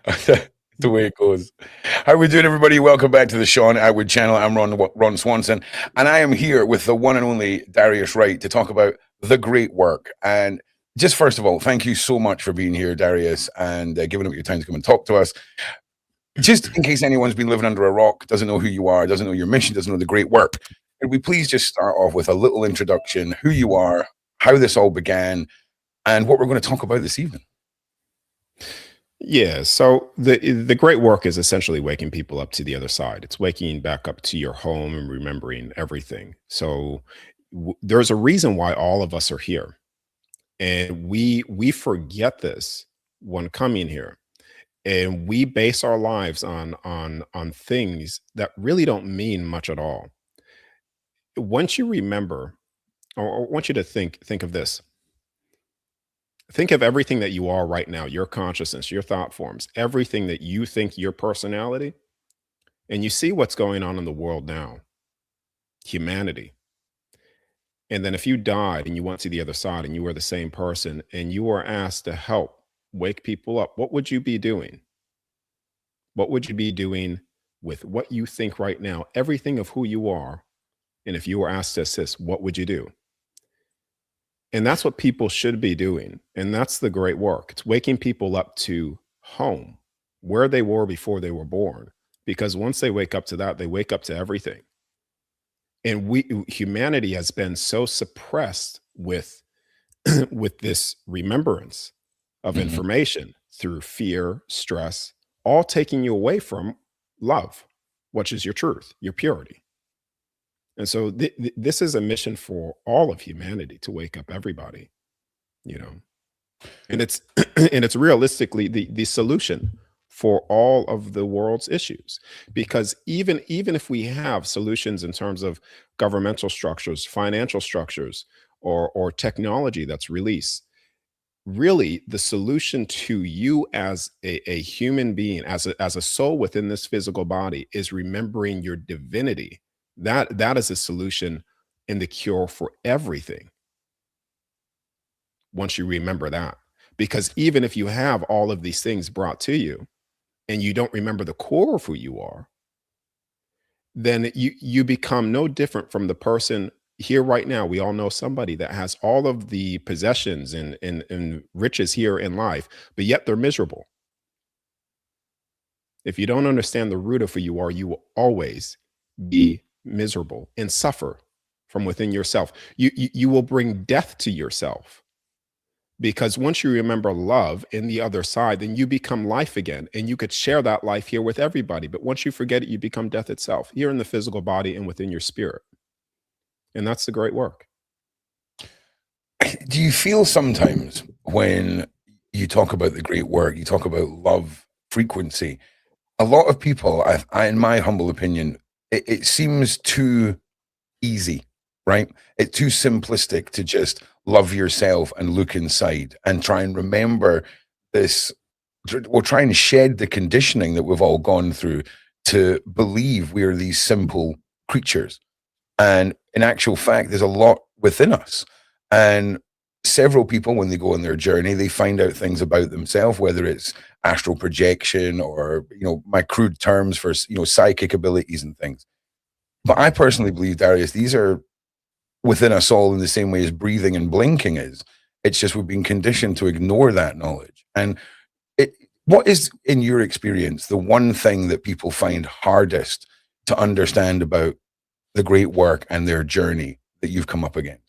The way it goes. How we doing, everybody? Welcome back to the Sean Atwood channel. I'm Ron Swanson, and I am here with the one and only Darius Wright to talk about the great work. And just first of all, thank you so much for being here, Darius, and giving up your time to come and talk to us. Just in case anyone's been living under a rock, doesn't know who you are, doesn't know your mission, doesn't know the great work, could we please just start off with a little introduction, who you are, how this all began, and what we're going to talk about this evening? Yeah, so the great work is essentially waking people up to the other side. It's waking back up to your home and remembering everything. So there's a reason why all of us are here, and we forget this when coming here, and we base our lives on things that really don't mean much at all. Once you remember, or I want you to think of this. Think of everything that you are right now, your consciousness, your thought forms, everything that you think your personality, and you see what's going on in the world now, humanity. And then if you died and you went to the other side and you were the same person and you were asked to help wake people up, what would you be doing? What would you be doing with what you think right now, everything of who you are? And if you were asked to assist, what would you do? And that's what people should be doing. And that's the great work. It's waking people up to home, where they were before they were born. Because once they wake up to that, they wake up to everything. And humanity has been so suppressed with with this remembrance of Mhm. information through fear, stress, all taking you away from love, which is your truth, your purity. And so this is a mission for all of humanity to wake up everybody, you know. And it's and it's realistically the solution for all of the world's issues. Because even if we have solutions in terms of governmental structures, financial structures, or technology that's released, really the solution to you as a human being, as a soul within this physical body, is remembering your divinity. That is a solution and the cure for everything once you remember that. Because even if you have all of these things brought to you and you don't remember the core of who you are, then you become no different from the person here right now. We all know somebody that has all of the possessions and riches here in life, but yet they're miserable. If you don't understand the root of who you are, you will always be miserable and suffer from within yourself. You will bring death to yourself, because once you remember love in the other side, then you become life again, and you could share that life here with everybody. But once you forget it, you become death itself, here in the physical body and within your spirit. And that's the great work. Do you feel sometimes when you talk about the great work, you talk about love, frequency, a lot of people, in my humble opinion, it seems too easy, right? It's too simplistic to just love yourself and look inside and try and remember this. We'll try and shed the conditioning that we've all gone through to believe we are these simple creatures. And in actual fact, there's a lot within us. And several people, when they go on their journey, they find out things about themselves, whether it's astral projection or, my crude terms for, psychic abilities and things. But I personally believe, Darius, these are within us all in the same way as breathing and blinking is. It's just we've been conditioned to ignore that knowledge. And what is, in your experience, the one thing that people find hardest to understand about the great work and their journey that you've come up against?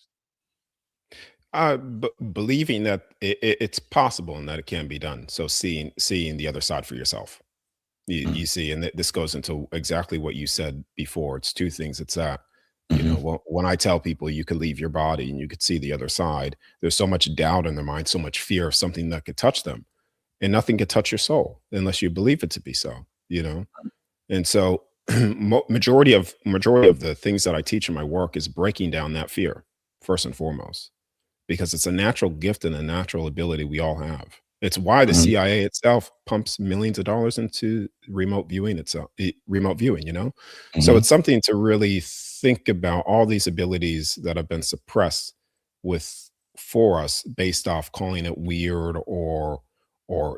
Believing that it's possible and that it can be done. So seeing the other side for yourself. Mm. You see, and this goes into exactly what you said before. It's two things. It's that, Mhm. when I tell people you could leave your body and you could see the other side, there's so much doubt in their mind, so much fear of something that could touch them, and nothing could touch your soul unless you believe it to be so. And so majority of the things that I teach in my work is breaking down that fear first and foremost, because it's a natural gift and a natural ability we all have. It's why the Mhm. CIA itself pumps millions of dollars into remote viewing itself, remote viewing. So Mhm. it's something to really think about, all these abilities that have been suppressed with for us based off calling it weird or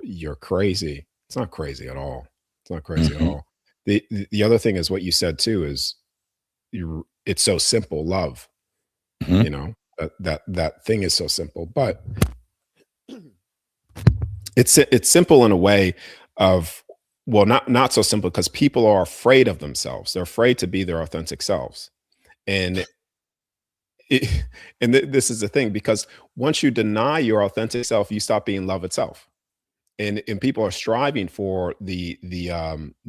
you're crazy. It's not crazy at all. It's not crazy at Hmm. all. The other thing is what you said too is it's so simple, love, Hmm. you know, that thing is so simple, but it's simple in a way of, well, not so simple because people are afraid of themselves. They're afraid to be their authentic selves. And it, this is the thing, because once you deny your authentic self, you stop being love itself. And people are striving for the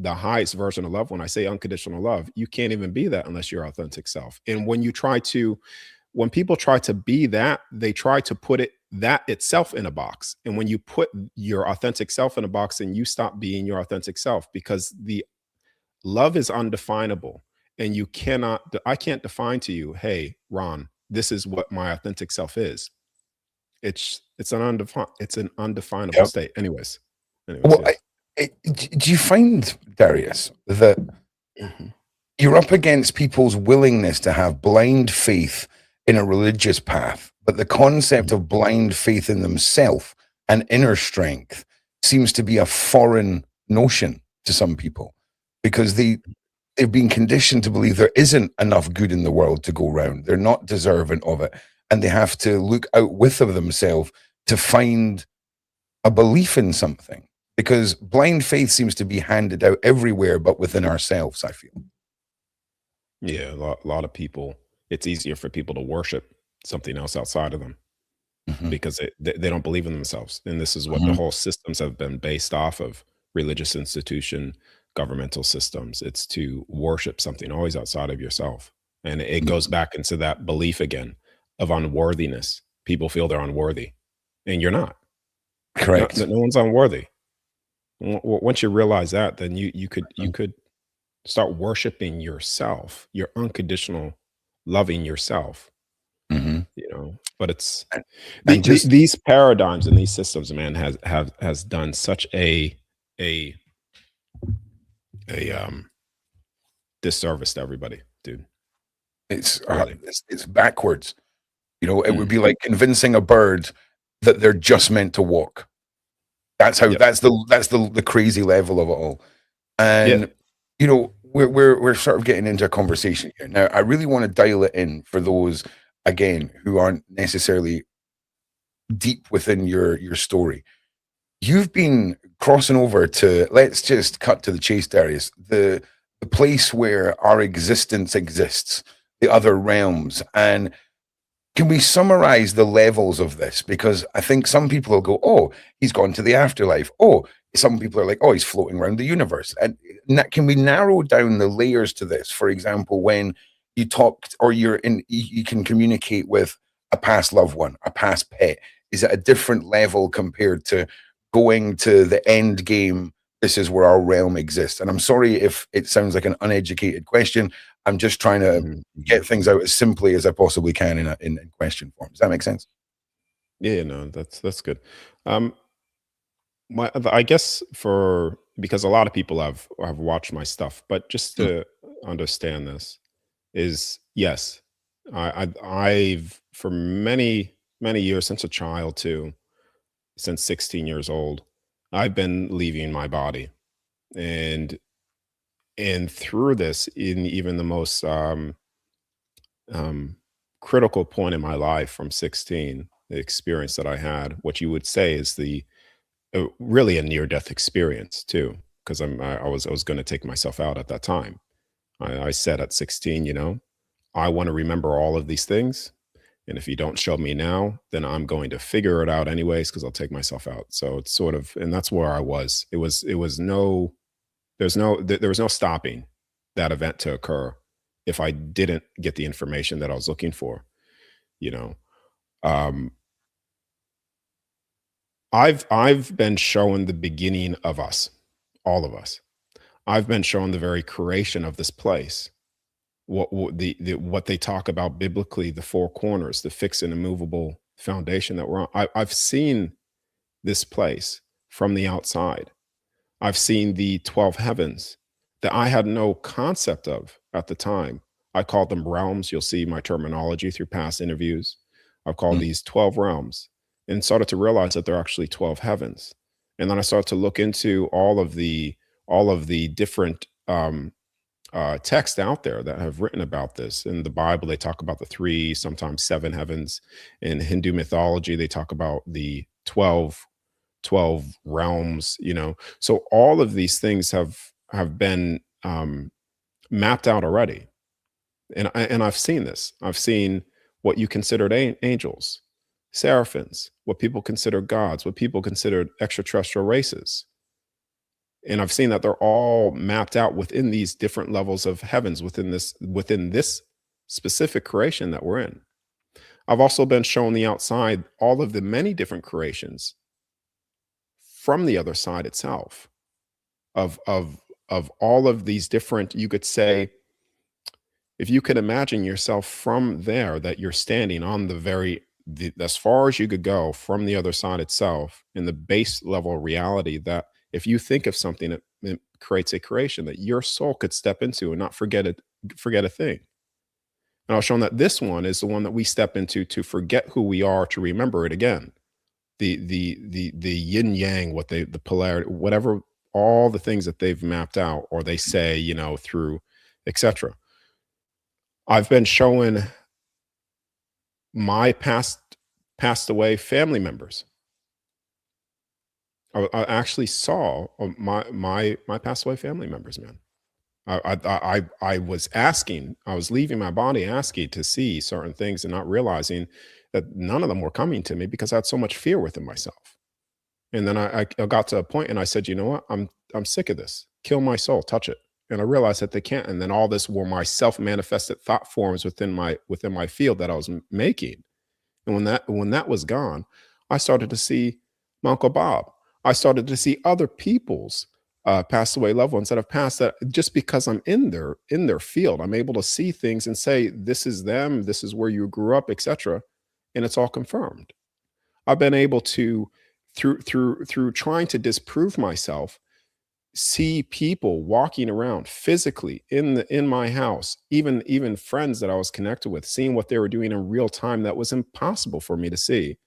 highest version of love. When I say unconditional love, you can't even be that unless you're authentic self. And when people try to be that, they try to put that itself in a box. And when you put your authentic self in a box, and you stop being your authentic self, because the love is undefinable, and I can't define to you, hey, Ron, this is what my authentic self is. It's an undefinable Yep. state. Anyways, Well, yes. do you find, Darius, that Mhm. you're up against people's willingness to have blind faith in a religious path, but the concept of blind faith in themselves and inner strength seems to be a foreign notion to some people, because they've been conditioned to believe there isn't enough good in the world to go round. They're not deserving of it, and they have to look outwith of themselves to find a belief in something. Because blind faith seems to be handed out everywhere, but within ourselves, I feel. Yeah, a lot of people, it's easier for people to worship something else outside of them, Hmm. because they don't believe in themselves. And this is what the Hmm. whole systems have been based off of: religious institution, governmental systems. It's to worship something always outside of yourself. And it goes back into that belief again of unworthiness. People feel they're unworthy, and you're not. Correct. No one's unworthy. Once you realize that, then you could start worshiping yourself, your unconditional loving yourself, Hmm. but it's And, and just these paradigms and these systems, man, has done such a a disservice to everybody, dude. Really. it's backwards. You know, it would Mm, be like convincing a bird that they're just meant to walk. That's how. yep. That's the crazy level of it all. Yeah. And you know, we're sort of getting into a conversation here now. I really want to dial it in for those, again, who aren't necessarily deep within your story. You've been crossing over to, let's just cut to the chase, Darius, the place where our existence exists, the other realms. And can we summarize the levels of this? Because I think some people will go, oh, he's gone to the afterlife. Oh, some people are like, oh, he's floating around the universe. And can we narrow down the layers to this? For example, when you talk, or you can communicate with a past loved one, a past pet. Is it a different level compared to going to the end game? This is where our realm exists. And I'm sorry if it sounds like an uneducated question. I'm just trying to Mhm, mhm. get things out as simply as I possibly can in question form. Does that make sense? Yeah, no, that's good. Um, I guess, for because a lot of people have watched my stuff, but just Mm. to understand this is, yes, I've for many years, since a child too, since 16 years old, I've been leaving my body. And and through this, in even the most um critical point in my life, from 16, the experience that I had, what you would say is really a near death experience too, because I was going to take myself out at that time. I said at 16, I want to remember all of these things, and if you don't show me now, then I'm going to figure it out anyways, because I'll take myself out. So it's sort of, and that's where I was. It was no, there was no stopping that event to occur if I didn't get the information that I was looking for. You know, um, I've been shown the beginning of us, all of us. I've been shown the very creation of this place. What they talk about biblically, the four corners, the fixed and immovable foundation that we're on. I've seen this place from the outside. I've seen the 12 heavens that I had no concept of at the time. I called them realms. You'll see my terminology through past interviews. I've called Mm. these 12 realms, and started to realize that they're actually 12 heavens. And then I started to look into all of the different texts out there that have written about this. In the Bible, they talk about the 3, sometimes 7 heavens. In Hindu mythology, they talk about the 12 realms, you know. So all of these things have been mapped out already. And I've seen this. I've seen what you considered angels, seraphims, what people consider gods, what people considered extraterrestrial races. And I've seen that they're all mapped out within these different levels of heavens within this specific creation that we're in. I've also been shown the outside, all of the many different creations from the other side itself, of all of these different, you could say, if you could imagine yourself from there, that you're standing on as far as you could go from the other side itself, in the base level reality, that if you think of something, it creates a creation that your soul could step into and not forget a thing. And I was shown that this one is the one that we step into to forget who we are, to remember it again. The yin yang, the polarity, whatever, all the things that they've mapped out, or they say, you know, through etc. I've been showing my passed away family members. I actually saw my passed away family members, man. I was leaving my body asking to see certain things and not realizing that none of them were coming to me, because I had so much fear within myself. And then I got to a point and I said, you know what? I'm sick of this. Kill my soul, touch it. And I realized that they can't. And then all this were my self-manifested thought forms within my field that I was making. And when that was gone, I started to see my Uncle Bob. I started to see other people's passed away loved ones that have passed, that just because I'm in their field, I'm able to see things and say, this is them, this is where you grew up, etc. And it's all confirmed. I've been able to, through trying to disprove myself, see people walking around physically in my house, even friends that I was connected with, seeing what they were doing in real time that was impossible for me to see.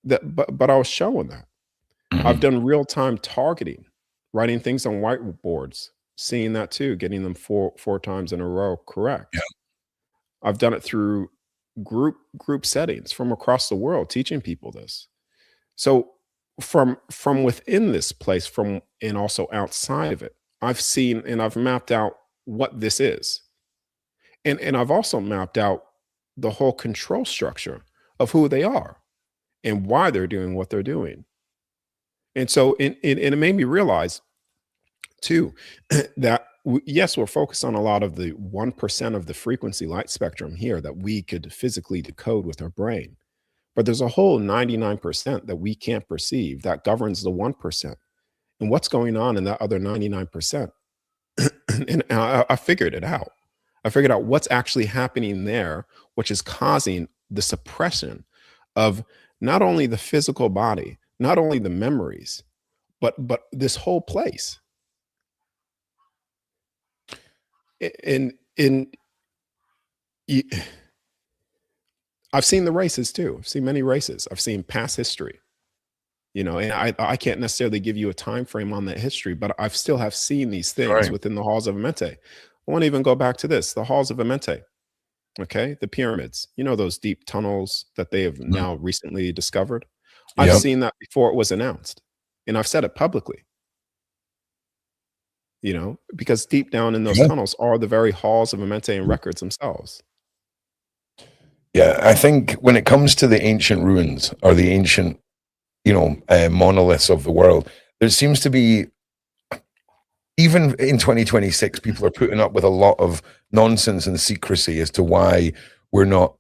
But I was showing that. I've done real time targeting, writing things on whiteboards, seeing that too, getting them four times in a row correct. Yeah. I've done it through group settings from across the world, teaching people this. So from within this place, and also outside of it, I've seen and I've mapped out what this is. And I've also mapped out the whole control structure of who they are and why they're doing what they're doing. And so it made me realize too, that yes, we're focused on a lot of the 1% of the frequency light spectrum here that we could physically decode with our brain. But there's a whole 99% that we can't perceive that governs the 1%. And what's going on in that other 99%? And I figured it out. I figured out what's actually happening there, which is causing the suppression of not only the physical body, not only the memories, but this whole place. I've seen the races too. I've seen many races. I've seen past history, you know, and I can't necessarily give you a time frame on that history, but I still have seen these things within the halls of Amenti. I want to even go back to this, the halls of Amenti. Okay, the pyramids, you know, those deep tunnels that they have now recently discovered. I've seen that before it was announced, and I've said it publicly. You know, because deep down in those tunnels are the very halls of Amenti and records themselves. Yeah, I think when it comes to the ancient ruins or the ancient, you know, monoliths of the world, there seems to be, even in 2026, people are putting up with a lot of nonsense and secrecy as to why we're not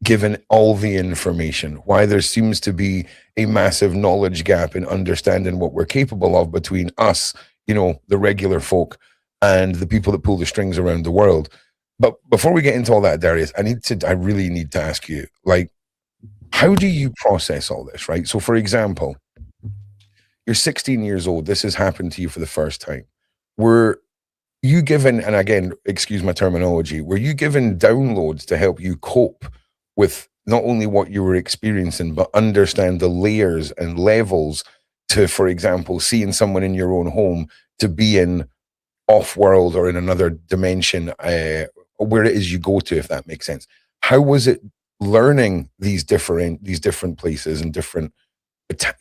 given all the information, why there seems to be a massive knowledge gap in understanding what we're capable of between us, you know, the regular folk, and the people that pull the strings around the world. But before we get into all that, Darius, I really need to ask you, like, how do you process all this, right? So for example, you're 16 years old. This has happened to you for the first time. Were you given, and again, excuse my terminology, were you given downloads to help you cope with not only what you were experiencing, but understand the layers and levels to, for example, seeing someone in your own home to be in off-world or in another dimension, where it is you go to, if that makes sense. How was it learning these different places and different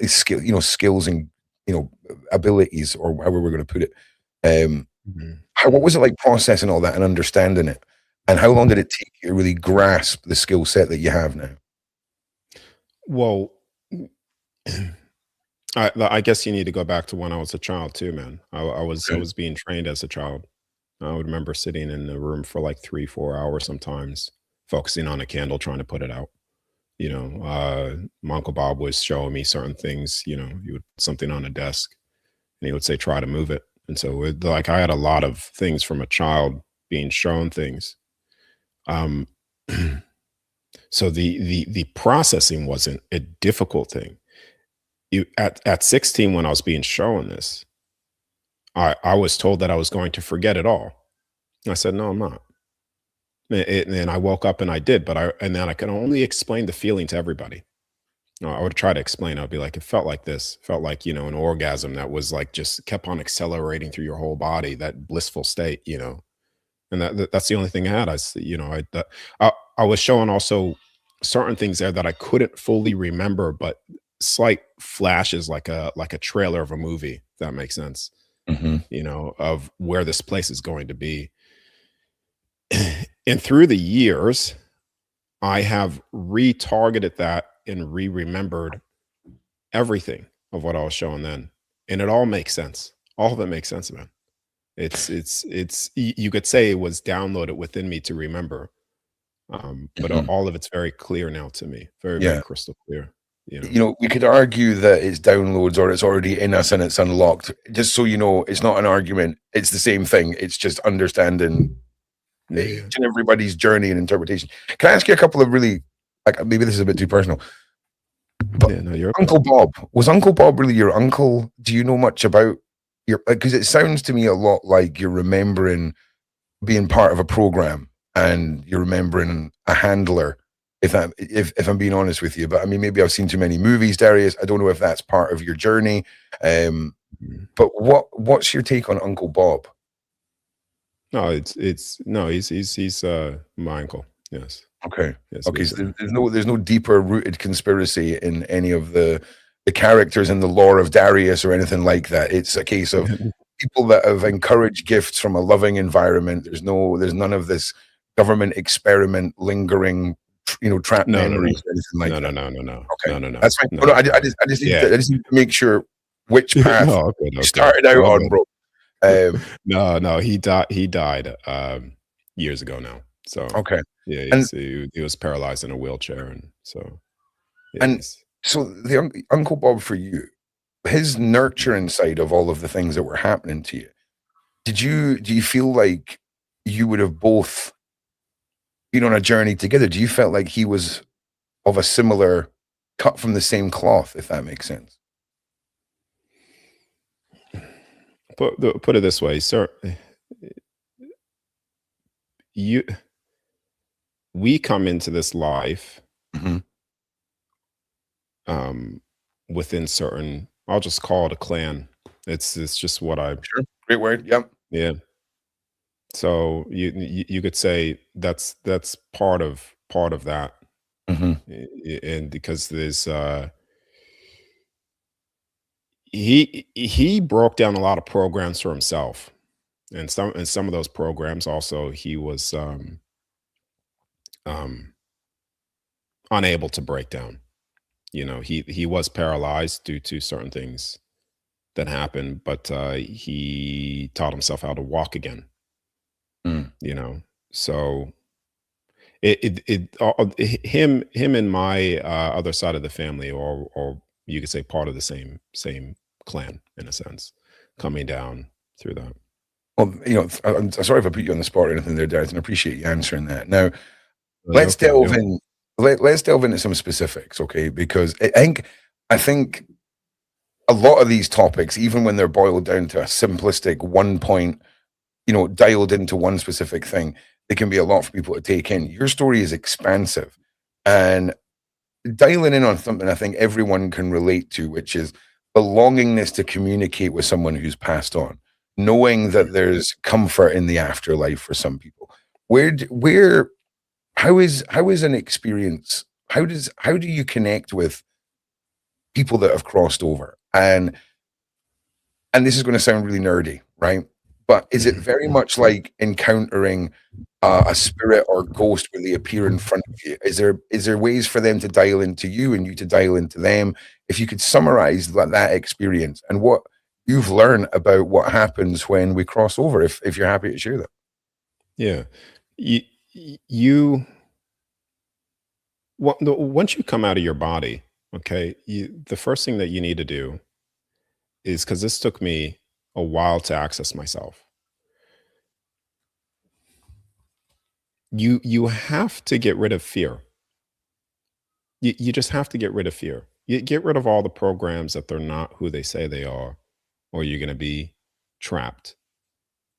skills and abilities, or however we're going to put it? What was it like processing all that and understanding it? And how long did it take you to really grasp the skill set that you have now? Well, I guess you need to go back to when I was a child too, man. I was being trained as a child. I would remember sitting in the room for like 3-4 hours sometimes, focusing on a candle, trying to put it out. My Uncle Bob was showing me certain things. He would put something on a desk, and he would say, "Try to move it." And so, like, I had a lot of things from a child being shown things. Um, so the processing wasn't a difficult thing. At 16, when I was being shown this, I was told that I was going to forget it all. I said, "No, I'm not." And I woke up and I did, and then I could only explain the feeling to everybody. I would try to explain. I'd be like, it felt like this, felt like, an orgasm that was like just kept on accelerating through your whole body, that blissful state, and that's the only thing I had. I was showing also certain things there that I couldn't fully remember, but slight flashes, like a trailer of a movie, if that makes sense, of where this place is going to be. And through the years, I have retargeted that and remembered everything of what I was showing then, and it all makes sense. All of it makes sense, man. It's you could say it was downloaded within me to remember, but all of it's very clear now to me, very, very crystal clear. We could argue that it's downloads or it's already in us and it's unlocked. Just so you know, it's not an argument. It's the same thing. It's just understanding each and everybody's journey and interpretation. Can I ask you a couple of really, like, maybe this is a bit too personal, but Uncle Bob, was Uncle Bob really your uncle? Do you know much about because it sounds to me a lot like you're remembering being part of a program and you're remembering a handler, if I'm being honest with you. But I mean, maybe I've seen too many movies, Darius. I don't know if that's part of your journey. But what's your take on Uncle Bob? No, he's my uncle. Yes. Okay. Yes, Okay. So there's no deeper rooted conspiracy in any of the characters in the lore of Darius or anything like that. It's a case of people that have encouraged gifts from a loving environment. There's none of this government experiment lingering, trap memories or anything like that. No. Okay. No. That's fine. No. I just need to make sure which path you started out on, bro. No, he died years ago now. So okay. Yeah, he was paralyzed in a wheelchair, and so so the Uncle Bob for you, his nurturing side of all of the things that were happening to you, do you feel like you would have both been on a journey together? Do you felt like he was of a similar cut from the same cloth, if that makes sense? Put it this way, sir. We come into this life within certain, I'll just call it a clan. It's just what I sure. Great word. Yep. Yeah. So you could say that's part of that. And because there's he broke down a lot of programs for himself, and some of those programs also he was unable to break down. He was paralyzed due to certain things that happened, but he taught himself how to walk again. So him and my other side of the family, or you could say part of the same clan in a sense, coming down through that. Well, I'm sorry if I put you on the spot or anything there, Darius, and I appreciate you answering that. Now, let's delve in. Let's delve into some specifics, okay? Because I think a lot of these topics, even when they're boiled down to a simplistic 1 point, dialed into one specific thing, it can be a lot for people to take in. Your story is expansive, and dialing in on something I think everyone can relate to, which is belongingness to communicate with someone who's passed on, knowing that there's comfort in the afterlife for some people. How is an experience? How do you connect with people that have crossed over? And this is going to sound really nerdy, right? But is it very much like encountering a spirit or ghost when they appear in front of you? Is there ways for them to dial into you and you to dial into them? If you could summarize that experience and what you've learned about what happens when we cross over, if you're happy to share that. Yeah. Once you come out of your body, okay, the first thing that you need to do is, because this took me a while to access myself. You have to get rid of fear. You just have to get rid of fear. You get rid of all the programs that they're not who they say they are, or you're going to be trapped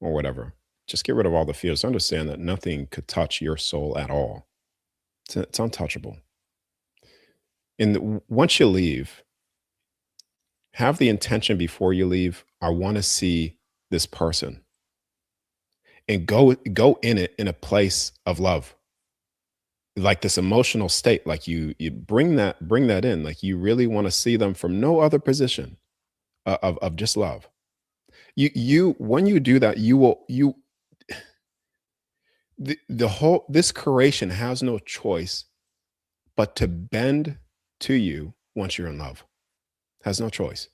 or whatever. Just get rid of all the fears. Understand that nothing could touch your soul at all. It's untouchable. And once you leave, have the intention before you leave, I want to see this person, and go in it in a place of love, like this emotional state. Like you bring that in, like you really want to see them from no other position of just love. When you do that, this creation has no choice but to bend to you once you're in love. Has no choice.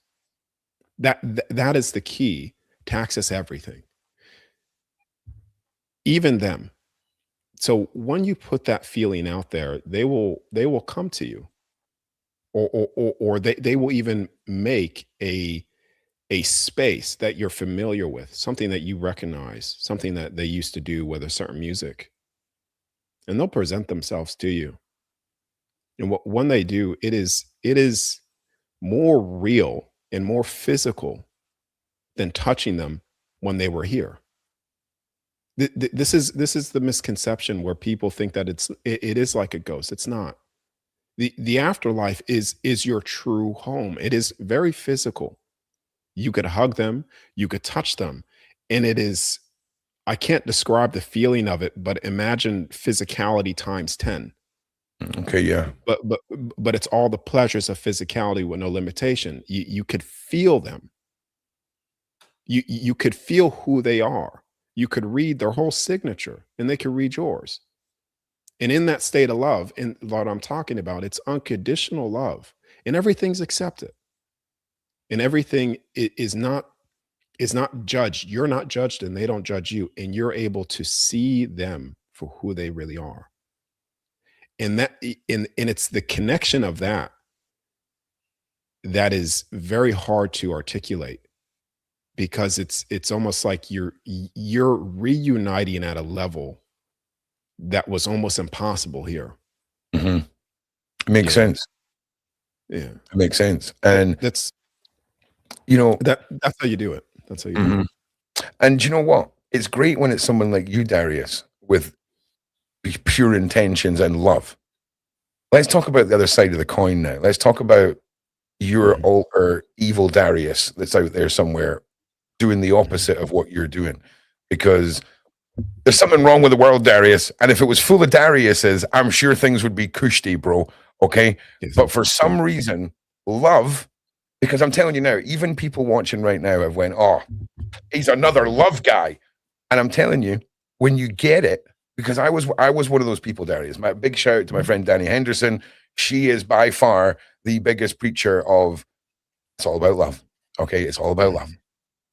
That is the key to access everything, even them. So when you put that feeling out there, they will come to you, or they will even make a space that you're familiar with, something that you recognize, something that they used to do with a certain music, and they'll present themselves to you. And when they do, it is more real and more physical than touching them when they were here. This is the misconception where people think that it is like a ghost. It's not. The afterlife is your true home. It is very physical. You could hug them, you could touch them, and it is, I can't describe the feeling of it, but imagine physicality times 10. Okay, yeah. But it's all the pleasures of physicality with no limitation. You could feel them. You could feel who they are. You could read their whole signature, and they could read yours. And in that state of love, and what I'm talking about, it's unconditional love, and everything's accepted, and everything is not judged. You're not judged, and they don't judge you, and you're able to see them for who they really are. And it's the connection of that is very hard to articulate, because it's almost like you're reuniting at a level that was almost impossible here. Mm-hmm. It makes sense. Yeah, it makes sense. And that's how you do it. That's how you do it. And you know what? It's great when it's someone like you, Darius, with pure intentions and love. Let's talk about the other side of the coin now. Let's talk about your alter evil Darius that's out there somewhere doing the opposite of what you're doing, because there's something wrong with the world, Darius. And if it was full of Dariuses, I'm sure things would be cushy, bro. Okay. Yes. But for some reason, love, because I'm telling you now, even people watching right now have went, oh, he's another love guy. And I'm telling you, when you get it, because I was one of those people, Darius. My big shout out to my friend Danny Henderson. She is by far the biggest preacher of it's all about love. Okay, it's all about love.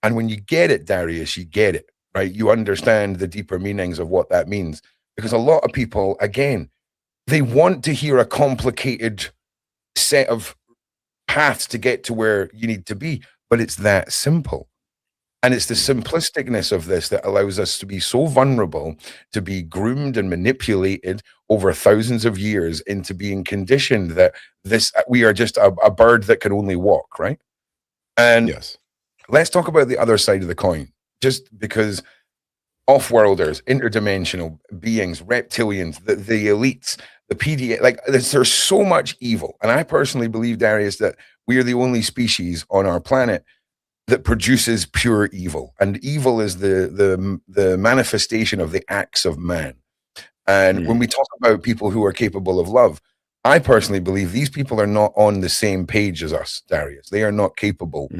And when you get it, Darius, you get it, right? You understand the deeper meanings of what that means. Because a lot of people, again, they want to hear a complicated set of paths to get to where you need to be, but it's that simple. And it's the simplisticness of this that allows us to be so vulnerable, to be groomed and manipulated over thousands of years into being conditioned that we are just a bird that can only walk, right? And yes, let's talk about the other side of the coin, just because off-worlders, interdimensional beings, reptilians, the elites, the PDA, like there's so much evil. And I personally believe, Darius, that we are the only species on our planet that produces pure evil. And evil is the manifestation of the acts of man. And when we talk about people who are capable of love, I personally believe these people are not on the same page as us, Darius. They are not capable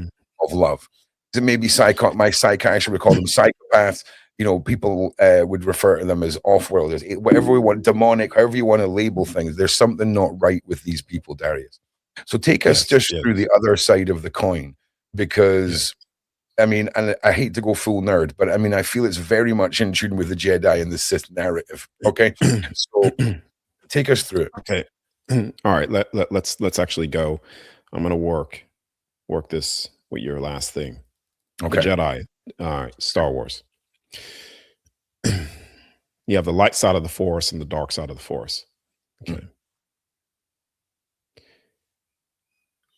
of love. It may be my psychiatrist would call them psychopaths. You know, people would refer to them as off-worlders, whatever we want, demonic, however you want to label things. There's something not right with these people, Darius. So take us through the other side of the coin, because I mean, and I hate to go full nerd, but I mean, I feel it's very much in tune with the Jedi and the Sith narrative. Okay, so take us through it. Okay, all right. Let's actually go. I'm gonna work this with your last thing. Okay, the Jedi. All right, Star Wars. You have the light side of the Force and the dark side of the Force. Okay,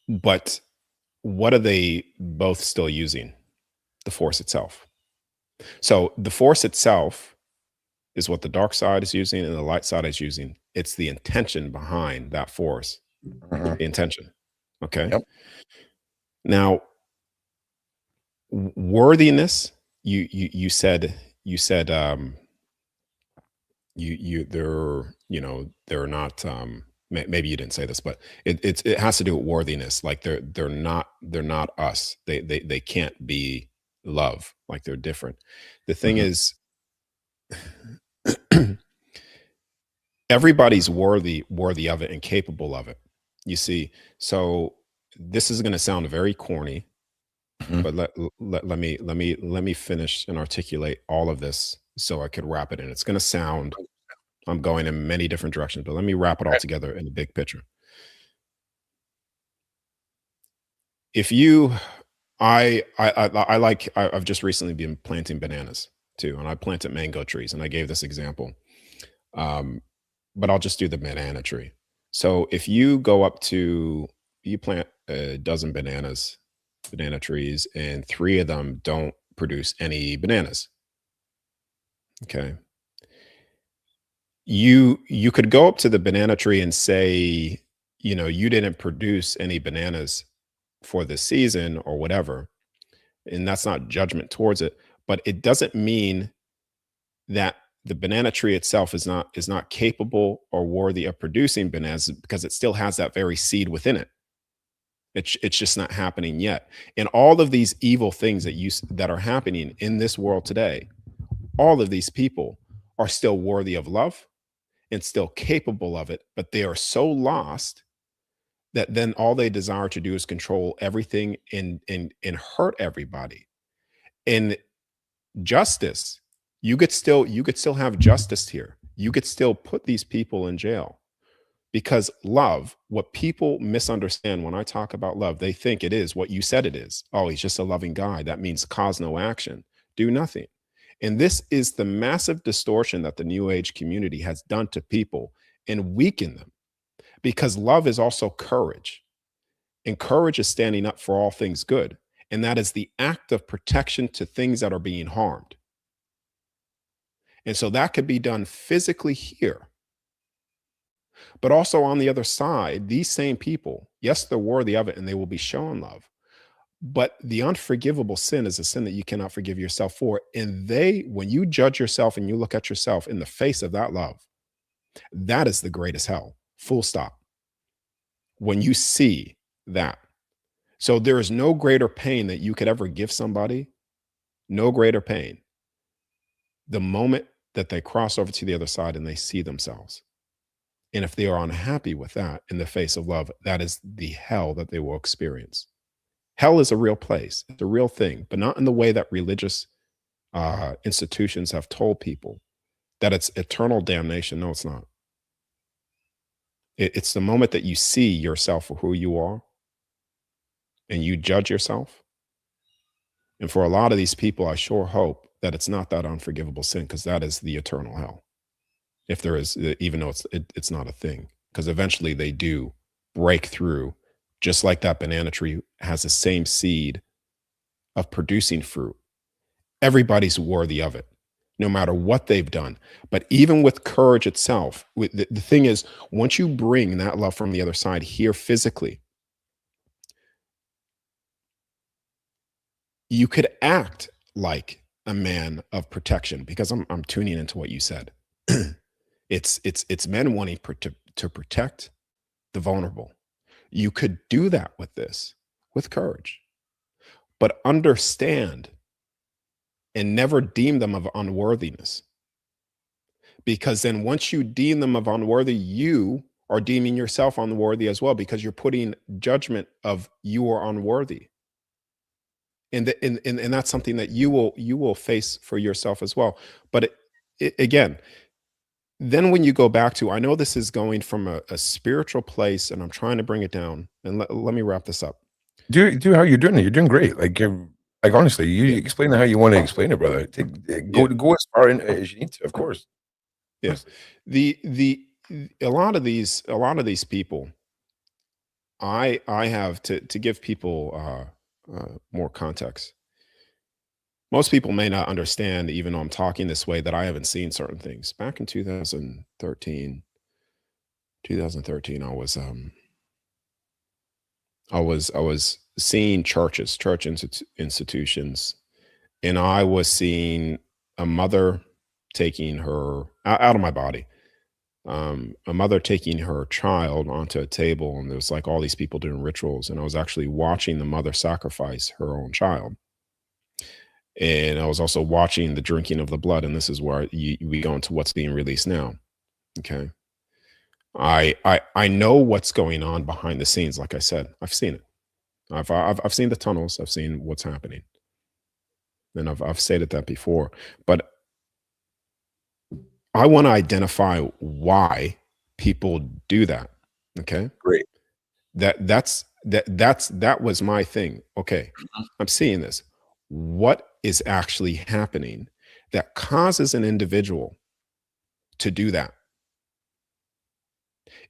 but what are they both still using? The Force itself. So the Force itself is what the dark side is using and the light side is using. It's the intention behind that Force. The intention. Okay. Yep. Now, worthiness. You said they're not. Maybe you didn't say this, but it has to do with worthiness. Like they're not us. They can't be love. Like they're different. The thing is, everybody's worthy of it and capable of it. You see, so this is going to sound very corny, but let me finish and articulate all of this so I could wrap it in. It's going to sound, I'm going in many different directions, but let me wrap it all together in the big picture. If you, I've just recently been planting bananas too, and I planted mango trees, and I gave this example, but I'll just do the banana tree. So if you go up to, you plant a dozen banana trees, and 3 of them don't produce any bananas. Okay. You could go up to the banana tree and say, you didn't produce any bananas for the season or whatever. And that's not judgment towards it, but it doesn't mean that the banana tree itself is not capable or worthy of producing bananas, because it still has that very seed within it. It's just not happening yet. And all of these evil things that are happening in this world today, all of these people are still worthy of love and still capable of it, but they are so lost that then all they desire to do is control everything and hurt everybody. And justice, you could still have justice here. You could still put these people in jail, because love, what people misunderstand when I talk about love, they think it is what you said it is. Oh, he's just a loving guy. That means cause no action, do nothing. And this is the massive distortion that the New Age community has done to people and weakened them, because love is also courage. And courage is standing up for all things good. And that is the act of protection to things that are being harmed. And so that could be done physically here. But also on the other side, these same people, yes, they're worthy of it and they will be shown love. But the unforgivable sin is a sin that you cannot forgive yourself for. And when you judge yourself and you look at yourself in the face of that love, that is the greatest hell, full stop. When you see that. So there is no greater pain that you could ever give somebody, no greater pain, the moment that they cross over to the other side and they see themselves. And if they are unhappy with that in the face of love, that is the hell that they will experience. Hell is a real place. It's a real thing, but not in the way that religious institutions have told people, that it's eternal damnation. No, it's not. It's the moment that you see yourself for who you are and you judge yourself. And for a lot of these people, I sure hope that it's not that unforgivable sin, because that is the eternal hell. If there is, even though it's not a thing, because eventually they do break through, just like that banana tree has the same seed of producing fruit. Everybody's worthy of it. no matter what they've done. But even with courage itself, the thing is, once you bring that love from the other side here physically, you could act like a man of protection, because I'm tuning into what you said. It's men wanting to protect the vulnerable. You could do that with this, with courage, but understand and never deem them of unworthiness. Because then once you deem them of unworthy, you are deeming yourself unworthy as well, because you're putting judgment of you are unworthy. And that's something that you will face for yourself as well. But again, then when you go back to, I know this is going from a spiritual place, and I'm trying to bring it down. And let me wrap this up. Do how you're doing it. You're doing great. Like honestly, you explain it how you want to explain it, brother. Go as far in as you need to, of course. Yes. A lot of these people, I have to give people more context. Most people may not understand, even though I'm talking this way, that I haven't seen certain things. Back in 2013, I was seeing church institutions, and I was seeing a mother taking her out of my body. A mother taking her child onto a table, and there was like all these people doing rituals, and I was actually watching the mother sacrifice her own child. And I was also watching the drinking of the blood, and this is where we go into what's being released now. Okay. I know what's going on behind the scenes. Like I said, I've seen it. I've seen the tunnels. I've seen what's happening, and I've stated that before. But I want to identify why people do that. Okay. Great. That was my thing. Okay. I'm seeing this. What is actually happening that causes an individual to do that?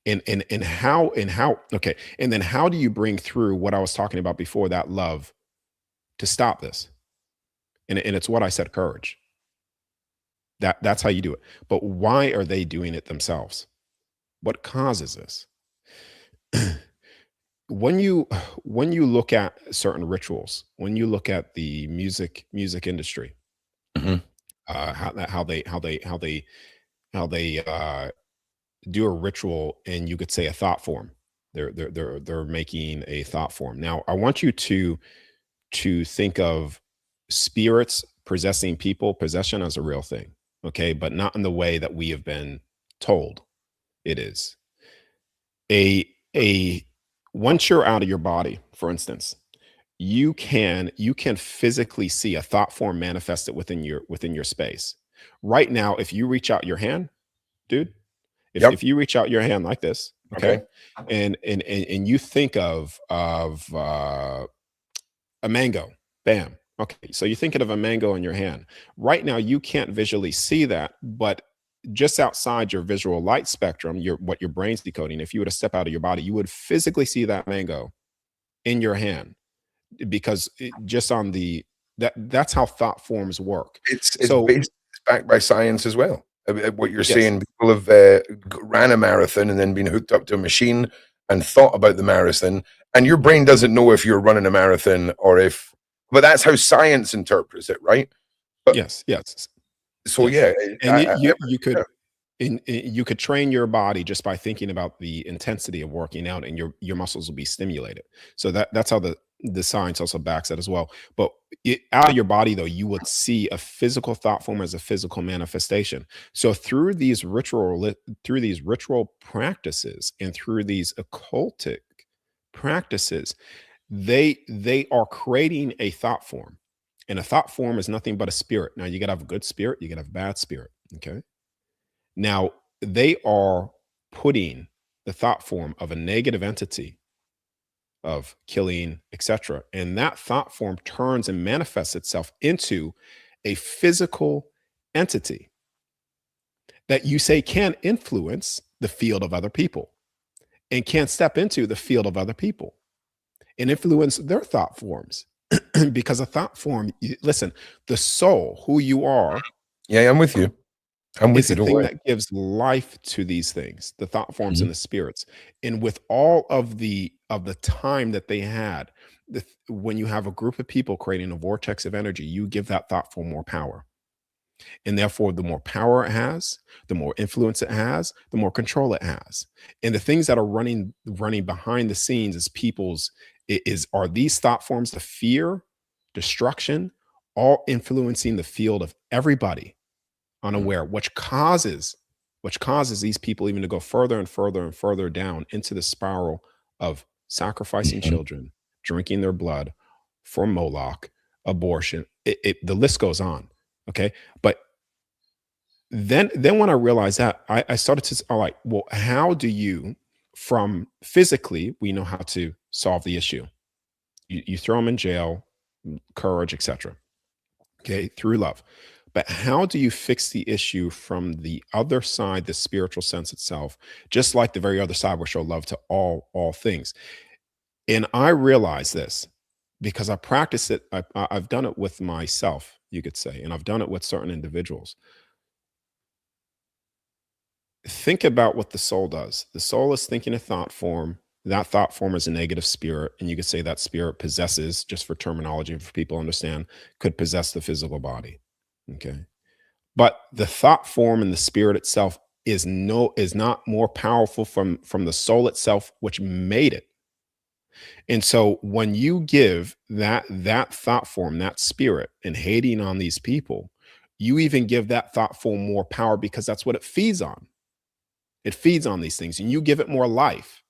And how, okay. And then how do you bring through what I was talking about before, that love, to stop this? And it's what I said, courage. That's how you do it. But why are they doing it themselves? What causes this? When you look at certain rituals, when you look at the music industry, how they do a ritual, and you could say a thought form. They're making a thought form. Now, I want you to think of spirits possessing people, possession, as a real thing. Okay, but not in the way that we have been told it is. Once you're out of your body, for instance, you can physically see a thought form manifested within your space. Right now, if you reach out your hand, dude, if you reach out your hand like this, okay. And you think of a mango, bam. Okay, so you're thinking of a mango in your hand. Right now, you can't visually see that, but just outside your visual light spectrum, what your brain's decoding, if you were to step out of your body, you would physically see that mango in your hand, because just on that's how thought forms work. It's backed by science as well. What you're saying, people have ran a marathon and then been hooked up to a machine and thought about the marathon, and your brain doesn't know if you're running a marathon or if. But that's how science interprets it, right? But, yes. So yes. And you could train your body just by thinking about the intensity of working out, and your muscles will be stimulated. So that's how the science also backs that as well. But out of your body, though, you would see a physical thought form as a physical manifestation. So through these ritual practices and through these occultic practices, they are creating a thought form, and a thought form is nothing but a spirit. Now, you gotta have a good spirit, you gotta have a bad spirit. Okay. Now, they are putting the thought form of a negative entity of killing, etc., and that thought form turns and manifests itself into a physical entity that you say can influence the field of other people and can step into the field of other people and influence their thought forms. Because a thought form, listen, the soul, who you are, Yeah, I'm with you. I'm It's with the you. Don't thing worry. that gives life to these things, the thought forms Mhm. and the spirits. And with all of the time that they had, when you have a group of people creating a vortex of energy, you give that thought form more power. And therefore, the more power it has, the more influence it has, the more control it has. And the things that are running behind the scenes is are these thought forms the fear, destruction, all influencing the field of everybody Mm. unaware, which causes these people even to go further and further and further down into the spiral of sacrificing Mhm. children, drinking their blood for Moloch, abortion. The list goes on. Okay, but then when I realized that, I started to like, well, how do you, from physically, we know how to solve the issue. You throw them in jail, courage, etc. Okay, through love. But how do you fix the issue from the other side, the spiritual sense itself, just like the very other side will show love to all things? And I realize this because I practice it. I've done it with myself, you could say, and I've done it with certain individuals. Think about what the soul does. The soul is thinking a thought form. That thought form is a negative spirit. And you could say that spirit possesses, just for terminology, for people to understand, could possess the physical body. Okay. But the thought form and the spirit itself is not more powerful from the soul itself, which made it. And so when you give that thought form, that spirit, and hating on these people, you even give that thought form more power because that's what it feeds on. It feeds on these things, and you give it more life.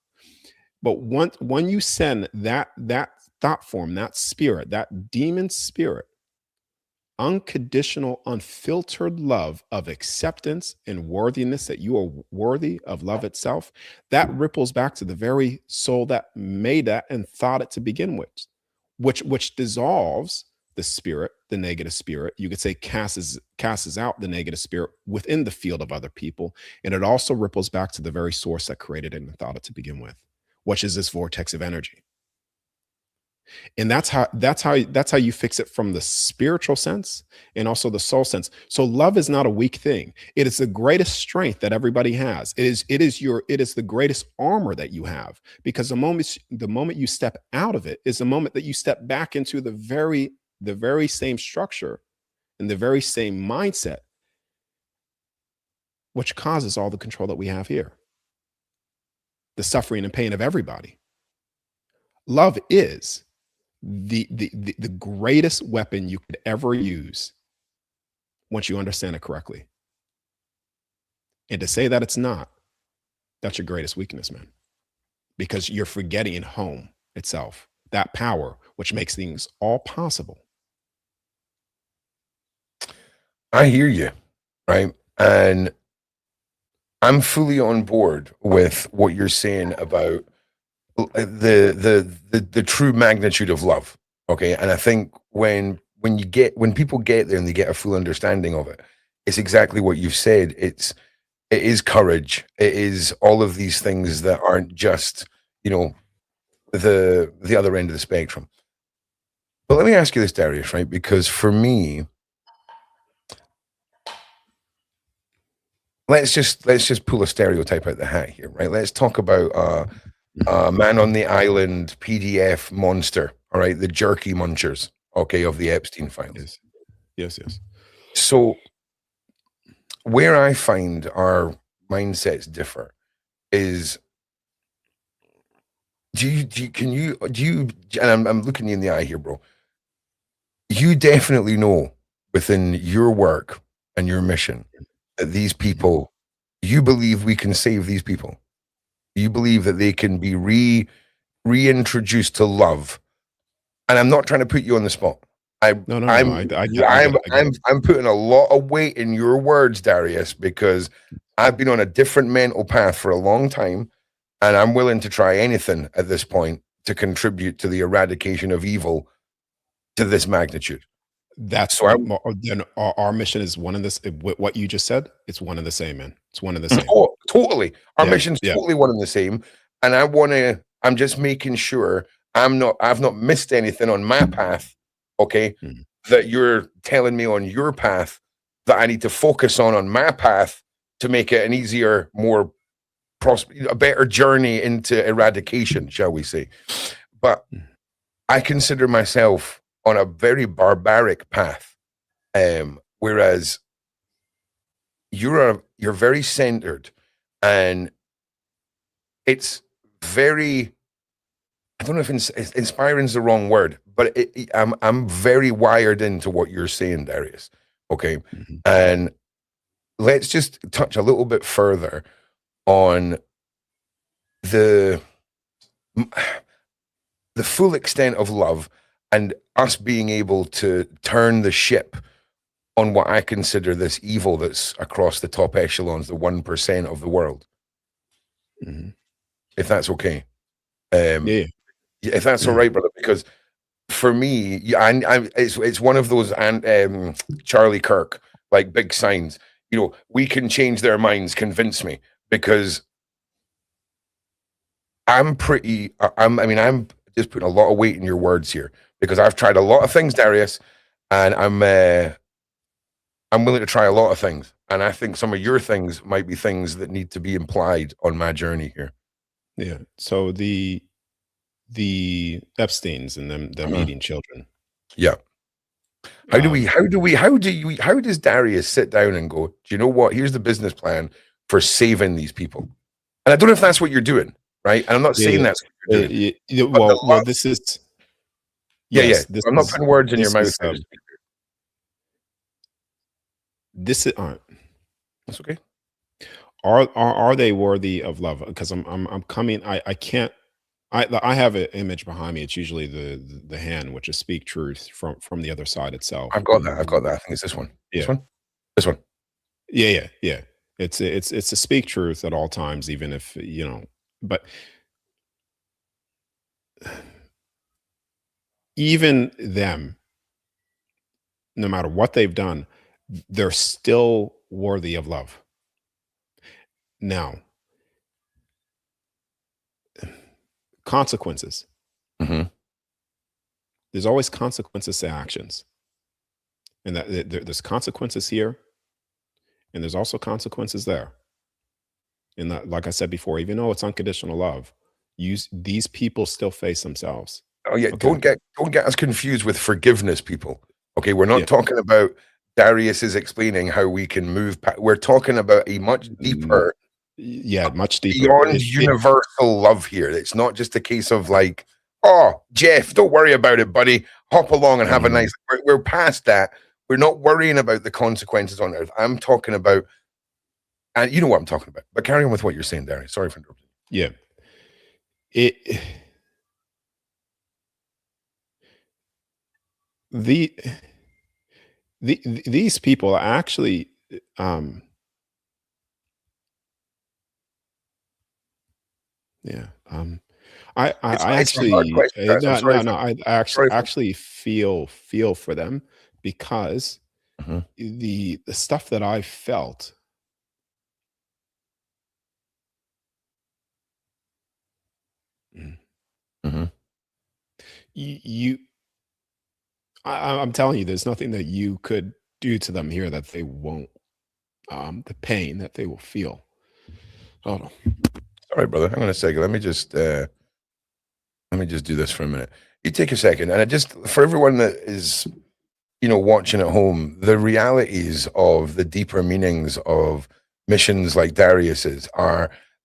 But when you send that thought form, that spirit, that demon spirit, unconditional, unfiltered love of acceptance and worthiness, that you are worthy of love itself, that ripples back to the very soul that made that and thought it to begin with, which dissolves the spirit, the negative spirit. You could say casts out the negative spirit within the field of other people, and it also ripples back to the very source that created it and thought it to begin with, which is this vortex of energy. And that's how you fix it from the spiritual sense and also the soul sense. So love is not a weak thing. It is the greatest strength that everybody has. It is the greatest armor that you have, because the moment you step out of it is the moment that you step back into the very same structure and the very same mindset, which causes all the control that we have here, the suffering and pain of everybody. Love is the greatest weapon you could ever use once you understand it correctly. And to say that it's not, that's your greatest weakness, man, because you're forgetting home itself, that power which makes things all possible. I hear you, right? And I'm fully on board with what you're saying about the true magnitude of love. Okay, and I think when people get there and they get a full understanding of it, it's exactly what you've said. It is courage. It is all of these things that aren't just, you know, the other end of the spectrum. But let me ask you this, Darius, right? Because for me, let's just pull a stereotype out the hat here, right? Let's talk about man on the island PDF monster, all right, the jerky munchers, okay, of the Epstein files. Yes, yes, yes. So where I find our mindsets differ is and I'm looking you in the eye here, bro. You definitely know within your work and your mission that these people, you believe we can save these people. You believe that they can be reintroduced to love. And I'm not trying to put you on the spot. I No, no, no. I'm I get it. I get it. I'm putting a lot of weight in your words, Darius, because I've been on a different mental path for a long time, and I'm willing to try anything at this point to contribute to the eradication of evil to this magnitude. That's So I'm then our mission is one in this. What you just said, it's one and the same, man. It's one and the same. oh, totally. Our Yeah, mission's yeah. totally one and the same. And I'm just making sure I've not missed anything on my path, okay, Mhm. that you're telling me on your path that I need to focus on my path to make it an easier, more a better journey into eradication, shall we say. But I consider myself on a very barbaric path, whereas you're very centered, and it's very, I don't know if inspiring is the wrong word, but I'm very wired into what you're saying, Darius. Okay. And let's just touch a little bit further on the full extent of love and us being able to turn the ship on what I consider this evil that's across the top echelons, the 1% of the world. If that's okay. If that's all right, brother, because for me, it's one of those Charlie Kirk, like, big signs, you know, we can change their minds, convince me, because I'm just putting a lot of weight in your words here, because I've tried a lot of things, Darius, and I'm willing to try a lot of things, and I think some of your things might be things that need to be implied on my journey here. Yeah. So the Epsteins and them eating children. Yeah. How does Darius sit down and go, do you know what? Here's the business plan for saving these people. And I don't know if that's what you're doing, right? And I'm not saying that's what you're doing. Well, this is, yes, yeah. I'm not putting words in your mouth. This is, that's okay. Are they worthy of love? Because I'm coming. I can't. I have an image behind me. It's usually the hand, which is speak truth from the other side itself. I've got that. I think it's this one. Yeah. This one. Yeah. It's a speak truth at all times, even if, you know, but even them, no matter what they've done, they're still worthy of love. Now, consequences. There's always consequences to actions, and that there's consequences here, and there's also consequences there. And that, like I said before, even though it's unconditional love, these people still face themselves. Oh yeah, okay. Don't get us confused with forgiveness, people. Okay, we're not talking about Darius is explaining how we can move. We're talking about a much deeper, much deeper, beyond universal love here. It's not just a case of like, oh, Jeff, don't worry about it, buddy. Hop along and have a nice. We're past that. We're not worrying about the consequences on Earth. I'm talking about, and you know what I'm talking about. But carry on with what you're saying, Darius. Sorry for interrupting. Yeah. These people actually I actually feel for them, because the stuff that I felt, I'm telling you, there's nothing that you could do to them here that they won't, the pain that they will feel. Hold on. Sorry, brother. Hang on a second. Let me just do this for a minute. You take a second, and for everyone that is, you know, watching at home, the realities of the deeper meanings of missions like Darius's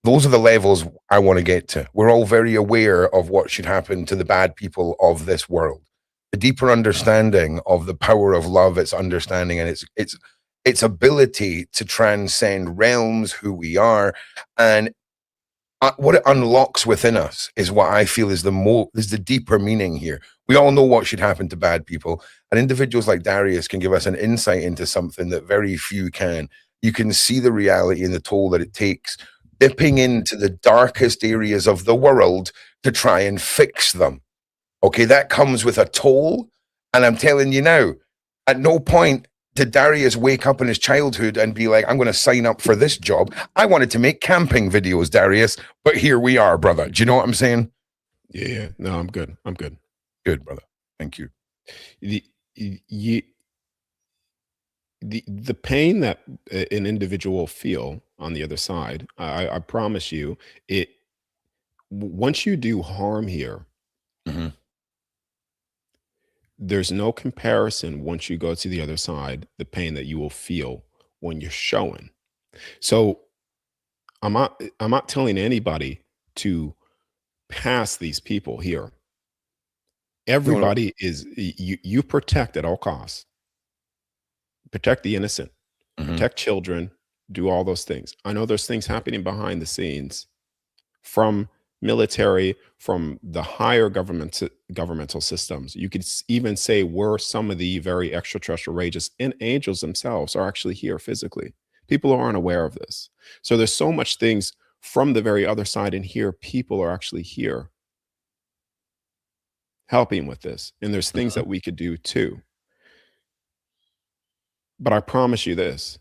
those are the levels I want to get to. We're all very aware of what should happen to the bad people of this world. The deeper understanding of the power of love, its understanding, and its ability to transcend realms, who we are, and what it unlocks within us is what I feel is the deeper meaning here. We all know what should happen to bad people, and individuals like Darius can give us an insight into something that very few can. You can see the reality and the toll that it takes, dipping into the darkest areas of the world to try and fix them. Okay, that comes with a toll, and I'm telling you now, at no point did Darius wake up in his childhood and be like, I'm going to sign up for this job. I wanted to make camping videos, Darius, but here we are, brother. Do you know what I'm saying? Yeah. No, I'm good. Good, brother. Thank you. the pain that an individual will feel on the other side, I promise you, it once you do harm here, Hmm. there's no comparison once you go to the other side, the pain that you will feel when you're showing. So I'm not telling anybody to pass these people here. No, no. Everybody is you protect at all costs. Protect the innocent, Hmm. protect children, do all those things. I know there's things happening behind the scenes from military, from the higher governmental systems. You could even say where some of the very extraterrestrial rages and angels themselves are actually here physically. People aren't aware of this. So there's so much things from the very other side, and here people are actually here helping with this. And there's things Hmm. that we could do too. But I promise you this,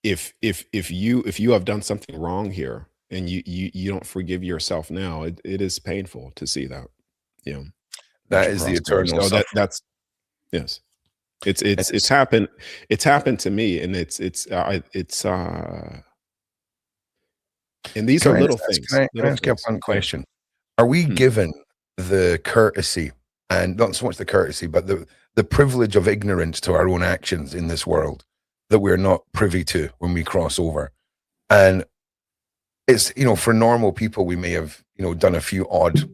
if you have done something wrong here and you don't forgive yourself now, it is painful to see that, you know, that That you is the crossed over. eternal So suffering. that's yes. And It's it's happened. It's happened to me, and and these can are I little just ask, things. can I Little ask you a things. fun Yeah. question? Are we Hmm. given the courtesy, and not so much the courtesy, but the privilege of ignorance to our own actions in this world that we're not privy to when we cross over? And it's, for normal people, we may have, done a few odd,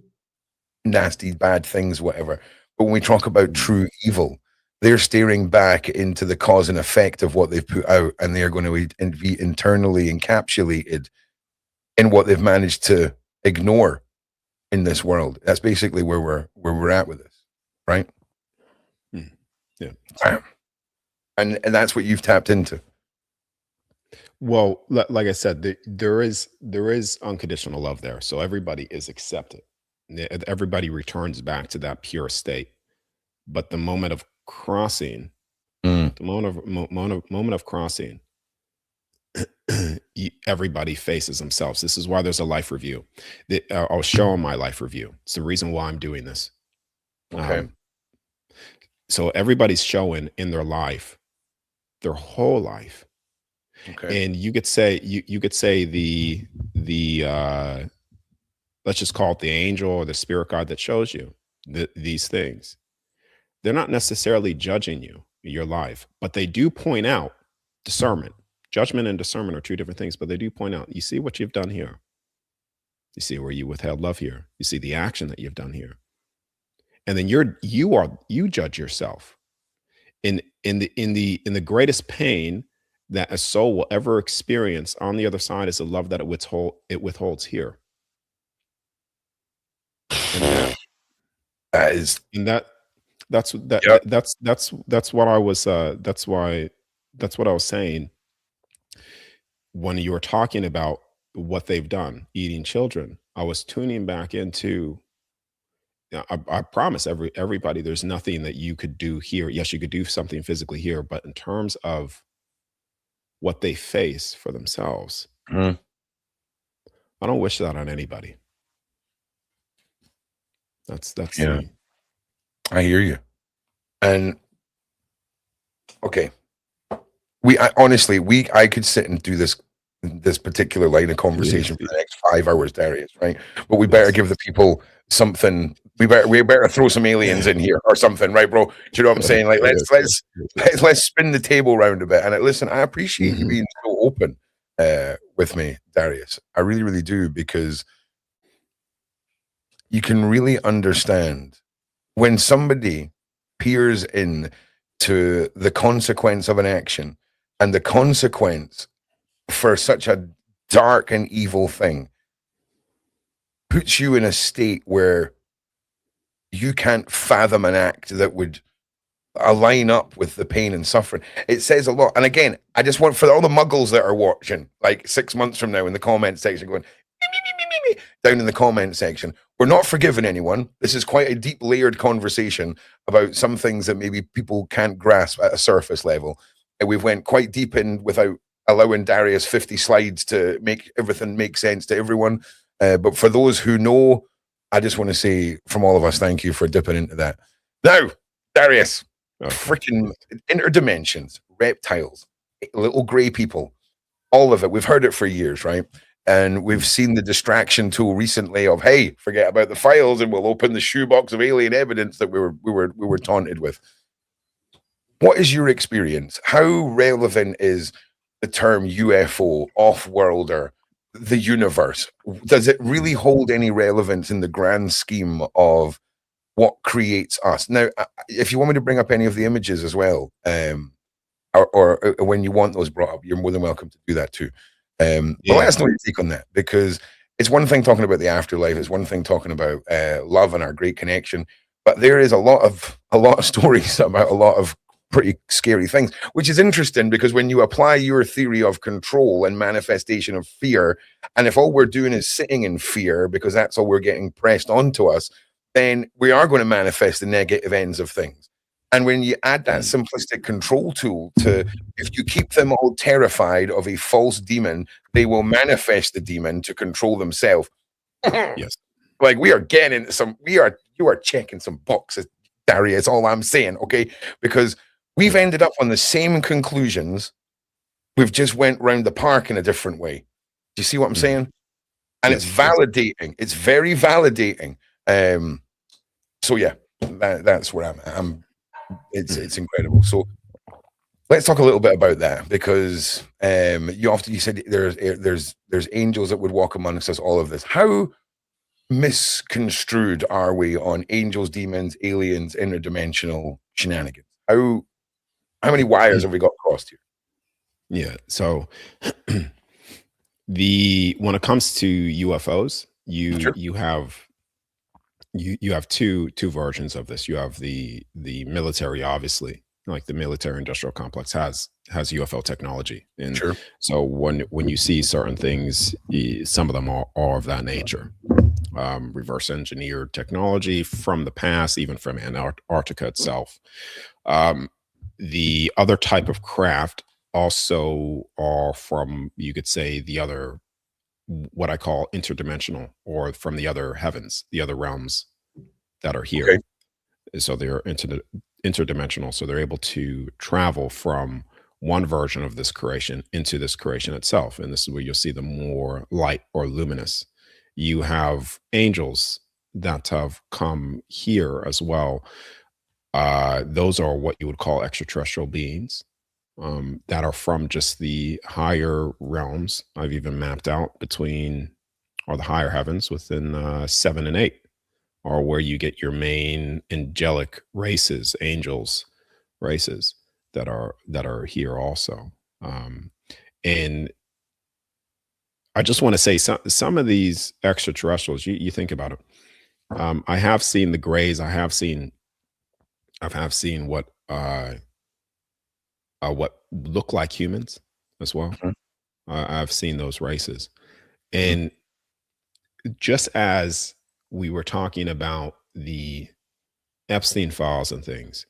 nasty, bad things, whatever. But when we talk about Hmm. true evil, they're staring back into the cause and effect of what they've put out, and they're going to be internally encapsulated in what they've managed to ignore in this world. That's basically where we're at with this, right? Hmm. Yeah. Bam. And that's what you've tapped into. Well, like I said, there is unconditional love there, so everybody is accepted. Everybody returns back to that pure state. But the moment of crossing, Mm, the moment of crossing, everybody faces themselves. This is why there's a life review. I'll show them my life review. It's the reason why I'm doing this. okay. Um, so everybody's showing in their life, their whole life, Okay. and you could say the let's just call it the angel or the spirit guide that shows you these things. They're not necessarily judging you, your life, but they do point out discernment. Judgment and discernment are two different things, but they do point out, you see what you've done here. You see where you withheld love here. You see the action that you've done here. And then you judge yourself. In the greatest pain that a soul will ever experience on the other side is the love that it withholds here. And that That is, and that that's yep. that's what I was that's what I was saying when you were talking about what they've done, eating children. I was tuning back into, I promise everybody there's nothing that you could do here. Yes, you could do something physically here, but in terms of what they face for themselves, Mhm. I don't wish that on anybody. That's Yeah, the I hear you. And okay, honestly, I could sit and do this particular line of yes, conversation for the next 5 hours, Darius, right? But we better yes. give the people something. We better throw some aliens in here or something, right, bro? Do you know what I'm saying? Like, let's Yes, yes, let's yes, let's, yes. let's spin the table around a bit. And listen, I appreciate you Mhm. being so open with me, Darius. I really, really do, because you can really understand when somebody peers in to the consequence of an action, and the consequence for such a dark and evil thing puts you in a state where you can't fathom an act that would align up with the pain and suffering. It says a lot. And again, I just want for all the muggles that are watching, like 6 months from now, in the comment section, going down in the comment section, we're not forgiving anyone. This is quite a deep, layered conversation about some things that maybe people can't grasp at a surface level. And we've went quite deep in without allowing Darius 50 slides to make everything make sense to everyone. But for those who know, I just want to say from all of us, thank you for dipping into that. Now, Darius, Okay. freaking interdimensions, reptiles, little gray people, all of it. We've heard it for years, right? And we've seen the distraction tool recently of, hey, forget about the files and we'll open the shoebox of alien evidence that we were taunted with. What is your experience? How relevant is the term UFO, off-worlder, the universe? Does it really hold any relevance in the grand scheme of what creates us? Now, if you want me to bring up any of the images as well, or when you want those brought up, you're more than welcome to do that too. But let us know your take on that, because it's one thing talking about the afterlife, it's one thing talking about love and our great connection, but there is a lot of stories about a lot of pretty scary things, which is interesting because when you apply your theory of control and manifestation of fear, and if all we're doing is sitting in fear because that's all we're getting pressed onto us, then we are going to manifest the negative ends of things. And when you add that simplistic control tool to, if you keep them all terrified of a false demon, they will manifest the demon to control themselves. Yes. Like we are getting into some, you are checking some boxes, Darius, all I'm saying, okay? Because we've ended up on the same conclusions. We've just went round the park in a different way. Do you see what I'm saying? And Yes, it's validating. It's very validating. So yeah, that's where I'm at. It's incredible. So let's talk a little bit about that, because you said there's angels that would walk amongst us, all of this. How misconstrued are we on angels, demons, aliens, interdimensional shenanigans? How many wires have we got crossed here? Yeah. So when it comes to UFOs, you have two versions of this. You have the military, obviously, like the military industrial complex has UFO technology, and so when you see certain things, some of them are of that nature. Reverse engineered technology from the past, even from Antarctica itself. The other type of craft also are from, you could say, the other, what I call interdimensional, or from the other heavens, the other realms that are here. Okay. So they're interdimensional. So they're able to travel from one version of this creation into this creation itself. And this is where you'll see them more light or luminous. You have angels that have come here as well. Those are what you would call extraterrestrial beings, that are from just the higher realms. I've even mapped out between, or the higher heavens within 7 and 8, or where you get your main angelic races, angels races that are here also. And I just want to say some of these extraterrestrials, you think about it. I have seen the grays. I have seen what look like humans as well. I've seen those races. And just as we were talking about the Epstein files and things,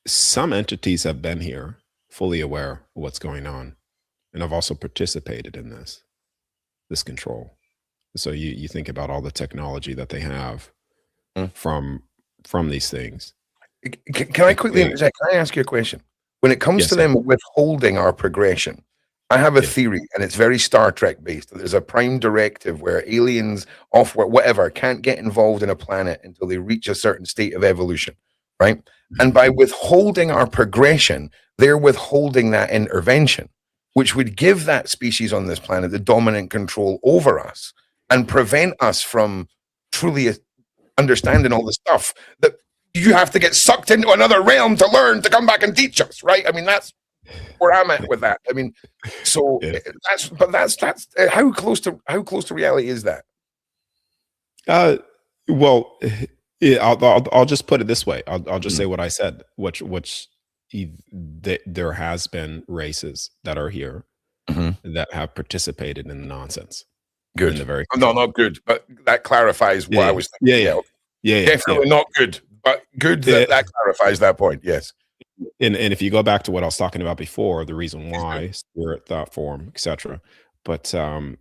some entities have been here fully aware of what's going on, and I've also participated in this control. So you think about all the technology that they have from these things. Can I quickly interject? Can I ask you a question? When it comes to them withholding our progression, I have a theory, and it's very Star Trek based. There's a prime directive where aliens, whatever, can't get involved in a planet until they reach a certain state of evolution, right? And by withholding our progression, they're withholding that intervention, which would give that species on this planet the dominant control over us and prevent us from truly understanding all the stuff that you have to get sucked into another realm to learn to come back and teach us, right? I mean, that's where I'm at with that. I mean, so that's how close to reality is that? Well, I'll just put it this way. I'll just say what I said, there has been races that are here that have participated in the nonsense. Good. In the very no, not good, but that clarifies what I was thinking. Yeah. Definitely not good, but good that clarifies that point. Yes. And if you go back to what I was talking about before, the reason why, spirit, thought form, etc. But some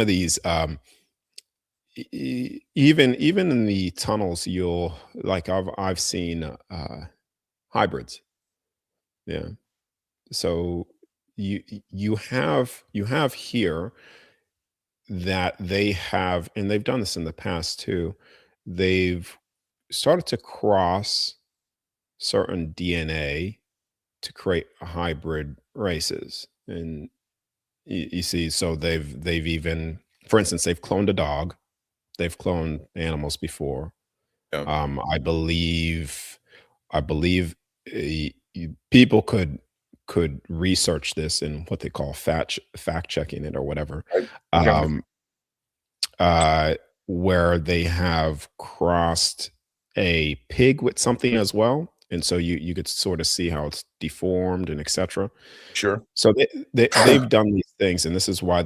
of these, even in the tunnels, you'll like I've seen hybrids. Yeah. So you have here that they have, and they've done this in the past too. They've started to cross certain DNA to create hybrid races, and you see, so they've even, for instance, they've cloned a dog. They've cloned animals before. Yeah. I believe people could research this in what they call fact checking it or whatever, Okay. um, uh, where they have crossed a pig with something as well, and so you could sort of see how it's deformed and etc. Sure. So they've done these things, and this is why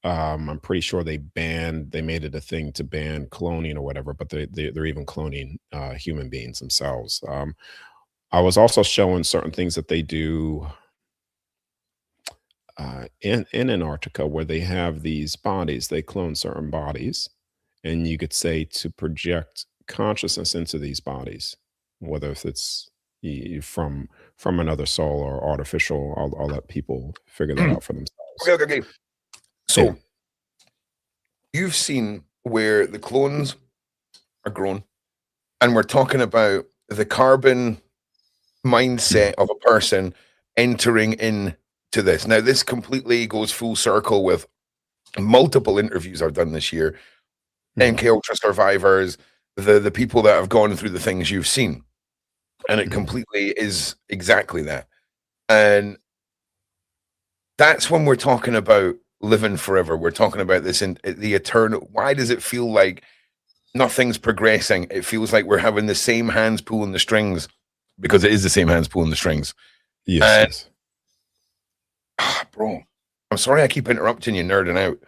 I'm pretty sure they made it a thing to ban cloning or whatever, but they're even cloning human beings themselves. I was also showing certain things that they do in Antarctica, where they have these bodies. They clone certain bodies, and you could say to project consciousness into these bodies, whether if it's from another soul or artificial. I'll let people figure that out for themselves. Okay. Yeah. So you've seen where the clones are grown, and we're talking about the carbon mindset of a person entering into this. Now, this completely goes full circle with multiple interviews I've done this year, Mhm. MK Ultra survivors, the people that have gone through the things you've seen, and it Mhm. completely is exactly that. And that's when we're talking about living forever. We're talking about this in the eternal. Why does it feel like nothing's progressing? It feels like we're having the same hands pulling the strings, because it is the same hands pulling the strings. Yes, And yes. bro, I'm sorry I keep interrupting you, nerding out,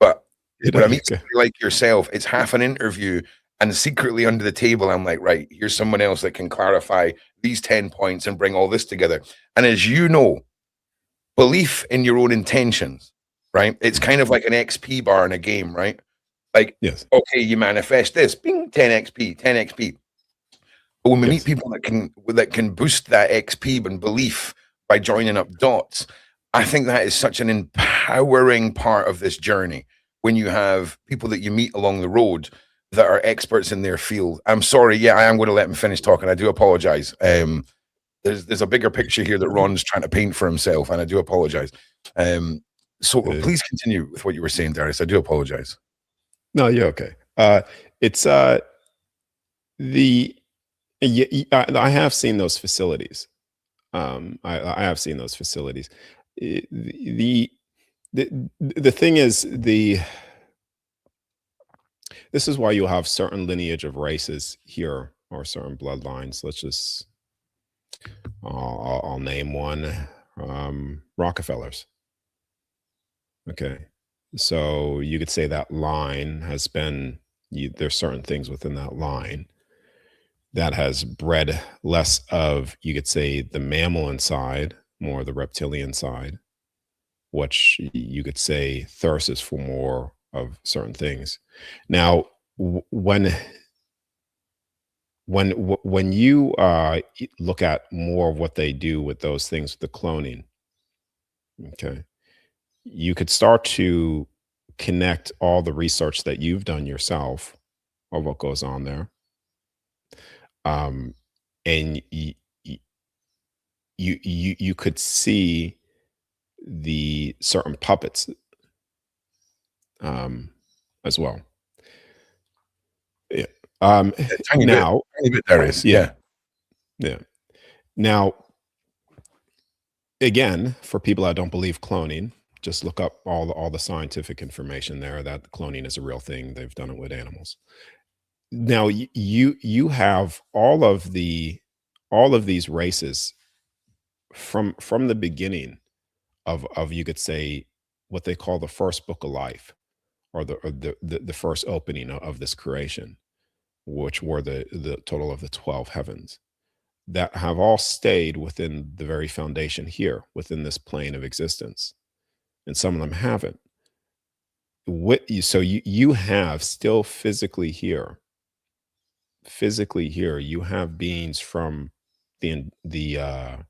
but You know, when I you meet somebody like yourself, it's half an interview, and secretly under the table, I'm like, right, here's someone else that can clarify these 10 points and bring all this together. And as you know, belief in your own intentions, right? It's Mhm. kind of like an XP bar in a game, right? Like, Yes, okay, you manifest this, bing, 10 XP, 10 XP. But when we meet yes. people that can boost that XP and belief by joining up dots, I think that is such an empowering part of this journey. When you have people that you meet along the road that are experts in their field. I'm sorry, yeah, I am going to let him finish talking. I do apologize. There's a bigger picture here that Ron's trying to paint for himself, and I do apologize. So Uh, please continue with what you were saying, Darius. I do apologize. no, you're okay. It's the I have seen those facilities. I have seen those facilities. The the thing is, this is why you have certain lineage of races here, or certain bloodlines. I'll name one, Rockefellers. Okay. So you could say that line has been, there's certain things within that line that has bred less of, you could say, the mammal inside, more the reptilian side, which you could say thirsts for more of certain things. Now, when you look at more of what they do with those things, the cloning, okay, you could start to connect all the research that you've done yourself of what goes on there, um, and you could see the certain puppets, um, as well. Yeah. A Now, tiny bit, Darius. yeah, Yeah. yeah. Now, again, for people that don't believe cloning, just look up all the scientific information there that cloning is a real thing. They've done it with animals. Now, you have all of these races from the beginning of, you could say, what they call the first book of life, or the first opening of this creation, which were the total of the 12 heavens, that have all stayed within the very foundation here, within this plane of existence, and some of them haven't. what you, so you have still physically here, you have beings from the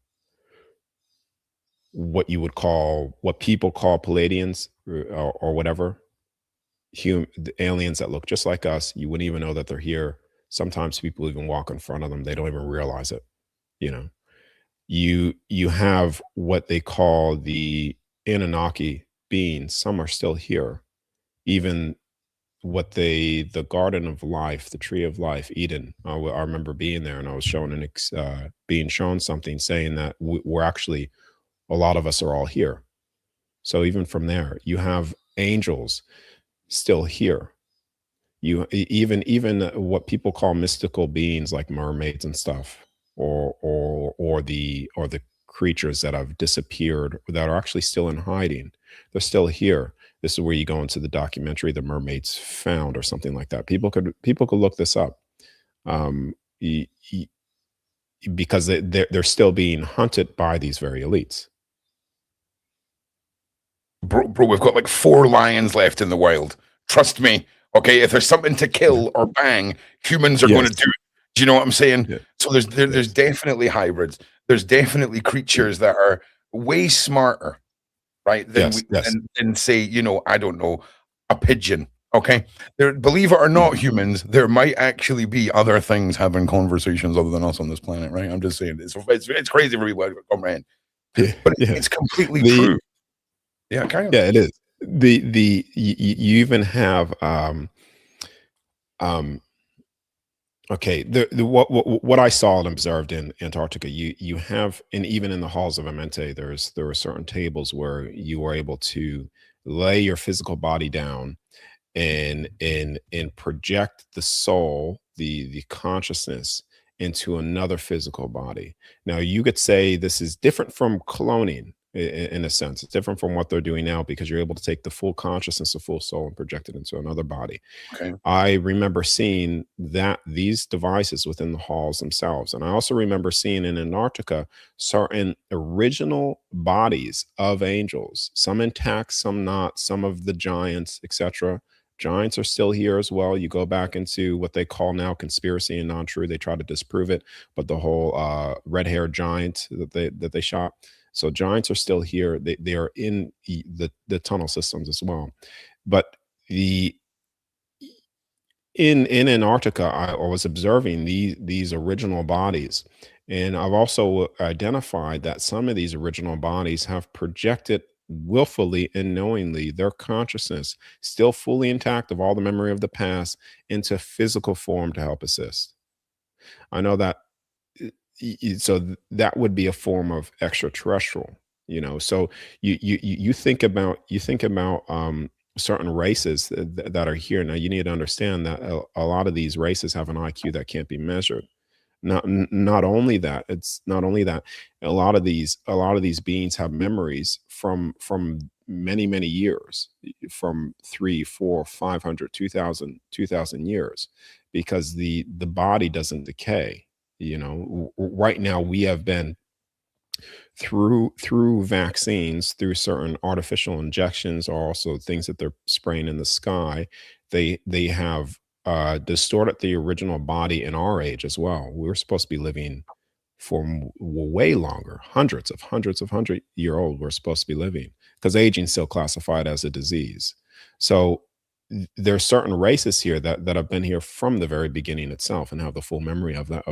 what you would call, what people call Palladians, or whatever, the aliens that look just like us. You wouldn't even know that they're here. Sometimes people even walk in front of them, they don't even realize it. You know, you have what they call the Anunnaki beings. Some are still here. Even what the garden of life, the tree of life, Eden. I remember being there, and I was shown being shown something saying that we're actually, a lot of us are all here. So even from there, you have angels still here. Even what people call mystical beings like mermaids and stuff, or the creatures that have disappeared, that are actually still in hiding. They're still here. This is where you go into the documentary, The Mermaids Found, or something like that. People could look this up, um, y- y- because they're still being hunted by these very elites. Bro, we've got like 4 lions left in the wild. Trust me. Okay, if there's something to kill or bang, humans are going Yes. to do it. Do you know what I'm saying? Yeah. So there's Yes. definitely hybrids. There's definitely creatures that are way smarter, right? Than Yes. we Yes. than say, I don't know, a pigeon. Okay, believe it or not, humans, there might actually be other things having conversations other than us on this planet, right? I'm just saying, it's crazy for people to comprehend, Yeah. but Yeah. it's completely The true. Yeah, carry on. Yeah, it is. You even have um okay, what I saw and observed in Antarctica, you have, and even in the halls of Amente, there were certain tables where you were able to lay your physical body down and project the soul, the consciousness, into another physical body. Now, you could say this is different from cloning, in a sense. It's different from what they're doing now, because you're able to take the full consciousness, the full soul, and project it into another body. Okay. I remember seeing these devices within the halls themselves. And I also remember seeing in Antarctica certain original bodies of angels, some intact, some not, some of the giants, etc. Giants are still here as well. You go back into what they call now conspiracy and non-true. They try to disprove it, but the whole red-haired giant that they shot. So giants are still here. They are in the tunnel systems as well. But the in Antarctica, I was observing these original bodies, and I've also identified that some of these original bodies have projected willfully and knowingly their consciousness, still fully intact of all the memory of the past, into physical form to help assist. I know that, that would be a form of extraterrestrial. So you think about certain races that are here now. You need to understand that a lot of these races have an IQ that can't be measured. Not only that, it's not only that, a lot of these beings have memories from many years, from 3, 4, 500, 2,000 years, because the body doesn't decay. Right now we have been through vaccines, through certain artificial injections, or also things that they're spraying in the sky. They have distorted the original body in our age as well. We're supposed to be living for way longer, hundred-year-old. We're supposed to be living, because aging still classified as a disease. So there are certain races here that have been here from the very beginning itself, and have the full memory of that.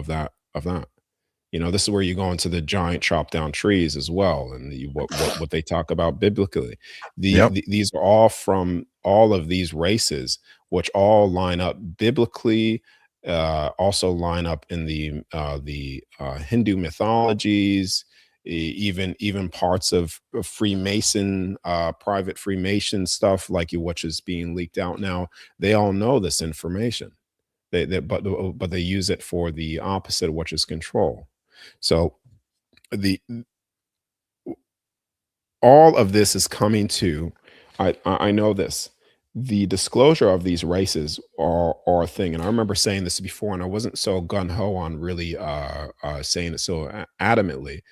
This is where you go into the giant chop down trees as well, and what they talk about biblically. Yep. These are all from all of these races, which all line up biblically, also line up in the Hindu mythologies, even parts of Freemason, private Freemason stuff, like which is being leaked out now. They all know this information. But they use it for the opposite, which is control. So the all of this is coming to, I know this, the disclosure of these races are a thing. And I remember saying this before, and I wasn't so gun-ho on really saying it so adamantly,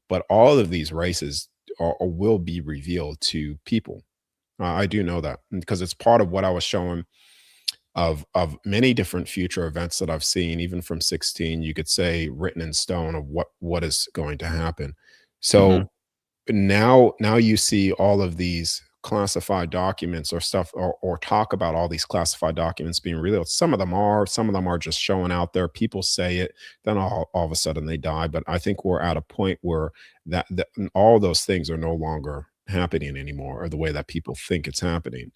but all of these races will be revealed to people. I do know that because it's part of what I was showing of many different future events that I've seen, even from 16, you could say written in stone of what is going to happen. Mhm. So now you see all of these classified documents or stuff or talk about all these classified documents being revealed. Some of them are just showing out there. People say it, then all of a sudden they die. But I think we're at a point where that all those things are no longer happening anymore, or the way that people think it's happening.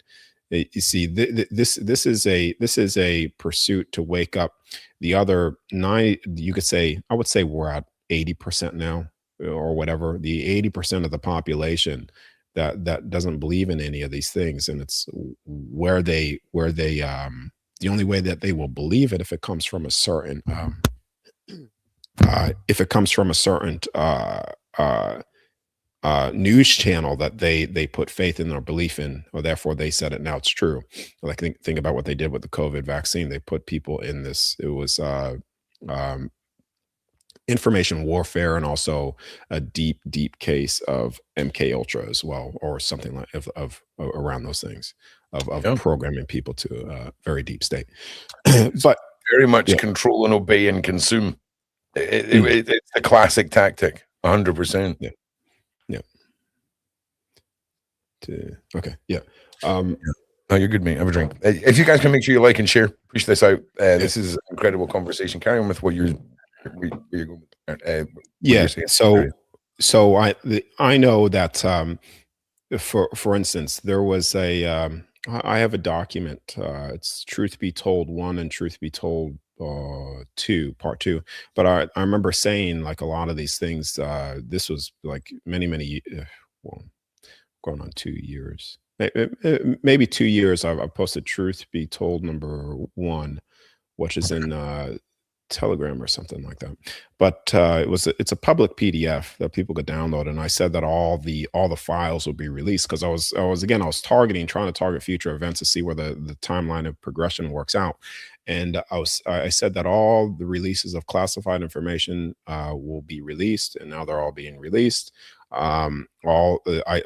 You see, this is a pursuit to wake up the other nine. You could say, I would say we're at 80% now, or whatever, the 80% of the population that doesn't believe in any of these things. And it's the only way that they will believe it if it comes from a certain if it comes from a certain news channel that they put faith in or belief in, or therefore they said it, now it's true. Like think about what they did with the COVID vaccine. They put people in this, it was um, information warfare, and also a deep case of MK Ultra as well, or something like of around those things of Yeah. programming people to a very deep state. It's But very much yeah. control and obey and consume. Mm. It's a classic tactic, 100%. Yeah. Okay. Yeah. No, you're good, mate. Have a drink. If you guys can make sure you like and share, push this out. This is an incredible conversation. Carry on with what you're going. Yeah. So I know that for instance, there was I have a document. It's Truth Be Told 1 and Truth Be Told 2, part 2. But I remember saying, like, a lot of these things. This was like many well, going on 2 years, maybe 2 years. I posted Truth Be Told number 1, which is in Telegram or something like that. But it's a public PDF that people could download, and I said that all the files will be released, because I was trying to target future events to see where the timeline of progression works out. And I said that all the releases of classified information will be released, and now they're all being released. I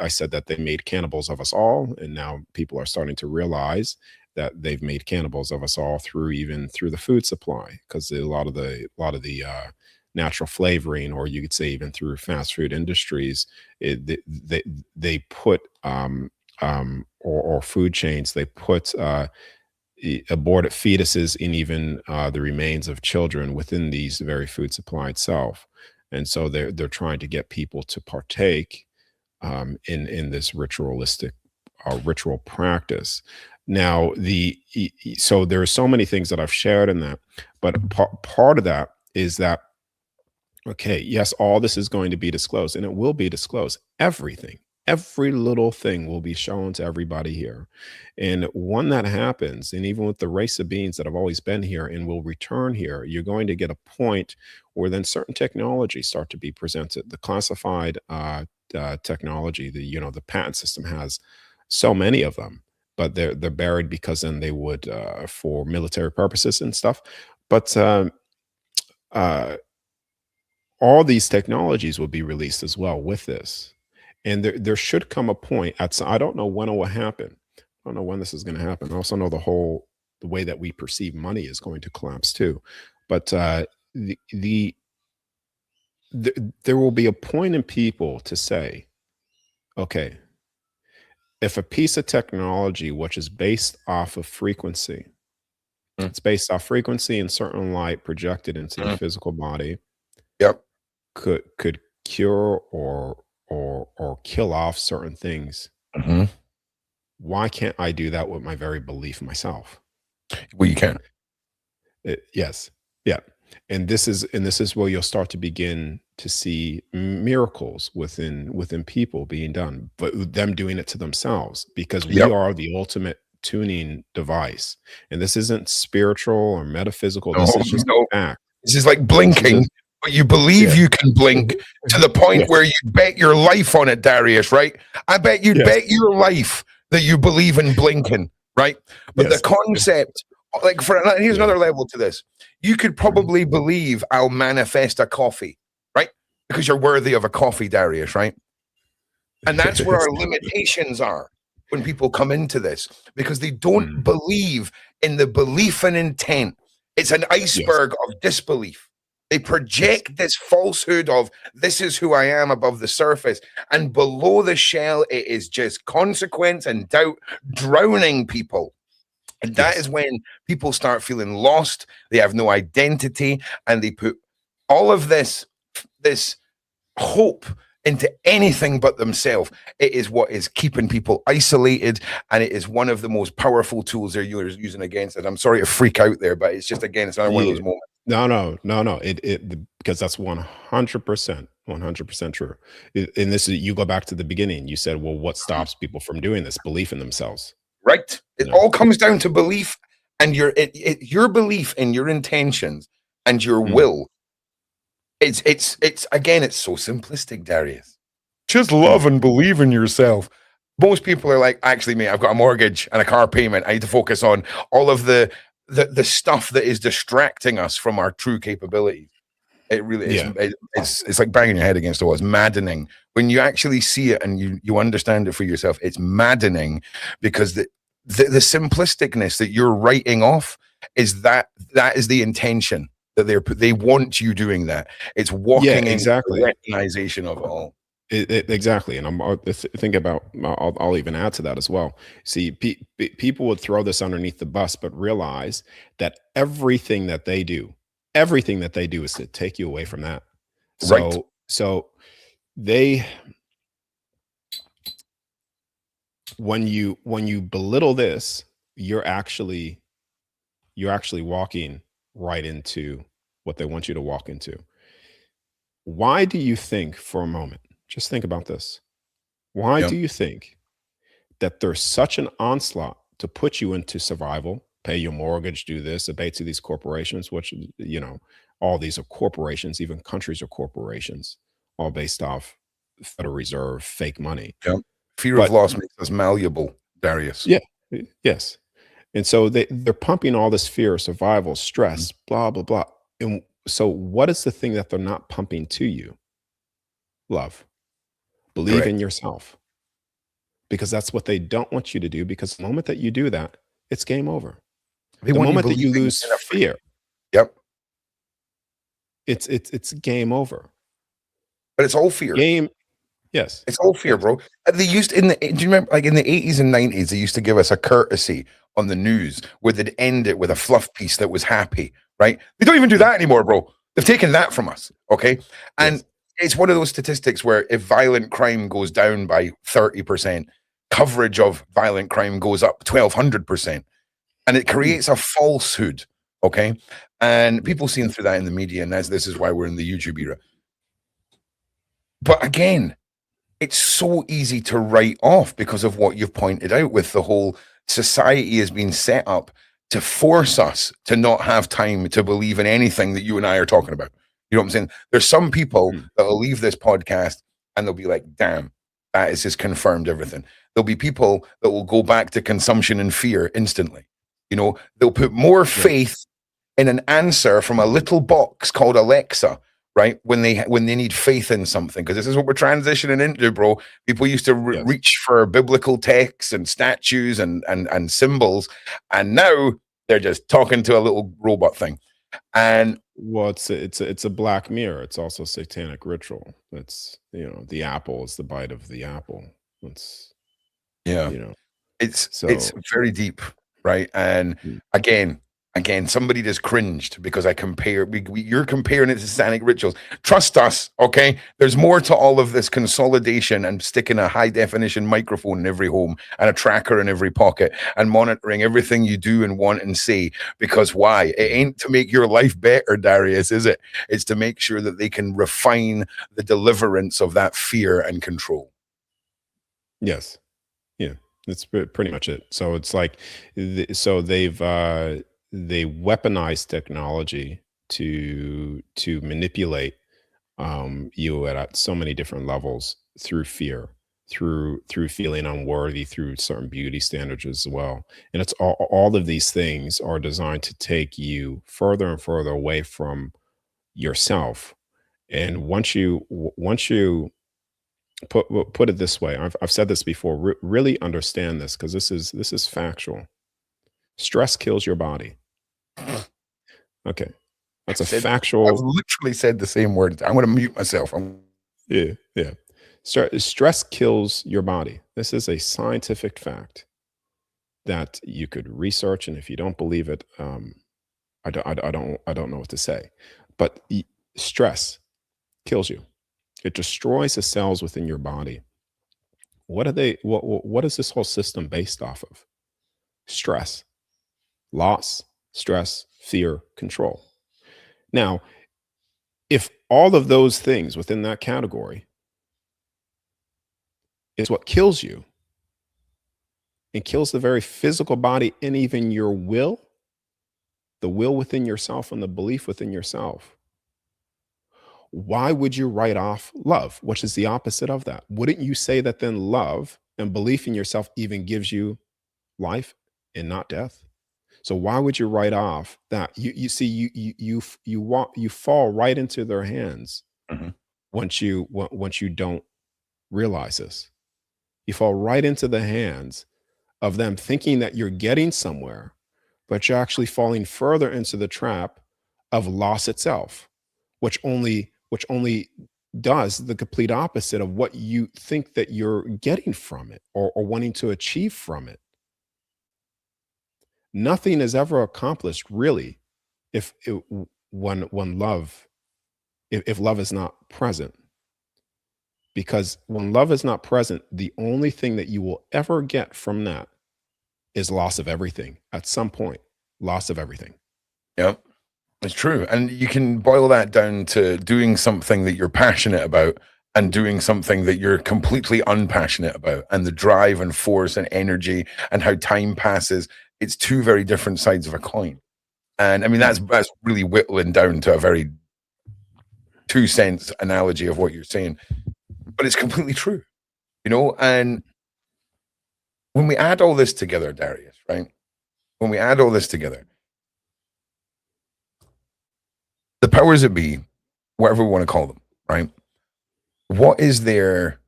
said that they made cannibals of us all, and now people are starting to realize that they've made cannibals of us all through the food supply, because a lot of the natural flavoring, or you could say even through fast food industries, they put or food chains, they put aborted fetuses in even the remains of children within these very food supply itself. And so they're trying to get people to partake in this ritualistic ritual practice. Now, so there are so many things that I've shared in that, but part of that is that, okay, yes, all this is going to be disclosed, and it will be disclosed. Every little thing will be shown to everybody here. And when that happens, and even with the race of beings that have always been here and will return here, you're going to get a point where then certain technologies start to be presented. The classified technology, the patent system has so many of them, but they're buried, because then they would for military purposes and stuff. But all these technologies will be released as well with this. And there should come a point I don't know when it will happen. I don't know when this is going to happen. I also know the way that we perceive money is going to collapse too. But there will be a point in people to say, okay, if a piece of technology which is based off of frequency, it's based off frequency and certain light projected into the physical body, Yep, could cure or kill off certain things. Why can't I do that with my very belief myself? well, you can. Yes. Yeah. And this is where you'll start to begin to see miracles within people being done, but them doing it to themselves, because we Yep. are the ultimate tuning device. And this isn't spiritual or metaphysical. No, This is just no. a fact. This is like blinking, but you believe you can blink to the point where you bet your life on it, Darius, right? I bet you'd bet your life that you believe in blinking, right? But the concept, like, here's another level to this. You could probably believe I'll manifest a coffee, right? Because you're worthy of a coffee, Darius, right? And that's where our limitations are. when people come into this, because they don't believe in the belief and intent. It's an iceberg of disbelief. They project this falsehood of this is who I am above the surface, and below the shell, it is just consequence and doubt drowning people. And that is when people start feeling lost. They have no identity, and they put all of this hope into anything but themselves. It is what is keeping people isolated, and it is one of the most powerful tools they're using against it. I'm sorry to freak out there, but it's just, again, it's another one of those moments. No. Because that's 100% true. And this is, you go back to the beginning. You said, well, what stops people from doing this? Belief in themselves. Right. It all comes down to belief, and your belief in your intentions and your will. It's again, it's so simplistic, Darius. Just love and believe in yourself. Most people are like, actually, mate, I've got a mortgage and a car payment. I need to focus on all of the stuff that is distracting us from our true capabilities. It really is. It's like banging your head against the wall. It's maddening when you actually see it and you understand it for yourself. It's maddening because the simplisticness that you're writing off is that is the intention that they want you doing that. It's walking into the recognition of it all. Exactly. And I'm thinking about, I'll even add to that as well. See, people would throw this underneath the bus, but realize that everything that they do is to take you away from that. So they, when you belittle this, you're actually walking right into what they want you to walk into. Why do you think, for a moment, just think about this. Why do you think that there's such an onslaught to put you into survival, pay your mortgage, do this, obey to these corporations, which, all these are corporations, even countries are corporations, all based off Federal Reserve, fake money. Fear of loss makes us malleable, Darius. Yes. And so they're pumping all this fear, survival, stress, blah, blah, blah. And so what is the thing that they're not pumping to you? Love. Believe in yourself. Because that's what they don't want you to do, because the moment that you do that, it's game over. The moment that you lose fear, it's game over. But it's all fear. Yes. It's all fear, bro. They used do you remember, like in the 80s and 90s, they used to give us a courtesy on the news where they'd end it with a fluff piece that was happy, right? They don't even do that anymore, bro. They've taken that from us, okay? And it's one of those statistics where if violent crime goes down by 30%, coverage of violent crime goes up 1,200%. And it creates a falsehood, okay? And people seeing through that in the media, and this is why we're in the YouTube era. But again, it's so easy to write off because of what you've pointed out with the whole society has been set up to force us to not have time to believe in anything that you and I are talking about. You know what I'm saying? There's some people that will leave this podcast and they'll be like, damn, that has just confirmed everything. There'll be people that will go back to consumption and fear instantly. They'll put more faith in an answer from a little box called Alexa, right? When they need faith in something, because this is what we're transitioning into, bro. People used to reach for biblical texts and statues and symbols, and now they're just talking to a little robot thing. And it's a black mirror. It's also satanic ritual. It's the apple is the bite of the apple. It's it's very deep, right? And again, somebody just cringed because I compare. You're comparing it to satanic rituals. Trust us, okay? There's more to all of this consolidation and sticking a high definition microphone in every home and a tracker in every pocket and monitoring everything you do and want and say. Because why? It ain't to make your life better, Darius, is it? It's to make sure that they can refine the deliverance of that fear and control. Yes. Yeah, that's pretty much it. So it's like, they weaponize technology to manipulate you at so many different levels through fear, through feeling unworthy, through certain beauty standards as well. And it's all of these things are designed to take you further and further away from yourself. And once you put it this way. I've said this before. Really understand this, because this is factual. Stress kills your body. Okay, that's a I've factual. literally said the same words. I'm going to mute myself. Yeah, yeah. Stress kills your body. This is a scientific fact that you could research, and if you don't believe it, I don't know what to say. But stress kills you. It destroys the cells within your body. What are they? What is this whole system based off of? Stress, loss, stress, fear, control. Now, if all of those things within that category is what kills you and kills the very physical body and even your will, the will within yourself and the belief within yourself, why would you write off love, which is the opposite of that? Wouldn't you say that then love and belief in yourself even gives you life and not death? So why would you write off that? You see, you fall right into their hands Mhm. once you don't realize this. You fall right into the hands of them, thinking that you're getting somewhere, but you're actually falling further into the trap of loss itself, which only does the complete opposite of what you think that you're getting from it, or wanting to achieve from it. Nothing is ever accomplished really if when love, if love is not present. Because when love is not present, the only thing that you will ever get from that is loss of everything at some point. Loss of everything. Yeah, it's true. And you can boil that down to doing something that you're passionate about and doing something that you're completely unpassionate about, and the drive and force and energy and how time passes. It's two very different sides of a coin. And I mean, that's really whittling down to a very 2 cents analogy of what you're saying, but it's completely true, you know? And when we add all this together, Darius, right? When we add all this together, the powers that be, whatever we want to call them, right? What is there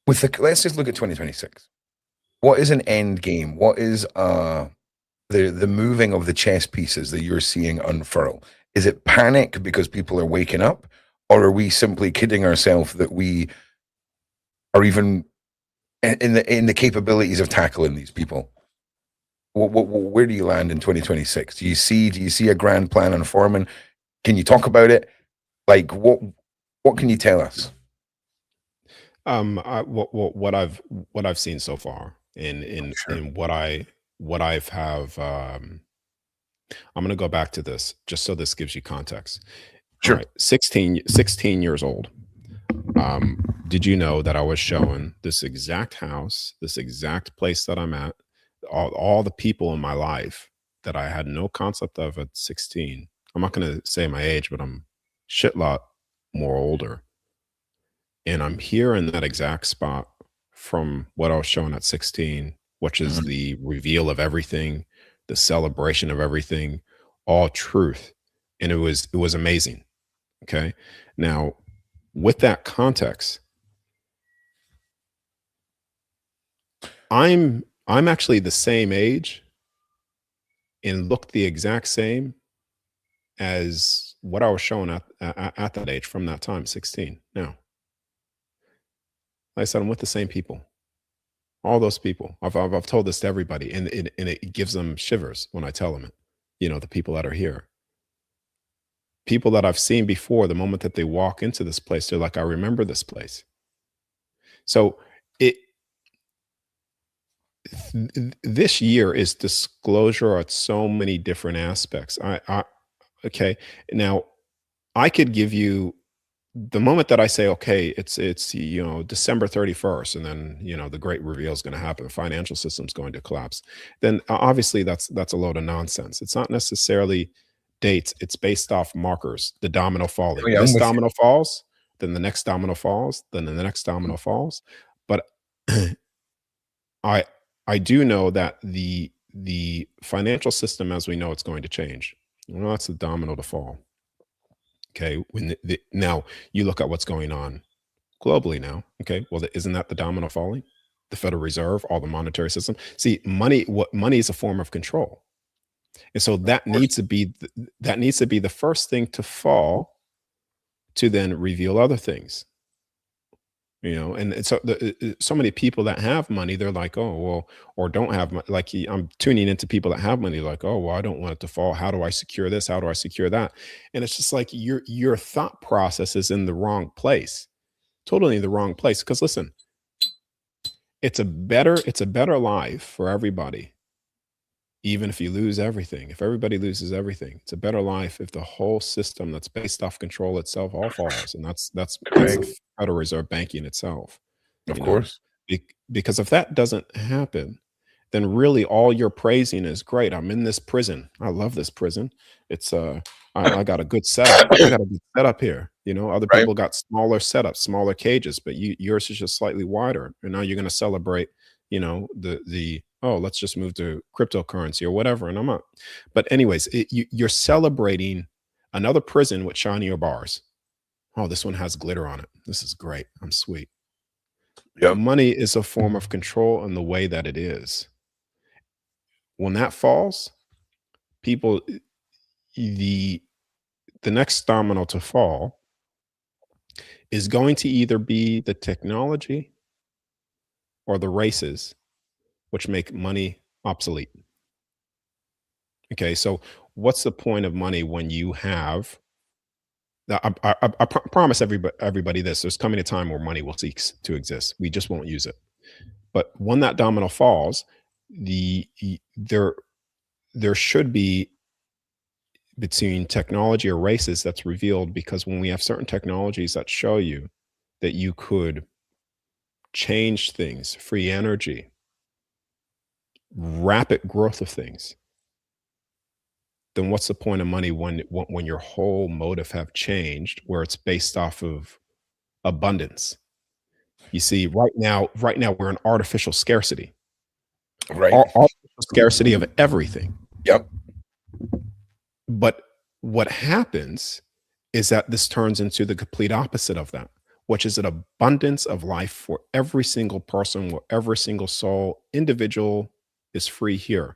with the, let's just look at 2026. What is an end game? What is the moving of the chess pieces that you're seeing unfurl? Is it panic because people are waking up, or are we simply kidding ourselves that we are even in the capabilities of tackling these people? Where do you land in 2026? Do you see a grand plan unforming? Can you talk about it? Like what can you tell us? What I've seen so far Sure. in what I've have, I'm going to go back to this just so this gives you context. All Sure. right, 16 years old. Did you know that I was showing this exact house, this exact place that I'm at, all the people in my life that I had no concept of at 16? I'm not going to say my age, but I'm shit lot more older. And I'm here in that exact spot from what I was showing at 16, which is Mhm. the reveal of everything, the celebration of everything, all truth. And it was amazing. Okay. Now, with that context, I'm actually the same age and look the exact same as what I was showing at that age from that time, 16. Now, like I said, I'm with the same people. All those people. I've told this to everybody, and it gives them shivers when I tell them it. You know, the people that are here, people that I've seen before. The moment that they walk into this place, they're like, "I remember this place." So it this year is disclosure at so many different aspects. Okay, now I could give you the moment that I say, okay, it's you know, December 31st, and then you know the great reveal is going to happen, the financial system's going to collapse, then obviously that's a load of nonsense. It's not necessarily dates, it's based off markers, the domino Oh falling. yeah, I'm This with you. domino falls, then the next domino falls, then the next Mhm. domino falls. But I I do know that the financial system as we know it's going to change. Well, that's the domino to fall. Okay, when now you look at what's going on globally now. Okay, well, isn't that the domino falling? The Federal Reserve, all the monetary system. See, money is a form of control, and so Of that course. needs to be the first thing to fall, to then reveal other things. And so so many people that have money, they're like, oh well, or don't have money. Like I'm tuning into people that have money, like, oh well, I don't want it to fall. How do I secure this? How do I secure that? And it's just like your thought process is in the wrong place, totally in the wrong place. Because listen, it's a better life for everybody, even if you lose everything. If everybody loses everything, it's a better life if the whole system that's based off control itself all falls, and that's Correct. the Federal Reserve banking itself. Of You know, course. because if that doesn't happen, then really all you're praising is great. I'm in this prison. I love this prison. It's I got a good setup. I got a good setup here. Other Right. people got smaller setups, smaller cages, but yours is just slightly wider. And now you're going to celebrate, the oh, let's just move to cryptocurrency or whatever. And I'm not. But anyways, you're celebrating another prison with shinier bars. Oh, this one has glitter on it. This is great. I'm sweet. Yep. Money is a form of control in the way that it is. When that falls, people, the the next domino to fall is going to either be the technology or the races, which make money obsolete. Okay, so what's the point of money when you have? Promise everybody this: there's coming a time where money will cease to exist. We just won't use it. But when that domino falls, there should be, between technology or races, that's revealed, because when we have certain technologies that show you that you could change things, free energy, rapid growth of things, then what's the point of money when your whole motive have changed, where it's based off of abundance? You see, right now we're in artificial scarcity, Right. artificial scarcity of everything. Yep. But what happens is that this turns into the complete opposite of that, which is an abundance of life for every single person, where every single soul, individual is free here.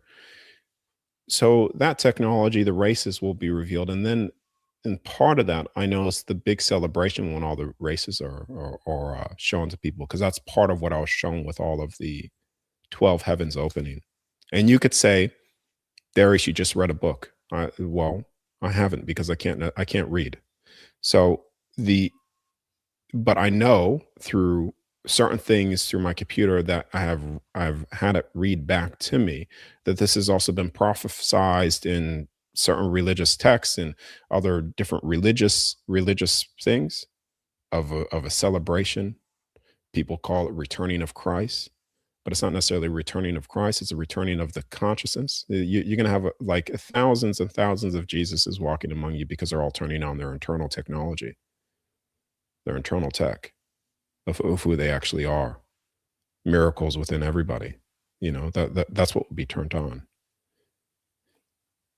So that technology, the races will be revealed. And then, in part of that, I know it's the big celebration when all the races are shown to people, because that's part of what I was shown with all of the 12 heavens opening. And you could say, Darius, you just read a book. Well, I haven't, because I can't read. So but I know through certain things through my computer that I've had it read back to me, that this has also been prophesized in certain religious texts and other different religious things, of a celebration. People call it returning of Christ, but it's not necessarily returning of Christ. It's a returning of the consciousness. You're going to have like thousands and thousands of Jesuses walking among you, because they're all turning on their internal technology, their internal tech of who they actually are. Miracles within everybody. That's what will be turned on.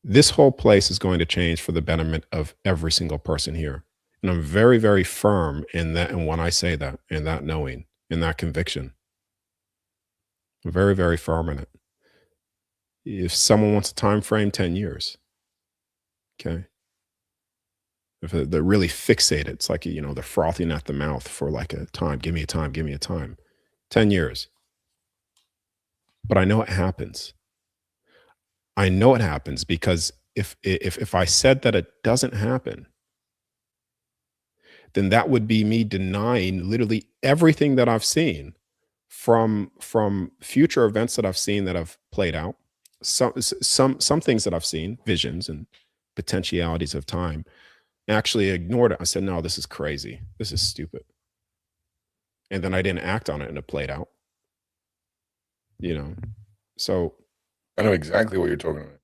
This whole place is going to change for the betterment of every single person here. And I'm very, very firm in that. And when I say that, in that knowing, in that conviction, I'm very, very firm in it. If someone wants a time frame, 10 years. Okay. If they're really fixated, it's like, they're frothing at the mouth for like a time. Give me a time, give me a time. 10 years. But I know it happens. I know it happens, because if I said that it doesn't happen, then that would be me denying literally everything that I've seen from future events that I've seen that have played out. Some things that I've seen, visions and potentialities of time, actually ignored it. I said, no, this is crazy. This is stupid. And then I didn't act on it, and it played out. So I know exactly what you're talking about.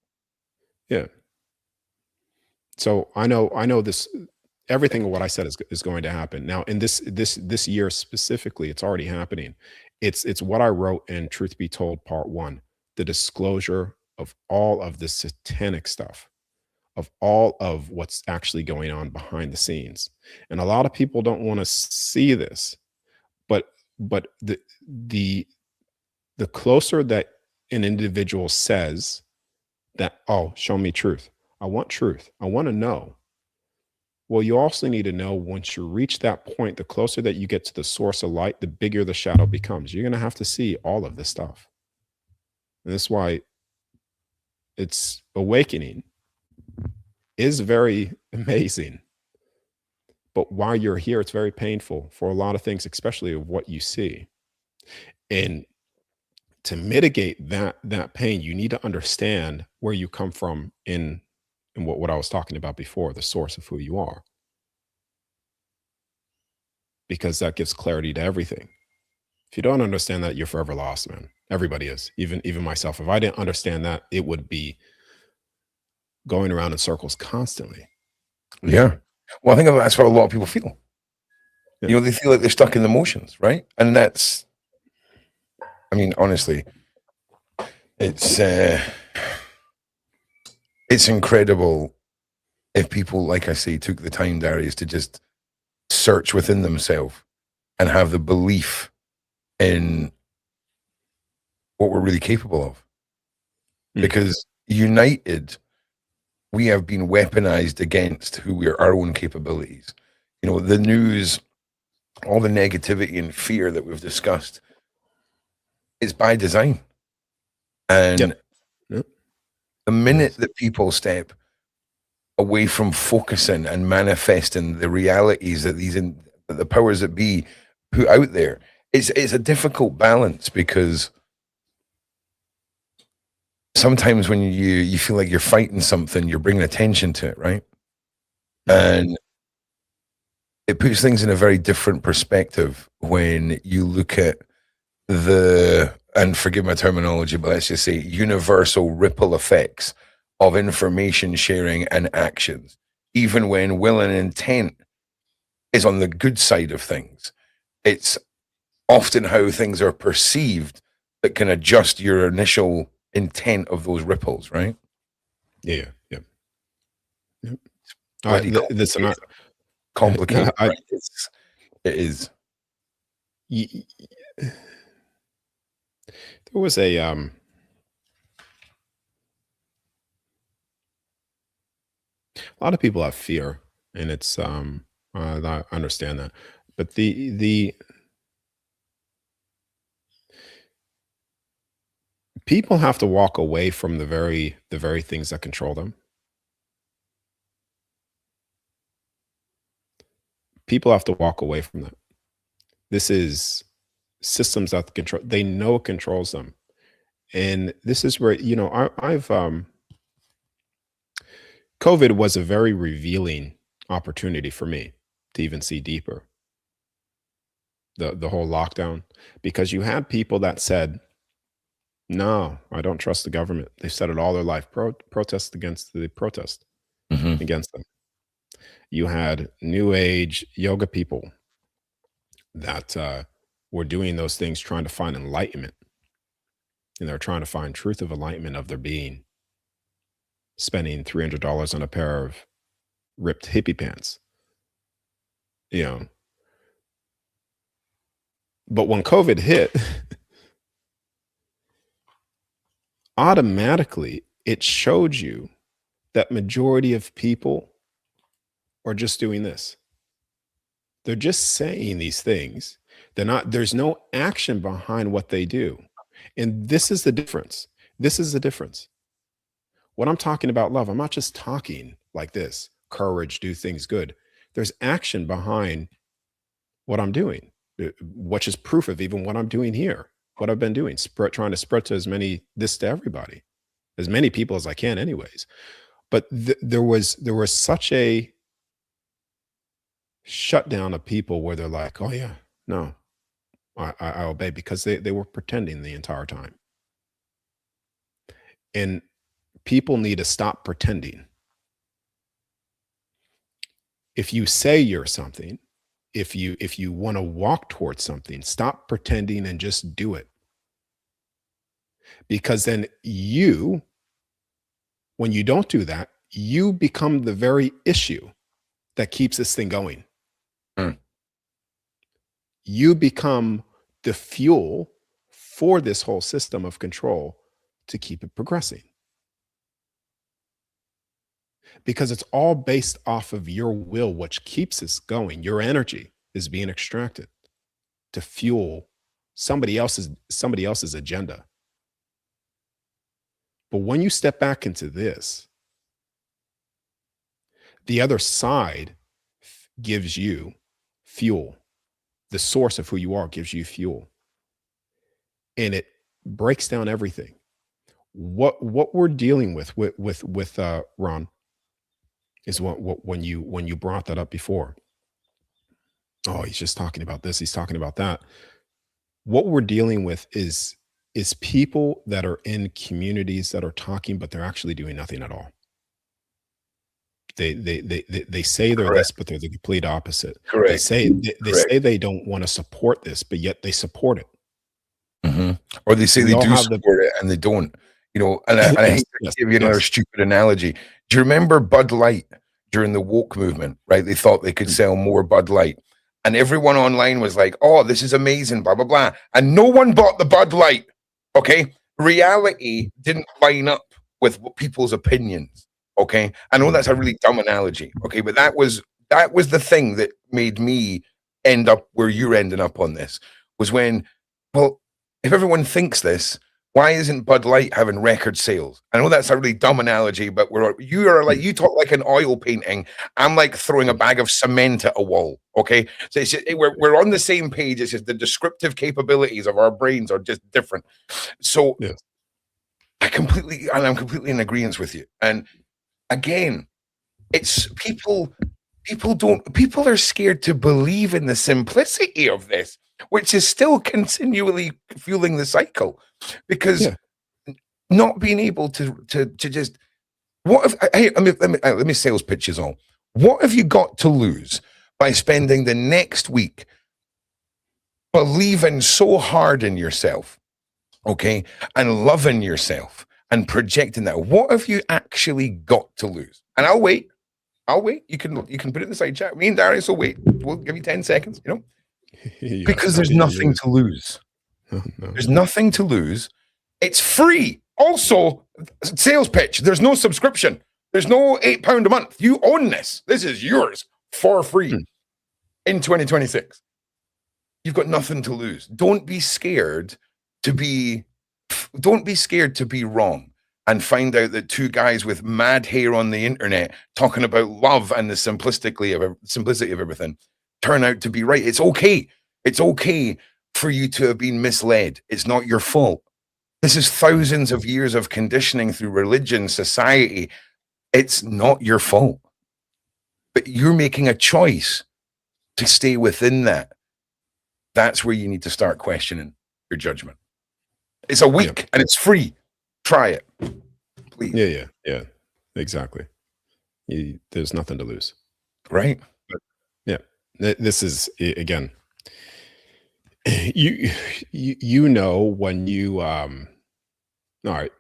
yeah. So I know this. Everything of what I said is going to happen now. In this year specifically, it's already happening. It's what I wrote in Truth Be Told Part 1, the disclosure of all of the satanic stuff, of all of what's actually going on behind the scenes. And a lot of people don't want to see this. but but the the closer that an individual says that, oh, show me truth, I want truth, I want to know. Well, you also need to know, once you reach that point, the closer that you get to the source of light, the bigger the shadow becomes. You're going to have to see all of this stuff. And that's why it's awakening is very amazing. But while you're here, it's very painful for a lot of things, especially of what you see. And to mitigate that pain, you need to understand where you come from in what I was talking about before, the source of who you are. Because that gives clarity to everything. If you don't understand that, you're forever lost, man. Everybody is, even myself. If I didn't understand that, it would be going around in circles constantly. Yeah. Well, I think that's what a lot of people feel. Yeah. You know, they feel like they're stuck in the motions, right? And that's, I mean, honestly, it's incredible if people, like I say, took the time, Darius, to just search within themselves and have the belief in what we're really capable of. Because united, we have been weaponized against who we are, our own capabilities. You know, the news, all the negativity and fear that we've discussed is by design. And the minute that people step away from focusing and manifesting the realities that that the powers that be put out there, it's a difficult balance, because sometimes when you feel like you're fighting something, you're bringing attention to it, right? And it puts things in a very different perspective when you look at and forgive my terminology, but let's just say universal ripple effects of information sharing and actions. Even when will and intent is on the good side of things, it's often how things are perceived that can adjust your initial intent of those ripples, right? Yeah. Listen, complicated. Right? It is. There was a lot of people have fear, and it's I understand that, but the people have to walk away from the very things that control them. People have to walk away from that. This is systems that control. They know it controls them, and this is where, you know, I've COVID was a very revealing opportunity for me to even see deeper. The whole lockdown, because you had people that said, no, I don't trust the government. They've said it all their life. Protest against the protest against them. You had new age yoga people that were doing those things, trying to find enlightenment. And they're trying to find truth of enlightenment of their being, spending $300 on a pair of ripped hippie pants. You know. But when COVID hit, automatically it showed you that majority of people are just doing this. They're just saying these things. There's no action behind what they do. And this is the difference. This is the difference. When I'm talking about love, I'm not just talking like this, courage, do things good. There's action behind what I'm doing, which is proof of even what I'm doing here, what I've been doing, trying to spread to to everybody, as many people as I can anyways. But there was such a shutdown of people where they're like, oh yeah, no, I obey, because they were pretending the entire time. And people need to stop pretending. If you say you're something, if you want to walk towards something, stop pretending and just do it. Because then when you don't do that, you become the very issue that keeps this thing going. you become the fuel for this whole system of control to keep it progressing. Because it's all based off of your will, which keeps us going. Your energy is being extracted to fuel somebody else's agenda. But when you step back into this, the other side gives you fuel. The source of who you are gives you fuel. And it breaks down everything. What we're dealing with Ron is what when you brought that up before. Oh, he's just talking about this, he's talking about that. What we're dealing with is people that are in communities that are talking, but they're actually doing nothing at all. They say they're Correct. this, but they're the complete opposite. Correct. They say they don't want to support this, but yet they support it. Mm-hmm. Or they say they do support it and they don't. You know, and I hate to give you another stupid analogy. Do you remember Bud Light during the woke movement? Right? They thought they could sell more Bud Light, and everyone online was like, "Oh, this is amazing!" Blah blah blah, and no one bought the Bud Light. Okay, reality didn't line up with people's opinions. Okay, I know that's a really dumb analogy. Okay, but that was the thing that made me end up where you're ending up on this. Was when, well, if everyone thinks this, why isn't Bud Light having record sales? I know that's a really dumb analogy, but you talk like an oil painting. I'm like throwing a bag of cement at a wall. Okay, so it's just, we're on the same page. It's just the descriptive capabilities of our brains are just different. So I'm completely in agreement with you. And again, it's people are scared to believe in the simplicity of this, which is still continually fueling the cycle, because not being able to just, what if, hey, let me sales pitch you all. What have you got to lose by spending the next week believing so hard in yourself, okay, and loving yourself and projecting that? What have you actually got to lose? And I'll wait. You can put it in the side chat. Me and Darius will wait. We'll give you 10 seconds, you know, because there's nothing to lose. No. There's nothing to lose. It's free. Also, sales pitch. There's no subscription. There's no £8 a month. You own this. This is yours for free in 2026. You've got nothing to lose. Don't be scared to be wrong and find out that two guys with mad hair on the internet talking about love and the simplicity of everything turn out to be right. It's okay. It's okay for you to have been misled. It's not your fault. This is thousands of years of conditioning through religion, society. It's not your fault. But you're making a choice to stay within that. That's where you need to start questioning your judgment. It's a week and it's free. Try it, please. Yeah, exactly. There's nothing to lose, right? But, this is, again, you know, when you all right,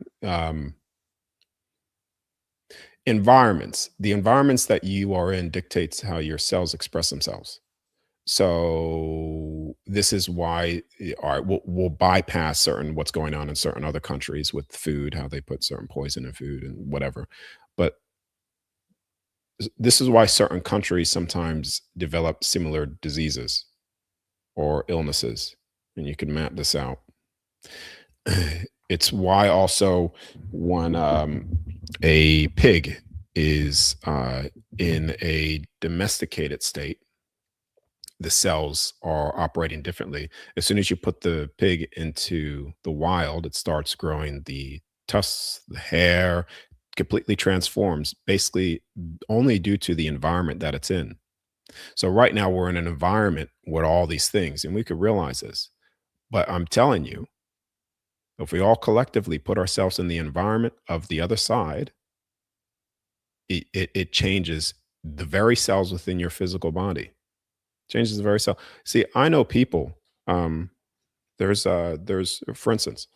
environments, the environments that you are in dictates how your cells express themselves. So this is why, all right, we'll bypass what's going on in certain other countries with food, how they put certain poison in food and whatever. But this is why certain countries sometimes develop similar diseases or illnesses, and you can map this out. It's why also when a pig is in a domesticated state, the cells are operating differently. As soon as you put the pig into the wild, it starts growing the tusks, the hair, completely transforms, basically only due to the environment that it's in. So right now we're in an environment with all these things, and we could realize this. But I'm telling you, if we all collectively put ourselves in the environment of the other side, it changes the very cells within your physical body. Changes the very cell. See, I know people. There's for instance,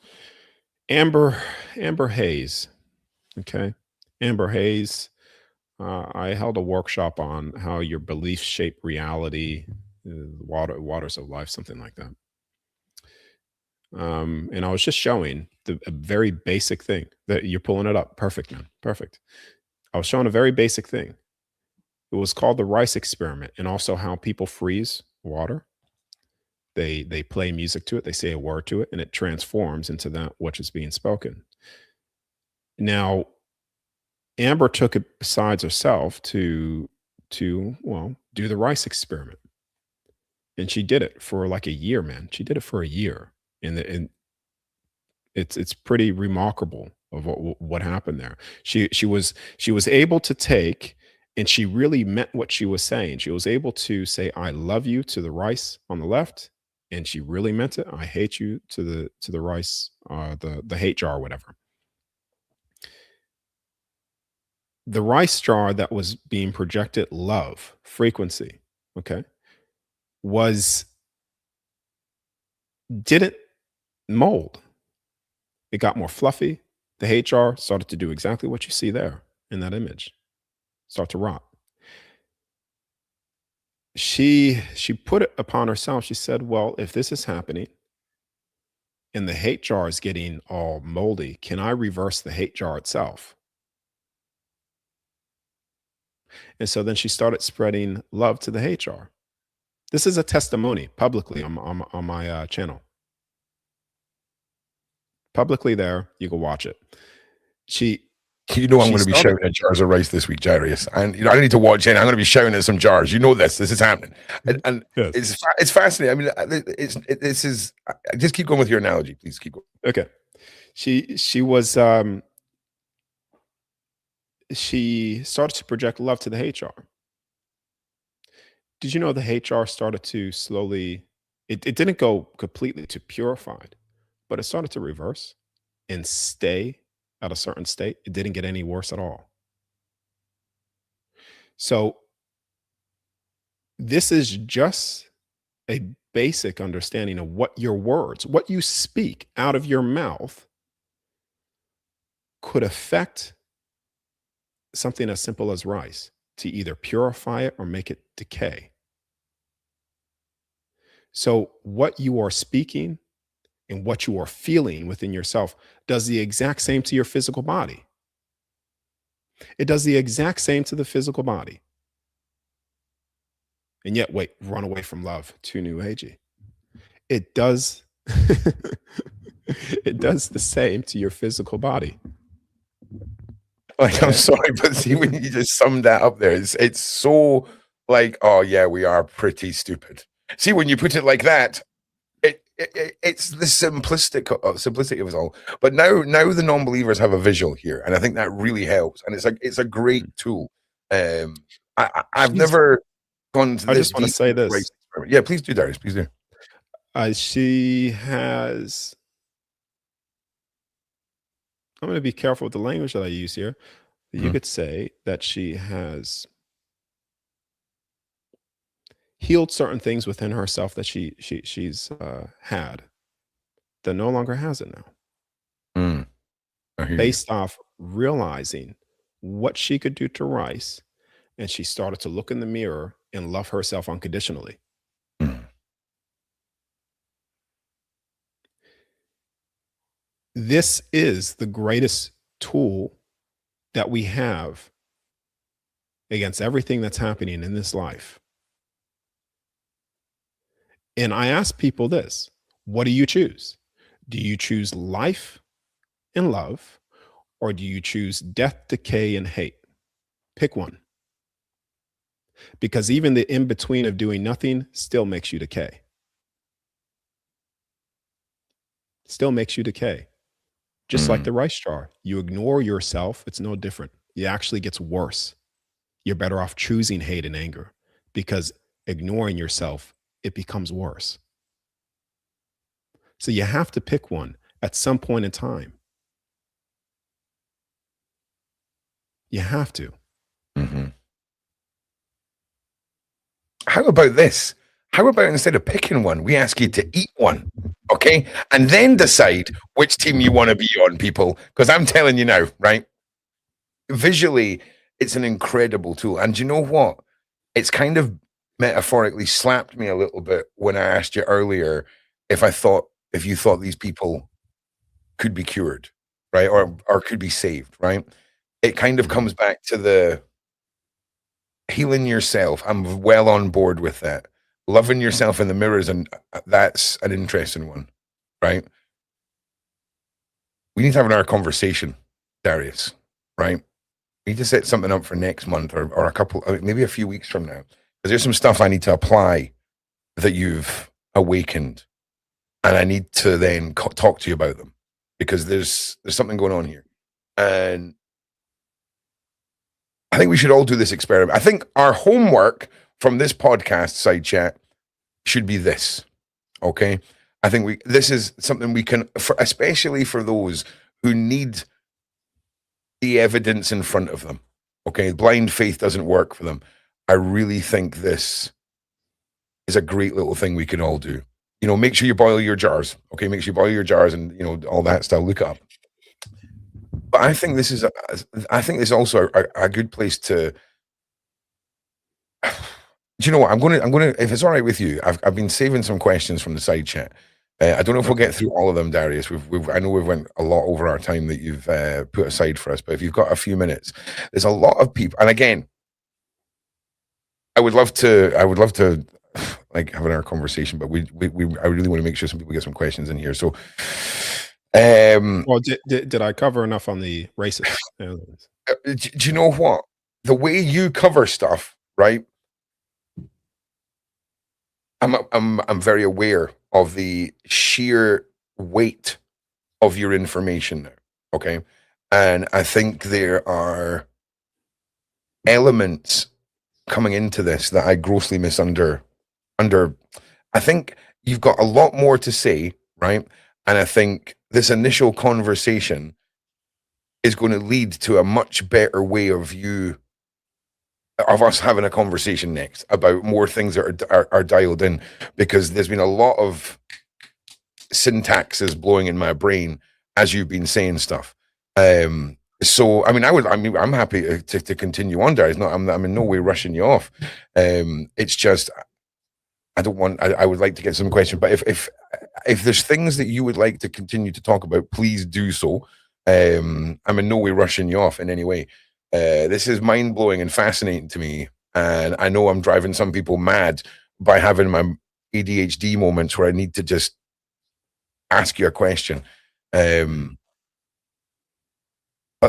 Amber Hayes. Okay, Amber Hayes. I held a workshop on how your beliefs shape reality waters of life, something like that. And I was just showing a very basic thing that you're pulling it up. Perfect, man. Perfect. I was showing a very basic thing. It was called the rice experiment, and also how people freeze water. They play music to it. They say a word to it, and it transforms into that which is being spoken. Now, Amber took it besides herself to do the rice experiment, and she did it for like a year, man. She did it for a year, and it's pretty remarkable of what happened there. She was able to take, and she really meant what she was saying. She was able to say "I love you" to the rice on the left, and she really meant it. "I hate you" to the rice, the hate jar, or whatever. The rice jar that was being projected love frequency, okay, didn't mold. It got more fluffy. The hate jar started to do exactly what you see there in that image. Start to rot. She put it upon herself. She said, well, if this is happening and the hate jar is getting all moldy, can I reverse the hate jar itself? And so then she started spreading love to the hate jar. This is a testimony publicly on my channel. Publicly there, you can watch it. I'm going to be shouting at jars of rice this week, Darius. And I don't need to watch it. I'm going to be shouting at some jars. You know this. This is happening, and yes. It's fascinating. I mean, this is. Just keep going with your analogy, please. Keep going. Okay. She started to project love to the hate jar. Did you know the hate jar started to slowly? It didn't go completely to purified, but it started to reverse and stay at a certain state. It didn't get any worse at all. So this is just a basic understanding of what your words, what you speak out of your mouth, could affect something as simple as rice, to either purify it or make it decay. So what you are speaking and what you are feeling within yourself does the exact same to your physical body. It does the exact same to the physical body. And yet, run away from love, too new agey. It does, it does the same to your physical body. Like, I'm sorry, but see, when you just summed that up there, it's so like, oh yeah, we are pretty stupid. See, when you put it like that, it's the simplicity of it all. But now the non-believers have a visual here, and I think that really helps. And it's a great tool. I've never gone to this. I just want to say this. Yeah, please do, Darius. Please do. She has. I'm going to be careful with the language that I use here. You could say that she has healed certain things within herself that she's had that no longer has it now. Based off realizing what she could do to rice, and she started to look in the mirror and love herself unconditionally. This is the greatest tool that we have against everything that's happening in this life. And I ask people this: what do you choose? Do you choose life and love, or do you choose death, decay, and hate? Pick one. Because even the in-between of doing nothing still makes you decay. Still makes you decay. Just like the rice jar. You ignore yourself, it's no different. It actually gets worse. You're better off choosing hate and anger, because ignoring yourself, it becomes worse. So you have to pick one at some point in time. You have to. How about this? How about instead of picking one, we ask you to eat one, okay? And then decide which team you want to be on, people. Because I'm telling you now, right? Visually, it's an incredible tool. And you know what? It's kind of metaphorically slapped me a little bit when I asked you earlier if you thought these people could be cured, right? Or could be saved, right? It kind of comes back to the healing yourself. I'm well on board with that. Loving yourself in the mirrors, and that's an interesting one, right? We need to have another conversation, Darius, right? We need to set something up for next month or a couple, maybe a few weeks from now. Because there's some stuff I need to apply that you've awakened, and I need to then talk to you about them because there's something going on here. And I think we should all do this experiment. I think our homework from this podcast side chat should be this. Okay. I think this is something we can, especially for those who need the evidence in front of them. Okay. Blind faith doesn't work for them. I really think this is a great little thing we can all do. You know, make sure you boil your jars. Okay. Make sure you boil your jars and, you know, all that stuff. Look it up. But I think this is, also a good place to, do you know what? I'm going to, if it's all right with you, I've been saving some questions from the side chat. I don't know if we'll get through all of them, Darius. I know we've went a lot over our time that you've put aside for us, but if you've got a few minutes, there's a lot of people. And again, I would love to like have another conversation, but I really want to make sure some people get some questions in here. So, well, did I cover enough on the racist? Do you know what? The way you cover stuff, right? I'm very aware of the sheer weight of your information now. Okay. And I think there are elements coming into this that I grossly I think you've got a lot more to say, right? And I think this initial conversation is going to lead to a much better way of us having a conversation next about more things that are dialed in, because there's been a lot of syntaxes blowing in my brain as you've been saying stuff. So, I mean, I'm happy to continue on there. I'm in no way rushing you off. It's just, I would like to get some questions, but if there's things that you would like to continue to talk about, please do so. I'm in no way rushing you off in any way. This is mind-blowing and fascinating to me, and I know I'm driving some people mad by having my ADHD moments where I need to just ask you a question. But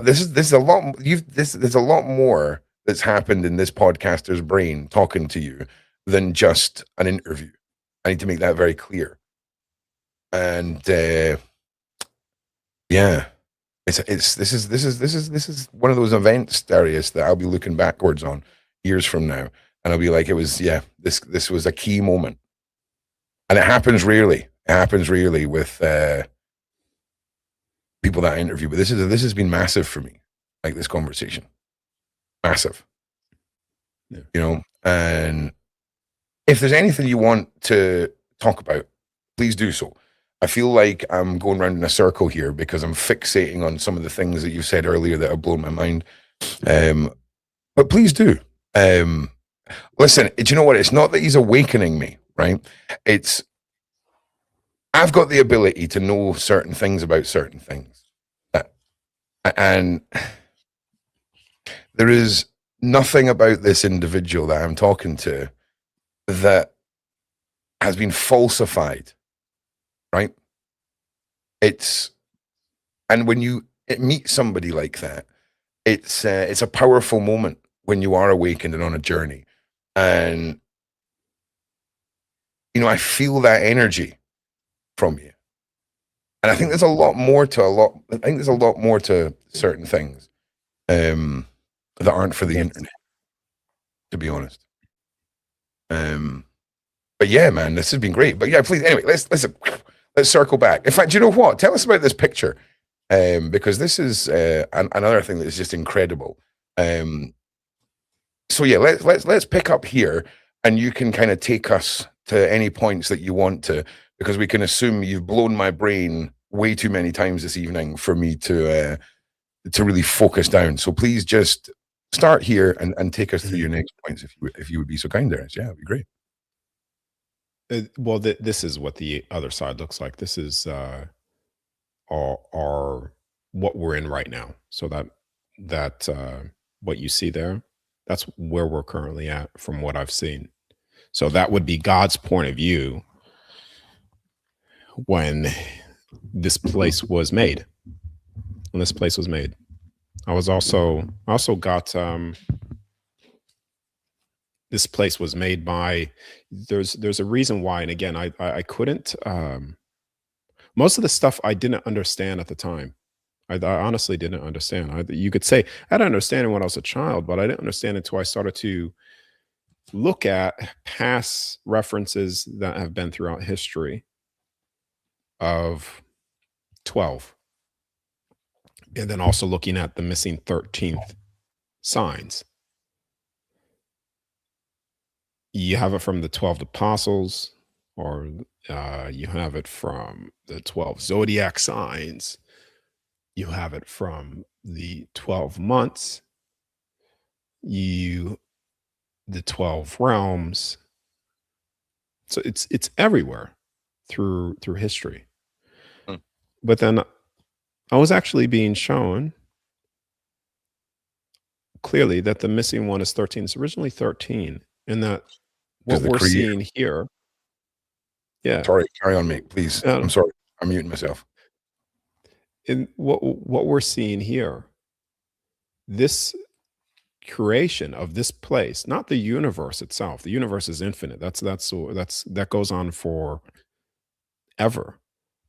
there's a lot more that's happened in this podcaster's brain talking to you than just an interview. I need to make that very clear. And yeah. This is one of those events, Darius, that I'll be looking backwards on years from now, and I'll be like, this was a key moment, and it happens rarely. It happens rarely with people that I interview, but this has been massive for me, like this conversation, massive. Yeah. You know, and if there's anything you want to talk about, please do so. I feel like I'm going around in a circle here because I'm fixating on some of the things that you said earlier that have blown my mind. But please do. Listen, do you know what? It's not that he's awakening me, right? I've got the ability to know certain things about certain things. And there is nothing about this individual that I'm talking to that has been falsified. Right? And when you meet somebody like that, it's a powerful moment when you are awakened and on a journey. And, you know, I feel that energy from you. And I think there's a lot more to certain things that aren't for the internet, to be honest. But yeah, man, this has been great. But yeah, please, anyway, let's circle back. In fact, do you know what? Tell us about this picture, because this is another thing that is just incredible. So yeah, let's pick up here, and you can kind of take us to any points that you want to, because we can assume you've blown my brain way too many times this evening for me to really focus down. So please just start here and take us through your next points, if you would be so kind, Darius. Yeah, that'd be great. Well, this is what the other side looks like. This is our what we're in right now. So that what you see there, that's where we're currently at from what I've seen. So that would be God's point of view when this place was made. When this place was made. I also got this place was made by, there's a reason why, and again, I couldn't most of the stuff I didn't understand at the time. I honestly didn't understand. You could say I didn't understand it when I was a child, but I didn't understand it until I started to look at past references that have been throughout history of 12. And then also looking at the missing 13th signs. You have it from the 12 apostles, or you have it from the 12 zodiac signs. You have it from the 12 months. The 12 realms. So it's everywhere through history. Hmm. But then I was actually being shown clearly that the missing one is 13. It's originally 13, and that what we're seeing here. Yeah. Sorry, carry on, mate, please. I'm sorry. I'm muting myself. And what we're seeing here, this creation of this place, not the universe itself. The universe is infinite. That goes on for ever.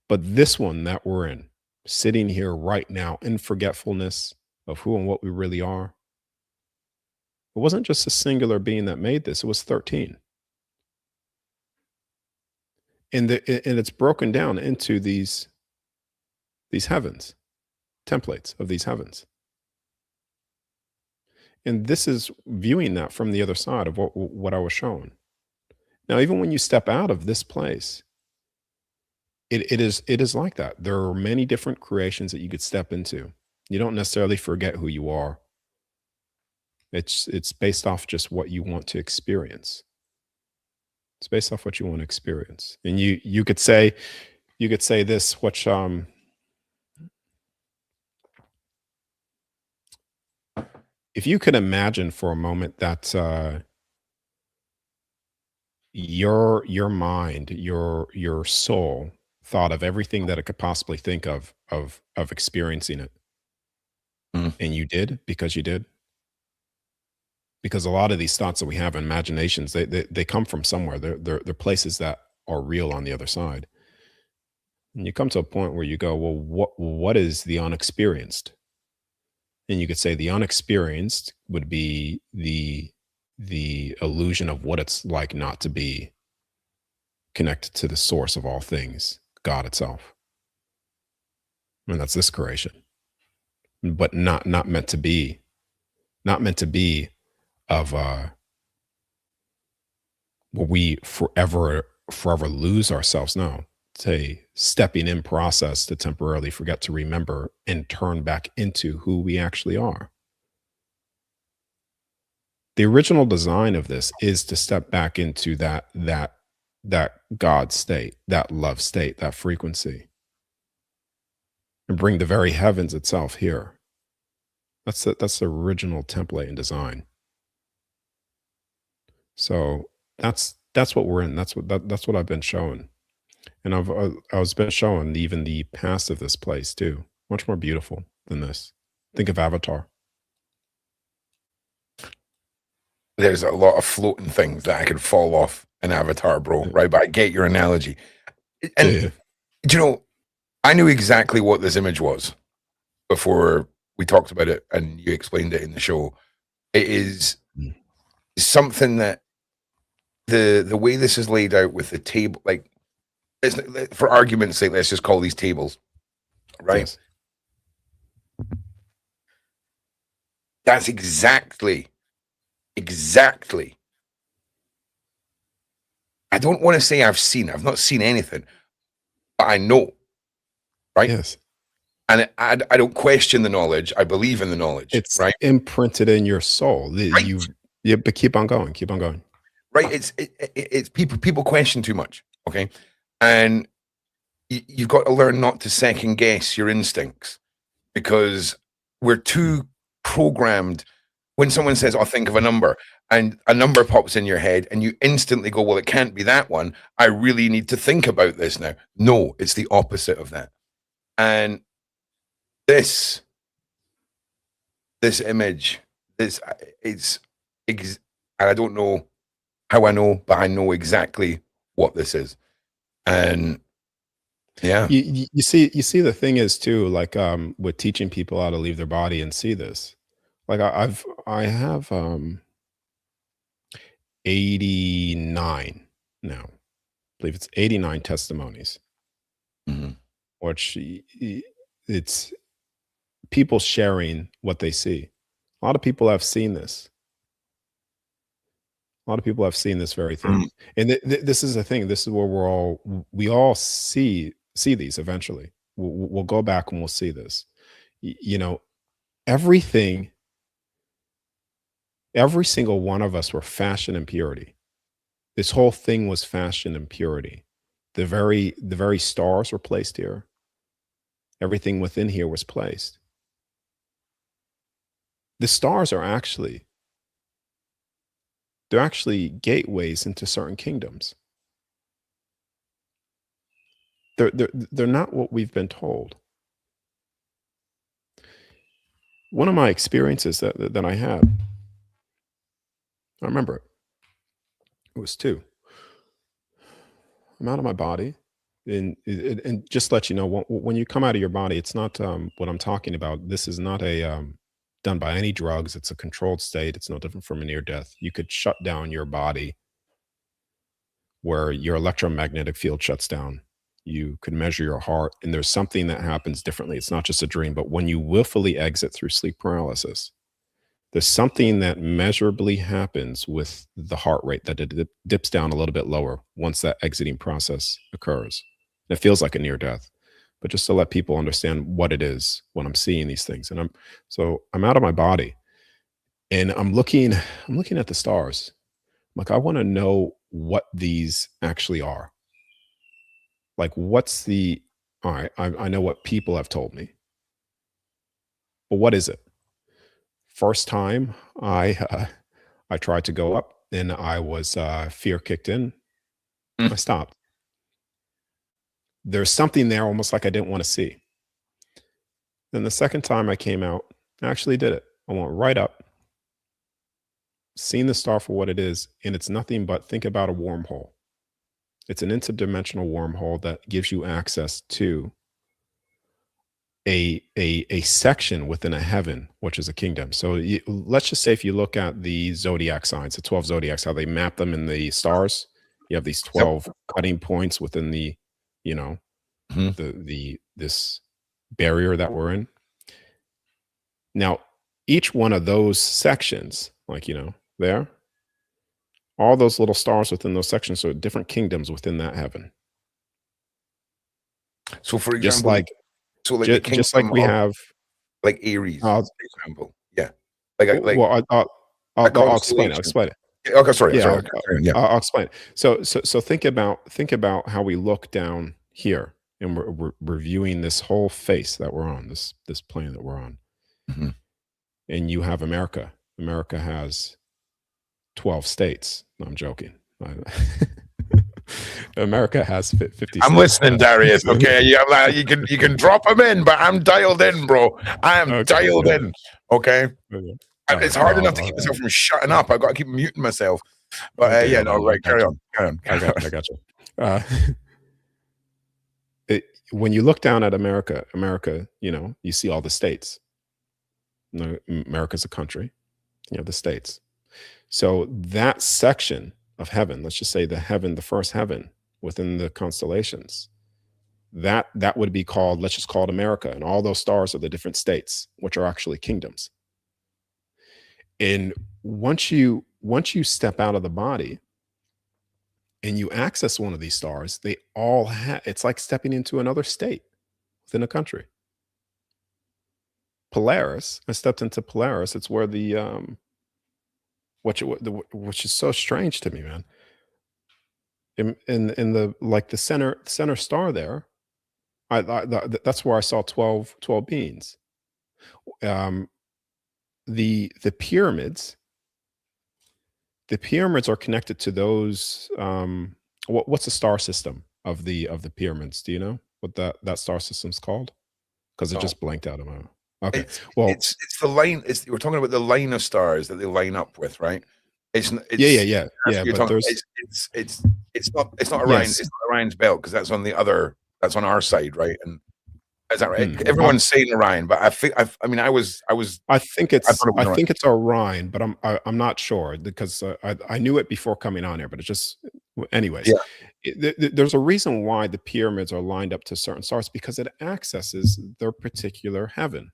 But this one that we're in, sitting here right now in forgetfulness of who and what we really are. It wasn't just a singular being that made this, it was 13. And it's broken down into these heavens, templates of these heavens. And this is viewing that from the other side of what I was shown. Now, even when you step out of this place, it is like that. There are many different creations that you could step into. You don't necessarily forget who you are. It's based off just what you want to experience. It's based off what you want to experience. And you could say this, which if you could imagine for a moment that your mind, your soul thought of everything that it could possibly think of experiencing it. And you did, because you did. Because a lot of these thoughts that we have, imaginations, they come from somewhere. They're places that are real on the other side. And you come to a point where you go, well, what is the unexperienced? And you could say the unexperienced would be the illusion of what it's like not to be connected to the source of all things, God itself. And that's this creation. But not meant to be of where we forever lose ourselves. No, it's a stepping in process to temporarily forget to remember and turn back into who we actually are. The original design of this is to step back into that God state, that love state, that frequency, and bring the very heavens itself here. That's the original template and design. So that's what we're in. That's what I've been shown, and I was been shown even the past of this place too. Much more beautiful than this. Think of Avatar. There's a lot of floating things that I could fall off an Avatar, bro. Right, but I get your analogy, and you know, I knew exactly what this image was before we talked about it, and you explained it in the show. It is something that the way this is laid out with the table, like, it's, for argument's sake, let's just call these tables, right? Yes. That's exactly. I don't want to say I've not seen anything, but I know, right? Yes. And I don't question the knowledge. I believe in the knowledge, It's right? imprinted in your soul. Right. Yeah, but keep on going. Keep on going. Right. It's people question too much. Okay. And you've got to learn not to second guess your instincts, because we're too programmed. When someone says, "I'll think of a number," and a number pops in your head and you instantly go, "Well, it can't be that one. I really need to think about this now." No, it's the opposite of that. And this image, this it's and I don't know how I know, but I know exactly what this is. And yeah, You see the thing is too, like with teaching people how to leave their body and see this. Like I have 89 now. I believe it's 89 testimonies, mhm. which it's people sharing what they see. A lot of people have seen this. A lot of people have seen this very thing. Mm. And this is the thing. This is where we all see these eventually. We'll go back and we'll see this. You know, everything, every single one of us were fashioned in purity. This whole thing was fashioned in purity. The very stars were placed here. Everything within here was placed. The stars are they're actually gateways into certain kingdoms. They're not what we've been told. One of my experiences that I had, I remember it. It was two. I'm out of my body, and just to let you know, when you come out of your body, it's not what I'm talking about. This is not a done by any drugs. It's a controlled state. It's no different from a near death. You could shut down your body where your electromagnetic field shuts down. You could measure your heart, and there's something that happens differently. It's not just a dream, but when you willfully exit through sleep paralysis, there's something that measurably happens with the heart rate, that it dips down a little bit lower once that exiting process occurs. It feels like a near death, but just to let people understand what it is when I'm seeing these things. And I'm out of my body, and I'm looking at the stars. Like, I want to know what these actually are. Like, what's the, all right, I know what people have told me, but what is it? First time I tried to go up, and I was fear kicked in. I Mm. stopped. There's something there almost like I didn't want to see. Then the second time I came out, I actually did it. I went right up, seen the star for what it is, and it's nothing but, think about a wormhole. It's an interdimensional wormhole that gives you access to a section within a heaven, which is a kingdom. So let's just say, if you look at the zodiac signs, the 12 zodiacs, how they map them in the stars, you have these 12 cutting points within the, you know, Mhm. this barrier that we're in. Now, each one of those sections, like, you know, there, all those little stars within those sections are different kingdoms within that heaven. So, for Just example, like like the just like kingdom we of have, like Aries, uh, for example. Yeah. Like well, a I'll explain. I'll constellation. explain it. Yeah, okay, sorry, Yeah, sorry. Okay, yeah. I'll explain it. So think about how we look down here, and we're reviewing this whole face that we're on, this plane that we're on, Mhm. and you have America. America has 12 states. No, I'm joking. America has 50 I'm states. listening, Darius. Okay, you can drop them in, but I'm dialed in, bro. I am Okay, dialed okay, in. Okay, okay. All it's right. hard enough to keep myself from shutting up. I've got to keep muting myself. But Okay, yeah, hold no, on. I right. got Carry you. on. Carry on. I Carry on. got you. Uh, when you look down at America, you know, you see all the states. You know, America's a country. You know, the states. So that section of heaven, let's just say the first heaven within the constellations, that would be called, let's just call it America, and all those stars are the different states, which are actually kingdoms. And once you step out of the body and you access one of these stars, they all have, it's like stepping into another state within a country. Polaris. I stepped into Polaris. It's where which is so strange to me, man. In the like the center star there, that's where I saw 12 beings. Um, the pyramids, the pyramids are connected to those. What's the star system of the pyramids? Do you know what that star system's called? Because it No. just blanked out of my. Okay, It's well, it's the line. We're talking about the line of stars that they line up with, right? It's yeah. that's what you're But talking. there's It's not Orion. yes. It's not Orion's belt because that's on the other. That's on our side, right? And is that right? Hmm. Everyone's saying Orion, but I mean, I thought it was I Orion. think it's Orion, but I'm not sure because I knew it before coming on here, but it's just anyways. Yeah. There's a reason why the pyramids are lined up to certain stars because it accesses their particular heaven.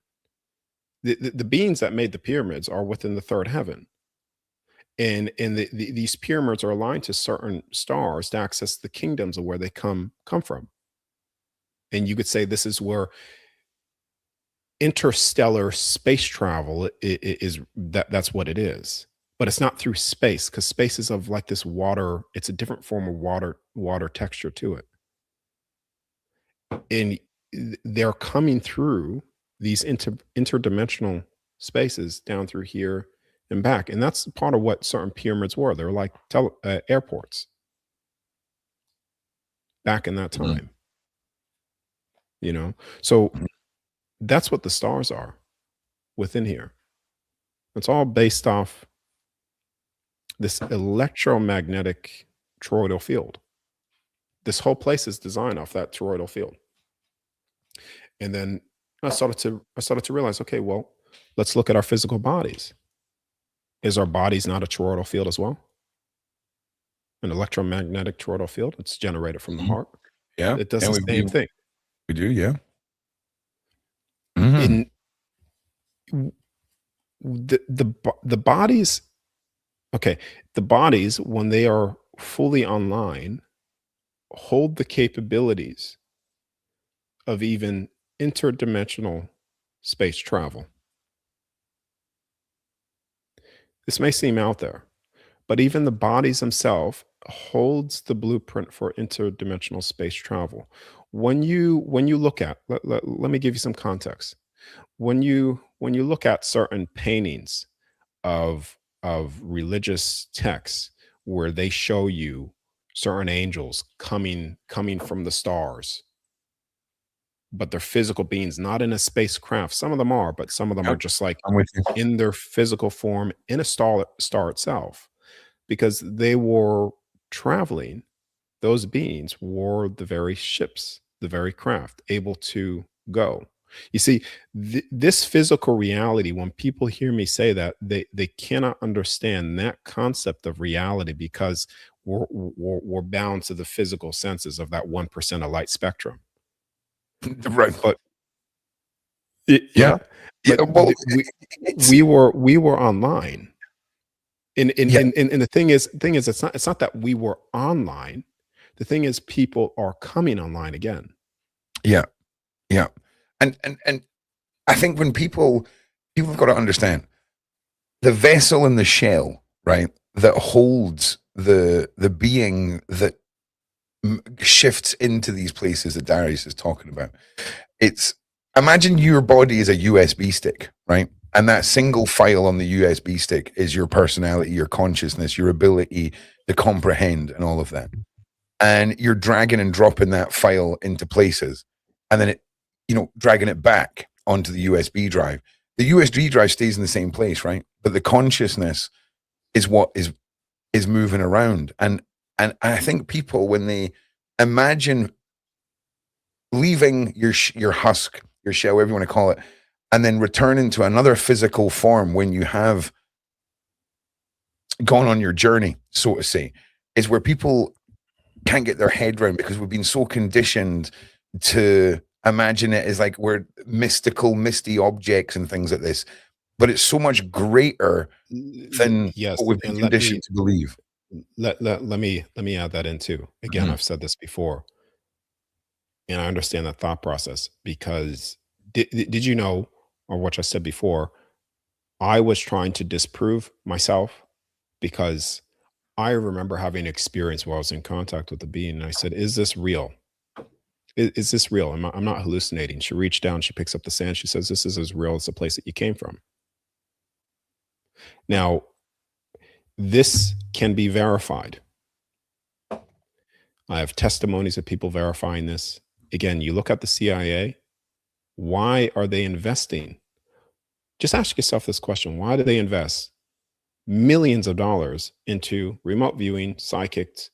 The beings that made the pyramids are within the third heaven, and these pyramids are aligned to certain stars to access the kingdoms of where they come from. And you could say this is where interstellar space travel is that's what it is, but it's not through space because space is of like this water. It's a different form of water texture to it, and they're coming through these interdimensional spaces down through here and back, and that's part of what certain pyramids were. They're like airports back in that Mhm. time, you know. So Mhm. that's what the stars are within here. It's all based off this electromagnetic toroidal field. This whole place is designed off that toroidal field. And then I started to realize, okay, well, let's look at our physical bodies. Is our bodies not a toroidal field as well? An electromagnetic toroidal field. It's generated from the Mhm. heart. Yeah, It does and the same thing. we do, yeah. Mhm. In the bodies, okay, the bodies when they are fully online hold the capabilities of even interdimensional space travel. This may seem out there, but even the bodies themselves holds the blueprint for interdimensional space travel. When you look at let me give you some context. When you look at certain paintings of religious texts where they show you certain angels coming from the stars, but they're physical beings, not in a spacecraft. Some of them are, but some of them are Yep, just like I'm with you. in their physical form in a star itself, because they were traveling. Those beings were the very ships, the very craft, able to go. You see, this physical reality, when people hear me say that, they cannot understand that concept of reality because we're bound to the physical senses of that 1% of light spectrum. Right. But Yeah. yeah, Yeah, but well, it's we were online. yeah, And the thing is it's not that we were online. The thing is people are coming online again. yeah, yeah. And I think when people have got to understand the vessel and the shell, right, that holds the being that shifts into these places that Darius is talking about. It's imagine your body is a USB stick, right? And that single file on the USB stick is your personality, your consciousness, your ability to comprehend, and all of that. And you're dragging and dropping that file into places, and then dragging it back onto the USB drive. The USB drive stays in the same place, right? But the consciousness is what is moving around. And I think people, when they imagine leaving your husk, your shell, whatever you want to call it, and then returning to another physical form when you have gone on your journey, so to say, is where people can't get their head around because we've been so conditioned to imagine it as like we're mystical, misty objects and things like this. But it's so much greater than Yes, what we've been and conditioned to believe. let me add that in too. Again, Mhm. I've said this before, and I understand that thought process because did you know or what I said before, I was trying to disprove myself because I remember having an experience while I was in contact with the being, and I said, "Is this real? Is this real? I'm not hallucinating." She reached down, she picks up the sand, she says, "This is as real as the place that you came from." Now, this can be verified. I have testimonies of people verifying this. Again, you look at the CIA, why are they investing? Just ask yourself this question: why do they invest millions of dollars into remote viewing, psychics,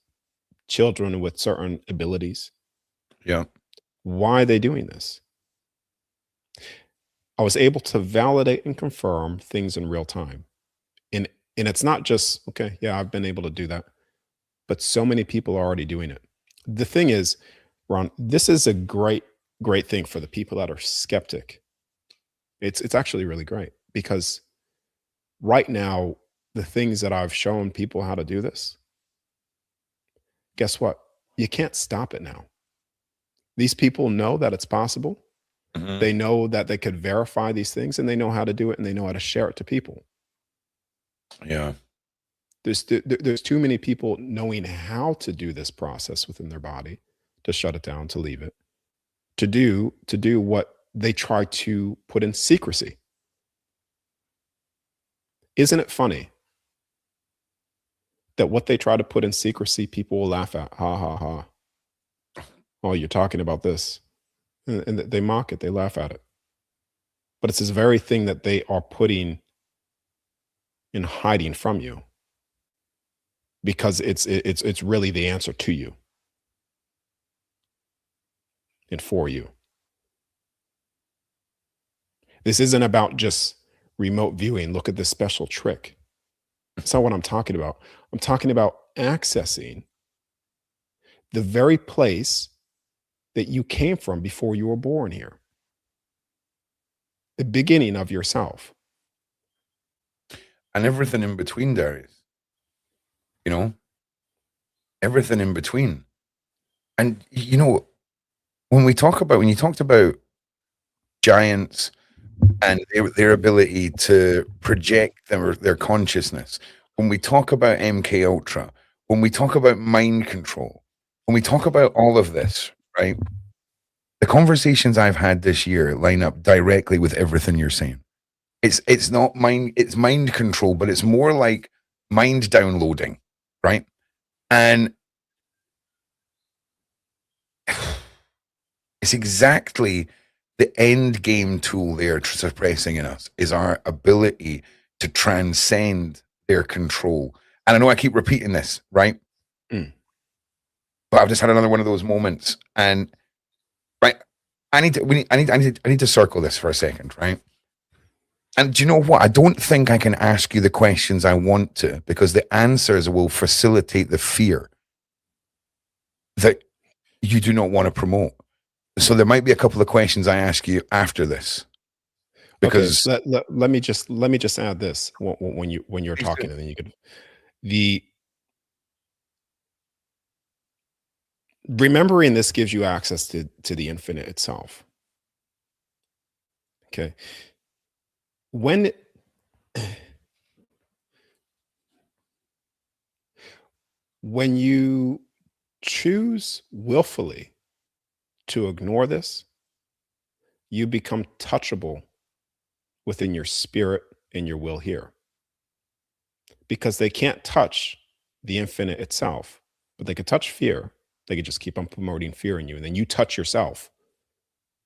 children with certain abilities? Yeah. Why are they doing this? I was able to validate and confirm things in real time. And it's not just, okay, yeah, I've been able to do that, but so many people are already doing it. The thing is, Ron, this is a great, great thing for the people that are skeptic. It's actually really great because right now, the things that I've shown people how to do this, guess what? You can't stop it now. These people know that it's possible. Mhm. They know that they could verify these things, and they know how to do it, and they know how to share it to people. Yeah. There's too many people knowing how to do this process within their body, to shut it down, to leave it, to do what they try to put in secrecy. Isn't it funny that what they try to put in secrecy, people will laugh at? Ha ha ha. Oh, you're talking about this. And they mock it, they laugh at it. But it's this very thing that they are putting in hiding from you, because it's really the answer to you and for you. This isn't about just remote viewing. Look at this special trick. That's not what I'm talking about. I'm talking about accessing the very place that you came from before you were born here, the beginning of yourself. And everything in between, Darius. You know, everything in between. And when you talked about giants and their ability to project their consciousness, when we talk about MK Ultra, when we talk about mind control, when we talk about all of this, right? The conversations I've had this year line up directly with everything you're saying. It's not it's mind control, but it's more like mind downloading, right? And it's exactly the end game tool they're suppressing in us is our ability to transcend their control. And I know I keep repeating this, right? Mm. But I've just had another one of those moments, and right, I need to circle this for a second, right? And do you know what? I don't think I can ask you the questions I want to, because the answers will facilitate the fear that you do not want to promote. So there might be a couple of questions I ask you after this, because Okay, let me just add this when you're please do. talking, and then you could the remembering this gives you access to the infinite itself. Okay, when when you choose willfully to ignore this, you become touchable within your spirit and your will here, because they can't touch the infinite itself, but they could touch fear. They could just keep on promoting fear in you, and then you touch yourself.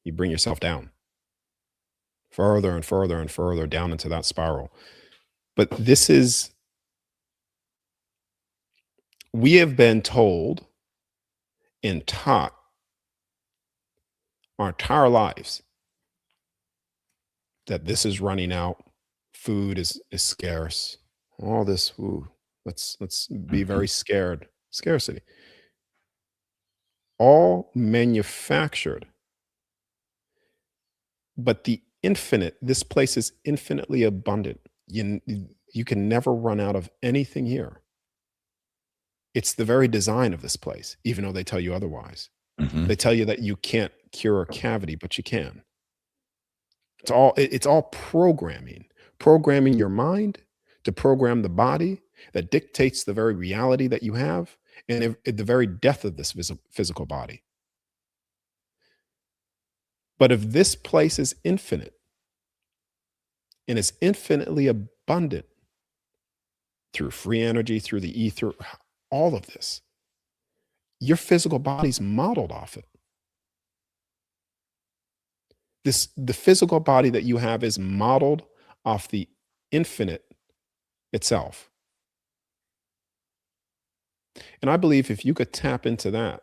You bring yourself down further and further and further down into that spiral. But this is, we have been told and taught our entire lives that this is running out, food is scarce, all this. Ooh, let's be very scared. Scarcity, all manufactured. But the infinite, this place is infinitely abundant. You can never run out of anything here. It's the very design of this place, even though they tell you otherwise. Mhm. They tell you that you can't cure a cavity, but you can. It's all programming your mind to program the body that dictates the very reality that you have, and the very death of this physical body. But if this place is infinite and is infinitely abundant through free energy, through the ether, all of this, your physical body's modeled off it. The physical body that you have is modeled off the infinite itself. And I believe if you could tap into that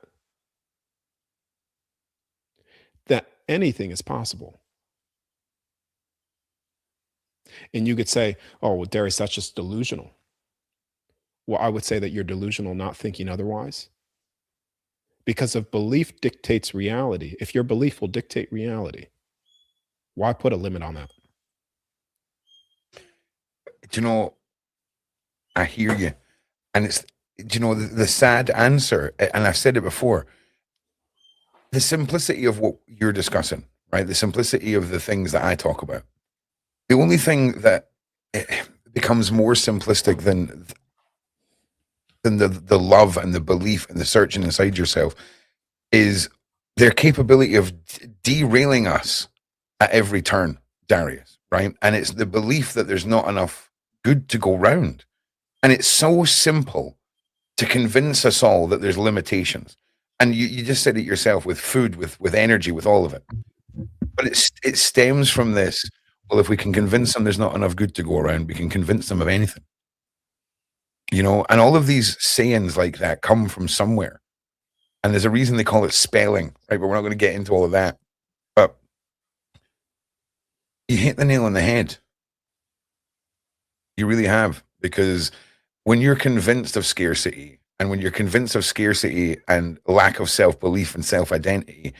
anything is possible. And you could say, oh, well, Darius, that's just delusional. Well, I would say that you're delusional, not thinking otherwise. Because if belief dictates reality, if your belief will dictate reality, why put a limit on that? Do you know, I hear you. And it's, do you know, the sad answer, and I've said it before, the simplicity of what you're discussing, right? The simplicity of the things that I talk about. The only thing that becomes more simplistic than the love and the belief and the searching inside yourself is their capability of derailing us at every turn, Darius, right? And it's the belief that there's not enough good to go round. And it's so simple to convince us all that there's limitations. And you just said it yourself, with food, with energy, with all of it. But it stems from this, well, if we can convince them there's not enough good to go around, we can convince them of anything. You know, and all of these sayings like that come from somewhere. And there's a reason they call it spelling, right? But we're not going to get into all of that. But you hit the nail on the head. You really have. Because when you're convinced of scarcity, and when you're convinced of scarcity and lack of self-belief and self-identity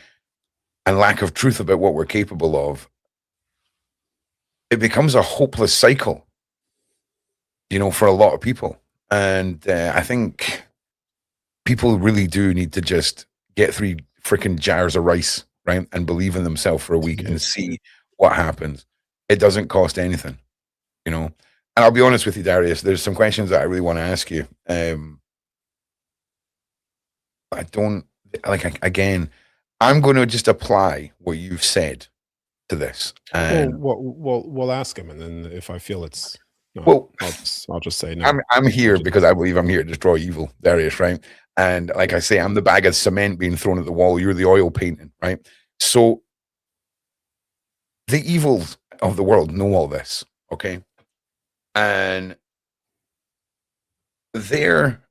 and lack of truth about what we're capable of, it becomes a hopeless cycle, you know, for a lot of people. And I think people really do need to just get 3 freaking jars of rice, right? And believe in themselves for a week and see what happens. It doesn't cost anything, you know? And I'll be honest with you, Darius, there's some questions that I really want to ask you. I don't, like, again, I'm going to just apply what you've said to this. And we'll ask him. And then if I feel it's, no, well, I'll just say no. I'm here because I believe I'm here to destroy evil, Darius, right? And like I say, I'm the bag of cement being thrown at the wall. You're the oil painting, right? So the evils of the world know all this, okay? And their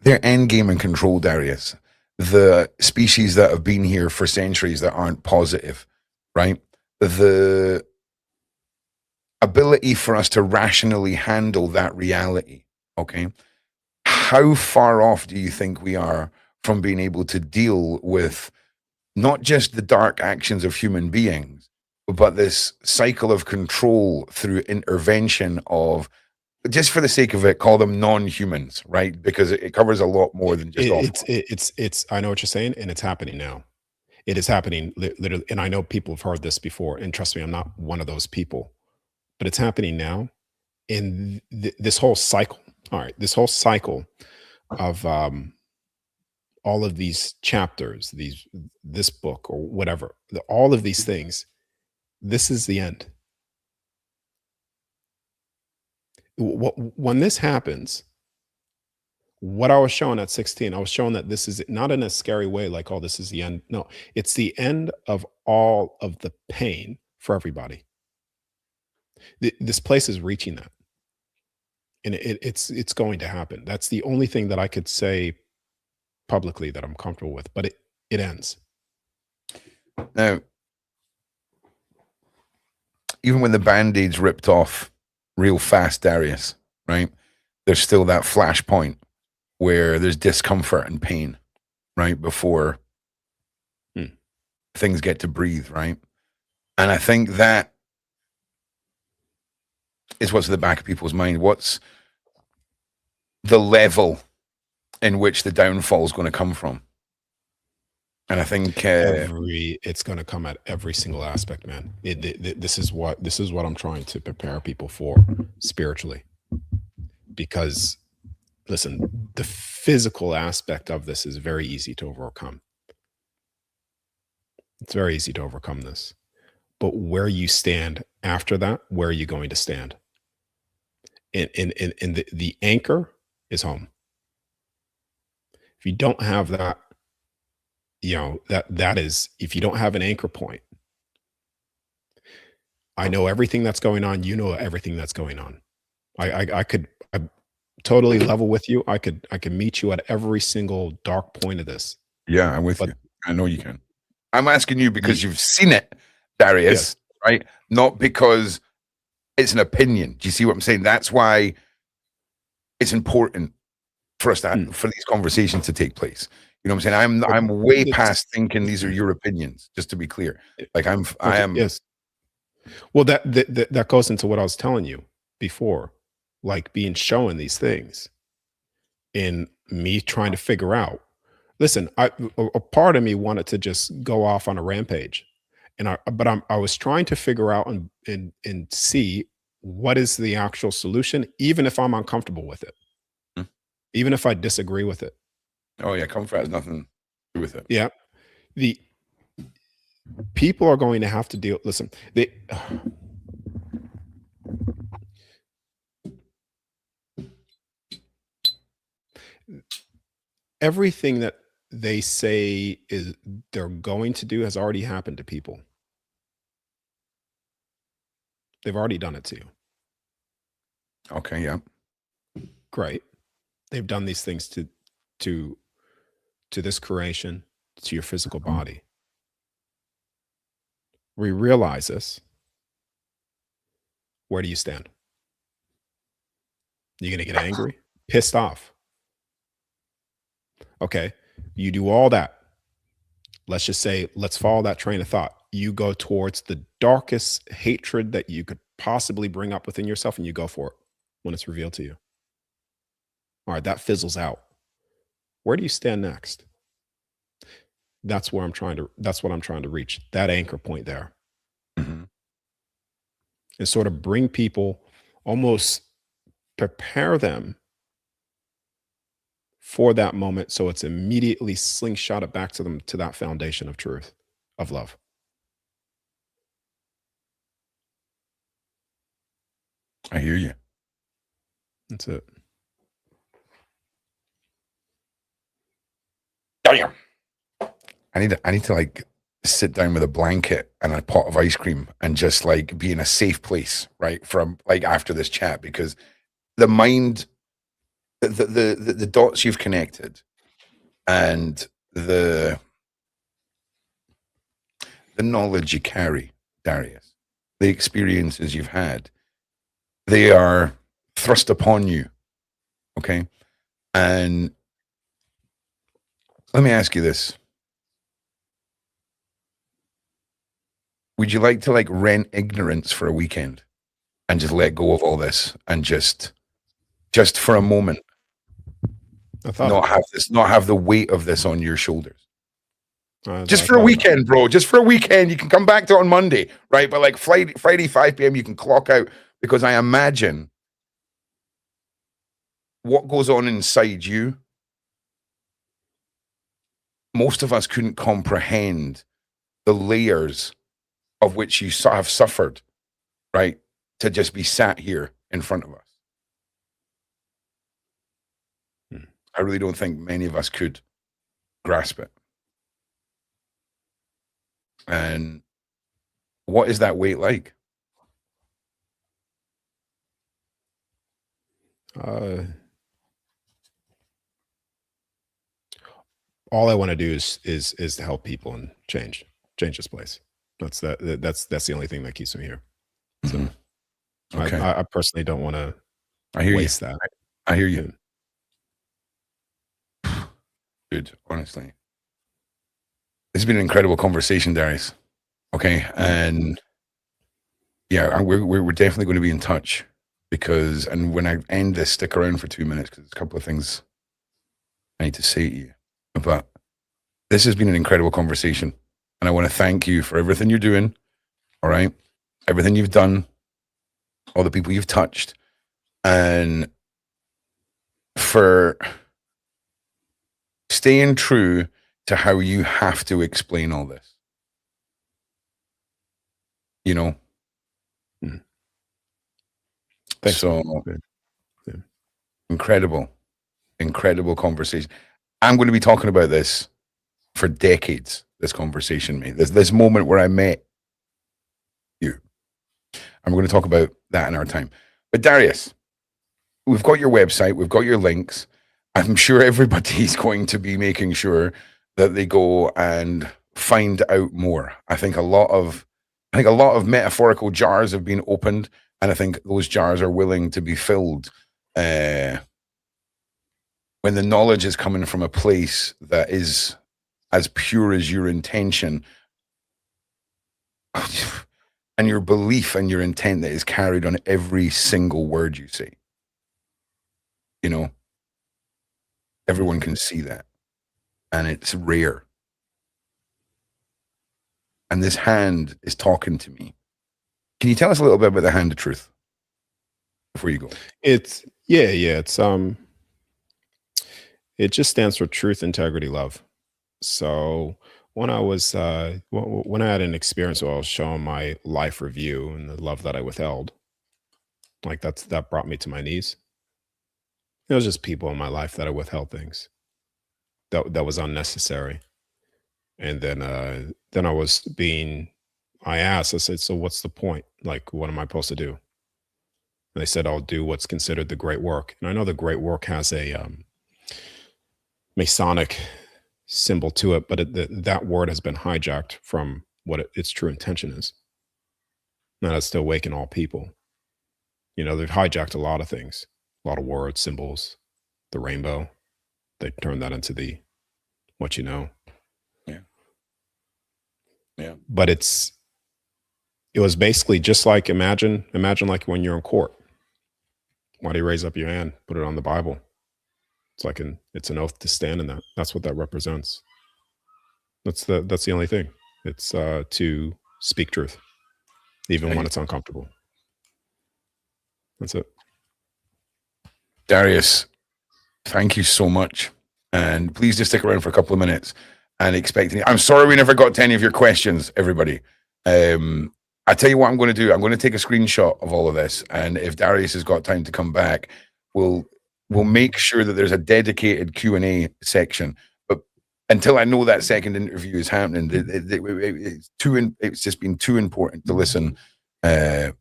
end game and control, Darius, the species that have been here for centuries that aren't positive, right? The ability for us to rationally handle that reality, okay? How far off do you think we are from being able to deal with not just the dark actions of human beings, but this cycle of control through intervention of, just for the sake of it, call them non-humans, right? Because it covers a lot more than just it's I know what you're saying, and it's happening now. It is happening literally, and I know people have heard this before, and trust me, I'm not one of those people, but it's happening now. And this whole cycle, all right, this whole cycle of all of these chapters, this book or whatever, all of these things, this is the end. When this happens, what I was shown at 16, I was shown that this is not in a scary way, like, oh, this is the end. No, it's the end of all of the pain for everybody. This place is reaching that. And it's going to happen. That's the only thing that I could say publicly that I'm comfortable with, but it ends. Now, even when the Band-Aid's ripped off real fast, Darius, right? There's still that flash point where there's discomfort and pain, right? Before things get to breathe, right? And I think that is what's at the back of people's mind. What's the level in which the downfall is going to come from? And I think It's going to come at every single aspect, man. This is what I'm trying to prepare people for spiritually, because listen, the physical aspect of this is very easy to overcome. It's very easy to overcome this. But where you stand after that, where are you going to stand? And the anchor is home. If you don't have that, that is, if you don't have an anchor point, I know everything that's going on, you know everything that's going on. I totally level with you. I could meet you at every single dark point of this. Yeah, I'm with you. I know you can. I'm asking you because you've seen it, Darius, yes. Right? Not because it's an opinion. Do you see what I'm saying? That's why it's important for us to for these conversations to take place. You know what I'm saying? I'm way past thinking these are your opinions, just to be clear. Like I am. Yes. Well, that goes into what I was telling you before, like being shown these things and me trying to figure out. Listen, a part of me wanted to just go off on a rampage, but I was trying to figure out and see what is the actual solution, even if I'm uncomfortable with it, even if I disagree with it. Oh yeah, comfort has nothing to do with it. Yeah, the people are going to have to deal. Listen, everything that they say is they're going to do has already happened to people. They've already done it to you. Okay, yeah. Great. They've done these things to this creation, to your physical body. We realize this. Where do you stand? You're going to get angry, pissed off. Okay. You do all that. Let's just say, let's follow that train of thought. You go towards the darkest hatred that you could possibly bring up within yourself, and you go for it when it's revealed to you. All right, that fizzles out. Where do you stand next? That's what I'm trying to reach, that anchor point there. Mm-hmm. And sort of bring people, almost prepare them for that moment, so it's immediately slingshotted back to them, to that foundation of truth, of love. I hear you. That's it. Damn. I need to like sit down with a blanket and a pot of ice cream and just like be in a safe place, right? From like after this chat, because the mind, the dots you've connected and the knowledge you carry, Darius, the experiences you've had, they are thrust upon you. Okay. And let me ask you this. Would you like to like rent ignorance for a weekend and just let go of all this and just for a moment not have the weight of this on your shoulders? Just for a weekend, bro. Just for a weekend. You can come back to it on Monday, right? But like Friday 5 p.m. you can clock out, because I imagine what goes on inside you, most of us couldn't comprehend the layers of which you have suffered, right? To just be sat here in front of us. I really don't think many of us could grasp it. And what is that weight like? All I want to do is to help people and change this place. That's the only thing that keeps me here. So okay. I personally don't want to waste that. I hear you. Good, honestly. This has been an incredible conversation, Darius. Okay, and yeah, we're definitely going to be in touch, because, and when I end this, stick around for 2 minutes, because there's a couple of things I need to say to you. But This has been an incredible conversation. And I want to thank you for everything you're doing. All right. Everything you've done, all the people you've touched, and for staying true to how you have to explain all this. You know? Thanks. So incredible conversation. I'm going to be talking about this for decades, this conversation, mate. This moment where I met you. And we're going to talk about that in our time. But Darius, we've got your website, we've got your links. I'm sure everybody's going to be making sure that they go and find out more. I think a lot of metaphorical jars have been opened, and I think those jars are willing to be filled when the knowledge is coming from a place that is as pure as your intention and your belief and your intent that is carried on every single word you say. You know, everyone can see that, and it's rare. And this hand is talking to me. Can you tell us a little bit about the hand of truth before you go? It's it just stands for truth, integrity, love. So when I was when I had an experience where I was showing my life review and the love that I withheld, like that brought me to my knees. It was just people in my life that I withheld things that was unnecessary. And then I asked, I said, so what's the point? Like, what am I supposed to do? And they said, I'll do what's considered the great work. And I know the great work has a Masonic symbol to it, but that word has been hijacked from what its true intention is. And that's to awaken all people. You know, they've hijacked a lot of things, a lot of words, symbols, the rainbow. They turned that into the what you know. Yeah. But it was basically just like imagine like when you're in court. Why do you raise up your hand? Put it on the Bible. It's like it's an oath to stand in that. That's what that represents. That's the only thing. It's to speak truth, even when it's uncomfortable. That's it. Darius, thank you so much. And please just stick around for a couple of minutes and I'm sorry we never got to any of your questions, everybody. I tell you what I'm going to do. I'm going to take a screenshot of all of this. And if Darius has got time to come back, we'll make sure that there's a dedicated Q&A section. But until I know that second interview is happening, it's just been too important to listen to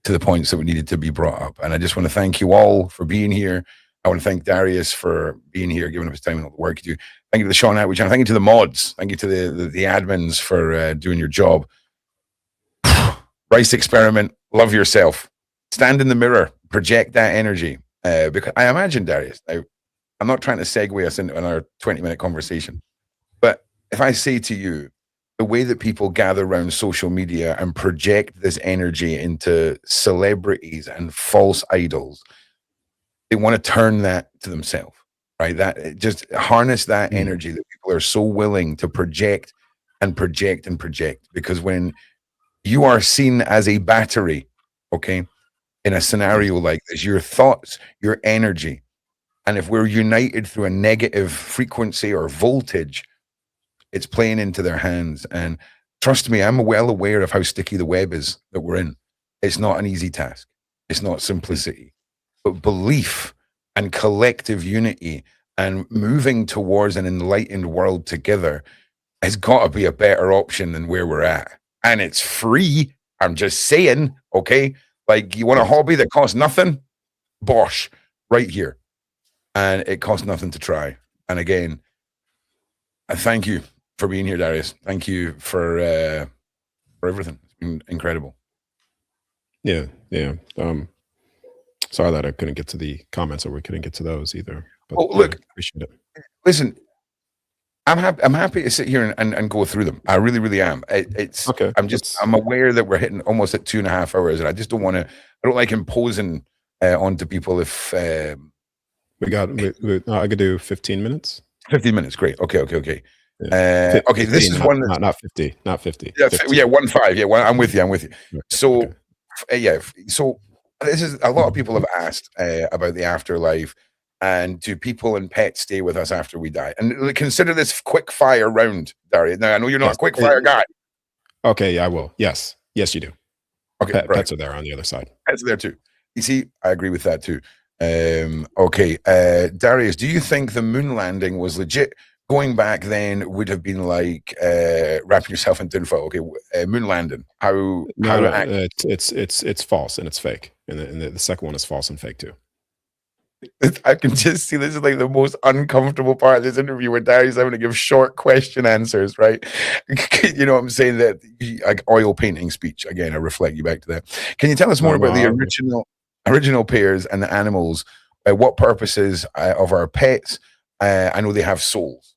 the points that we needed to be brought up. And I just want to thank you all for being here. I want to thank Darius for being here, giving up his time and all the work you do. Thank you to the Sean Atwood channel. Thank you to the mods. Thank you to the admins for doing your job. Rice experiment. Love yourself. Stand in the mirror. Project that energy. Because I imagine, Darius, I'm not trying to segue us into our 20-minute conversation, but if I say to you, the way that people gather around social media and project this energy into celebrities and false idols, they want to turn that to themselves, right? That just harness that energy that people are so willing to project and project and project. Because when you are seen as a battery, okay, in a scenario like this, your thoughts, your energy, and if we're united through a negative frequency or voltage, it's playing into their hands. And trust me, I'm well aware of how sticky the web is that we're in. It's not an easy task. It's not simplicity. But belief and collective unity and moving towards an enlightened world together has got to be a better option than where we're at. And it's free. I'm just saying, okay? Like, you want a hobby that costs nothing? Bosh, right here. And it costs nothing to try. And again, I thank you for being here, Darius. Thank you for everything. It's been incredible. Yeah. Sorry that I couldn't get to the comments, or we couldn't get to those either. But look, appreciate it. Listen, I'm happy to sit here and go through them. I really, really am. It's okay. I'm aware that we're hitting almost at 2.5 hours, and I just don't want to. I don't like imposing onto people. If I could do 15 minutes. 15 minutes, great. Okay. Yeah. Okay, this 50, is one that's not 50, not 50, yeah, 50. yeah, 1-5. Yeah, I'm with you. I'm with you. Okay, So, okay. yeah, so this is a lot of people have asked about the afterlife, and do people and pets stay with us after we die? And consider this quick fire round, Darius. Now I know you're not Yes. a quick fire guy. Okay, yeah, I will. Yes. Yes, you do. Okay, right. Pets are there on the other side. Pets are there too. You see, I agree with that too. Okay, Darius, do you think the moon landing was legit? Going back then would have been like wrapping yourself in tinfoil. Okay, moon landing. No, How no, it's false and it's fake, and the second one is false and fake too. I can just see this is like the most uncomfortable part of this interview where Darius having to give short question answers, right? You know what I'm saying? That like oil painting speech. Again, I reflect you back to that. Can you tell us more No, about the no. original pairs and the animals? What purposes of our pets? I know they have souls.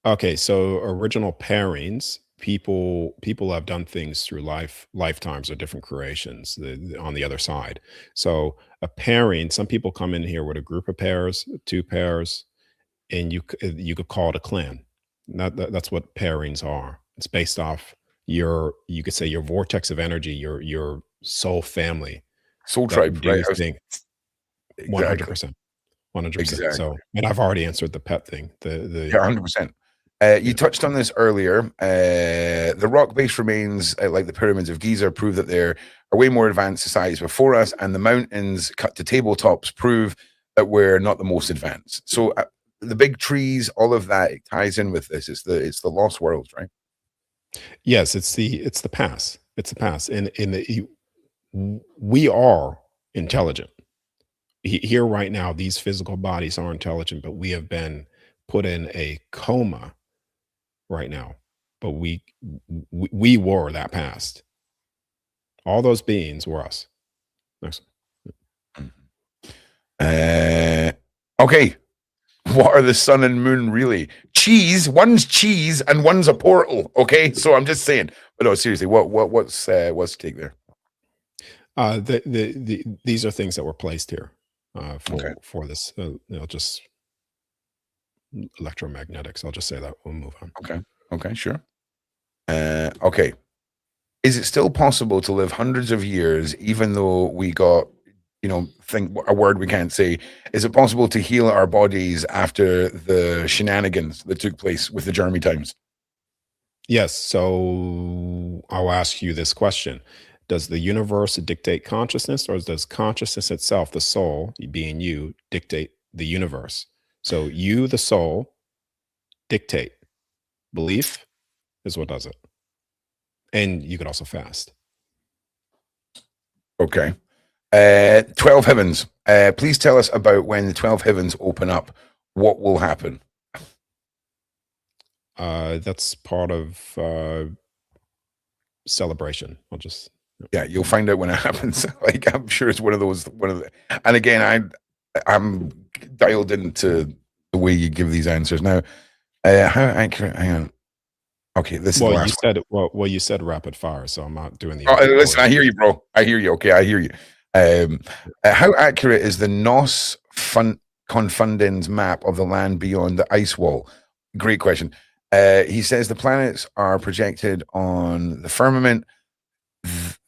Okay, so original pairings, people have done things through lifetimes or different creations on the other side. So a pairing, some people come in here with a group of pairs, two pairs, and you could call it a clan. That's what pairings are. It's based off you could say your vortex of energy, your soul family Soul that tribe, right? do things Exactly. 100%. 100%. Exactly. So, and I've already answered the pet thing. The Yeah, 100%. You Yeah. touched on this earlier. The rock-based remains, like the pyramids of Giza, prove that there are way more advanced societies before us, and the mountains cut to tabletops prove that we're not the most advanced. So the big trees, all of that, it ties in with this. It's the lost worlds, right? Yes, it's the past. It's the past, and we are intelligent. Here right now, these physical bodies are intelligent, but we have been put in a coma right now. But we were that past. All those beings were us. Next. Okay. What are the sun and moon really? Cheese. One's cheese and one's a portal. Okay, so I'm just saying. But no, seriously, what's the take there? These are things that were placed here Okay. for this. Just electromagnetics. I'll just say that. We'll move on. Okay. Okay. Sure. Okay. Is it still possible to live hundreds of years, even though we got, think a word we can't say? Is it possible to heal our bodies after the shenanigans that took place with the Jeremy times? Yes. So I'll ask you this question. Does the universe dictate consciousness, or does consciousness itself, the soul, being you, dictate the universe? So you, the soul, dictate. Belief is what does it. And you could also fast. Okay. 12 heavens. Please tell us about when the 12 heavens open up. What will happen? That's part of celebration. Yeah, you'll find out when it happens. Like, I'm sure it's one of the, and again, I'm dialed into the way you give these answers. Now, how accurate? Hang on. Okay, this is the last one. You said rapid fire, so I'm not doing the. Oh, listen, I hear you, bro. I hear you. Okay, I hear you. How accurate is the Nos Confundens map of the land beyond the ice wall? Great question. He says the planets are projected on the firmament.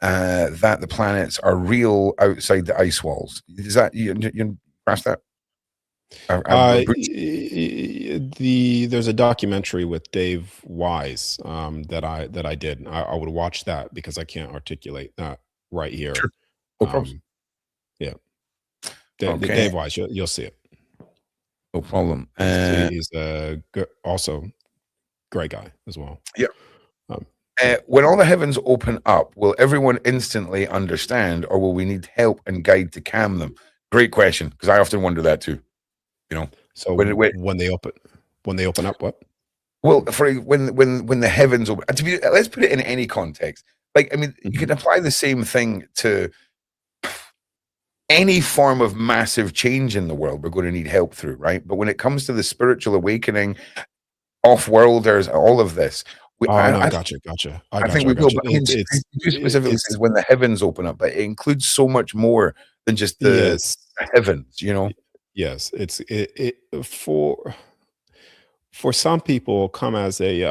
That the planets are real outside the ice walls. Is that you grasp that? There's a documentary with Dave Wise that I did. I would watch that because I can't articulate that right here. Sure. No problem. Yeah. Okay. Dave Wise, you'll see it. No problem. He's also great guy as well. Yeah. When all the heavens open up, will everyone instantly understand, or will we need help and guide to calm them? Great question, because I often wonder that too. So when they open up, what? Well, for when the heavens open, let's put it in any context. Like, I mean, you can apply the same thing to any form of massive change in the world. We're going to need help through, right? But when it comes to the spiritual awakening, off-worlders, all of this. Gotcha. I think we will, but I mean, specifically says when the heavens open up, but it includes so much more than just the heavens, Yes, for for some people come as a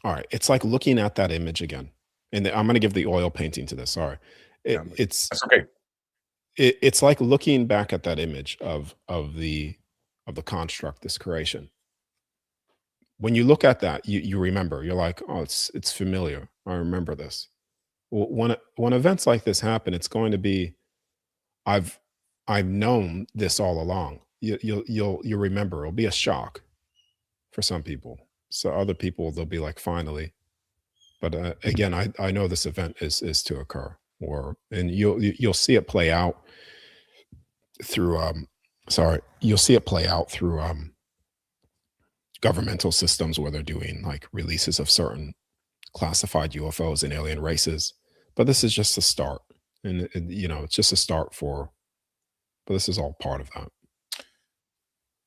all right, it's like looking at that image again. And I'm going to give the oil painting to this. Sorry. Yeah, It's that's okay. it's like looking back at that image of the construct, this creation. When you look at that, you remember. You're like, oh, it's familiar. I remember this. When events like this happen, it's going to be I've I've known this all along. You'll remember. It'll be a shock for some people. So other people, they'll be like, finally. But again, I know this event is to occur, and you'll see it play out through you'll see it play out through governmental systems where they're doing like releases of certain classified UFOs and alien races. But this is just a start, and it's just a start for. But this is all part of that.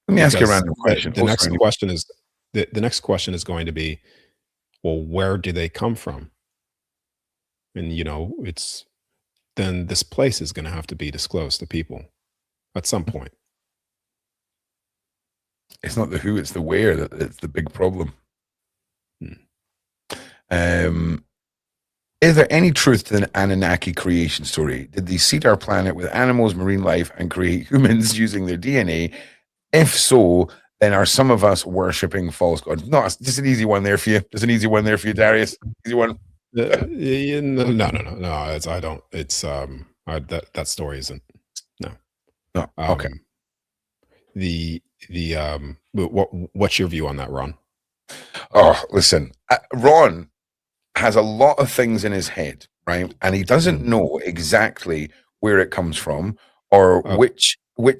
Let me ask you a Because random question. the next question is the next question is going to be, well, where do they come from? And it's then this place is going to have to be disclosed to people at some point. It's not the who, it's the where that's the big problem. Is there any truth to the Anunnaki creation story? Did they seed our planet with animals, marine life, and create humans using their DNA? If so, then are some of us worshipping false gods? No, it's just an easy one there for you. Just an easy one there for you, Darius. Easy one. No. I don't. It's that story isn't. No. No. Okay. What's your view on that, Ron? Oh, listen, Ron has a lot of things in his head, right? And he doesn't know exactly where it comes from or which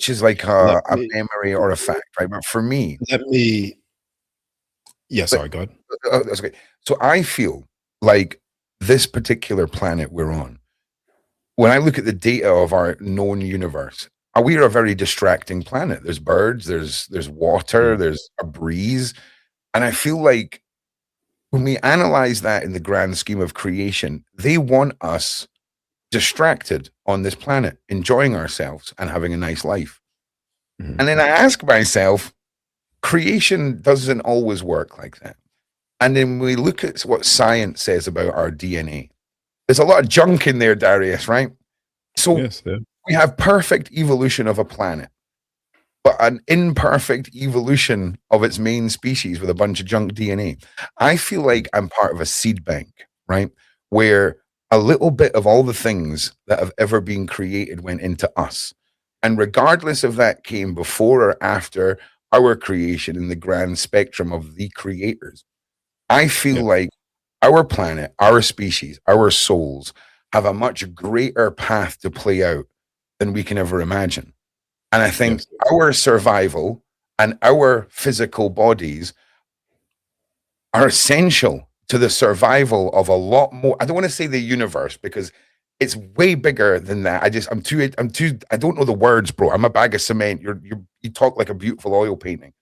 is like a memory or a fact, right? But for me, sorry, go ahead. That's okay. So I feel like this particular planet we're on, when I look at the data of our known universe, we are a very distracting planet. There's birds, there's water, there's a breeze. And I feel like when we analyze that in the grand scheme of creation, they want us distracted on this planet, enjoying ourselves and having a nice life. And then I ask myself, creation doesn't always work like that. And then we look at what science says about our DNA. There's a lot of junk in there, Darius, right? So we have perfect evolution of a planet, but an imperfect evolution of its main species with a bunch of junk DNA. I feel like I'm part of a seed bank, right? Where a little bit of all the things that have ever been created went into us. And regardless if that came before or after our creation in the grand spectrum of the creators, I feel like our planet, our species, our souls have a much greater path to play out than we can ever imagine. And I think our survival and our physical bodies are essential to the survival of a lot more. I don't want to say the universe because it's way bigger than that. I don't know the words, bro. I'm a bag of cement. You talk like a beautiful oil painting.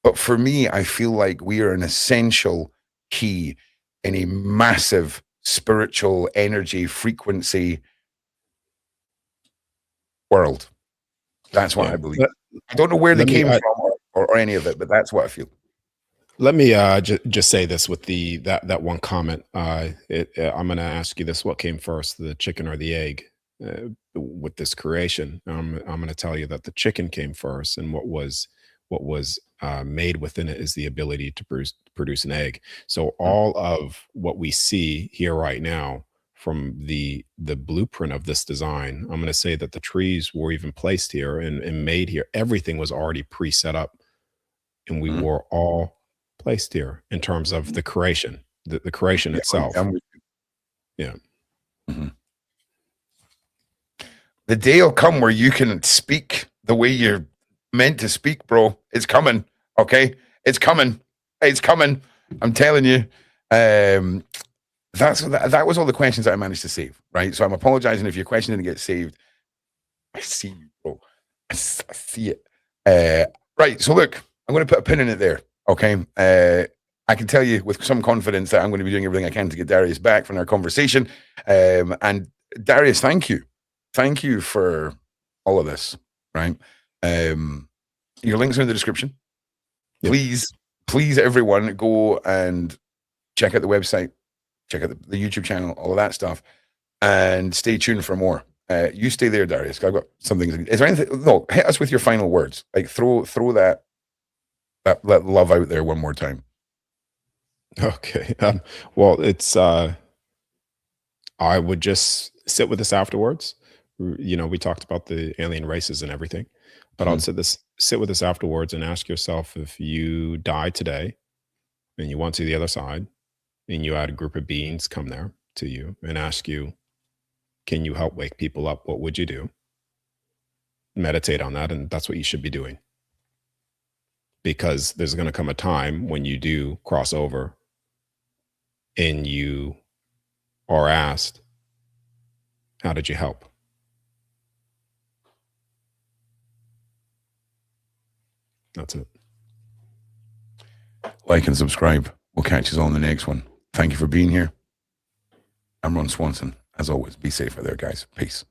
But for me, I feel like we are an essential key in a massive spiritual energy frequency world. That's what I believe. I don't know where they came from or any of it, but that's what I feel. Let me just say this with that one comment. I'm going to ask you this: what came first, the chicken or the egg? With this creation, I'm going to tell you that the chicken came first, and what was made within it is the ability to produce an egg. So all of what we see here right now, from the blueprint of this design, I'm going to say that the trees were even placed here and made here. Everything was already pre-set up, and we were all placed here in terms of the creation, the creation itself. Yeah. The day will come where you can speak the way you're meant to speak, bro. It's coming. Okay, it's coming. It's coming. I'm telling you. That was all the questions that I managed to save, right? So I'm apologizing if your question didn't get saved. I see you, bro. I see it. Right. So look, I'm going to put a pin in it there. Okay. I can tell you with some confidence that I'm going to be doing everything I can to get Darius back from our conversation. And Darius, thank you. Thank you for all of this, right? Your links are in the description. Yep. Please, everyone, go and check out the website, check out the YouTube channel, all of that stuff, and stay tuned for more. You stay there, Darius. I've got something. Is there anything? No, hit us with your final words. Like throw that love out there one more time. Okay. Well, it's I would just sit with this afterwards. We talked about the alien races and everything, but I'll sit with this afterwards and ask yourself, if you die today and you went to the other side and you had a group of beings come there to you and ask you, can you help wake people up? What would you do? Meditate on that. And that's what you should be doing. Because there's going to come a time when you do cross over and you are asked, how did you help? That's it. Like and subscribe. We'll catch you all in the next one. Thank you for being here. I'm Ron Swanson. As always, be safe out there, guys. Peace.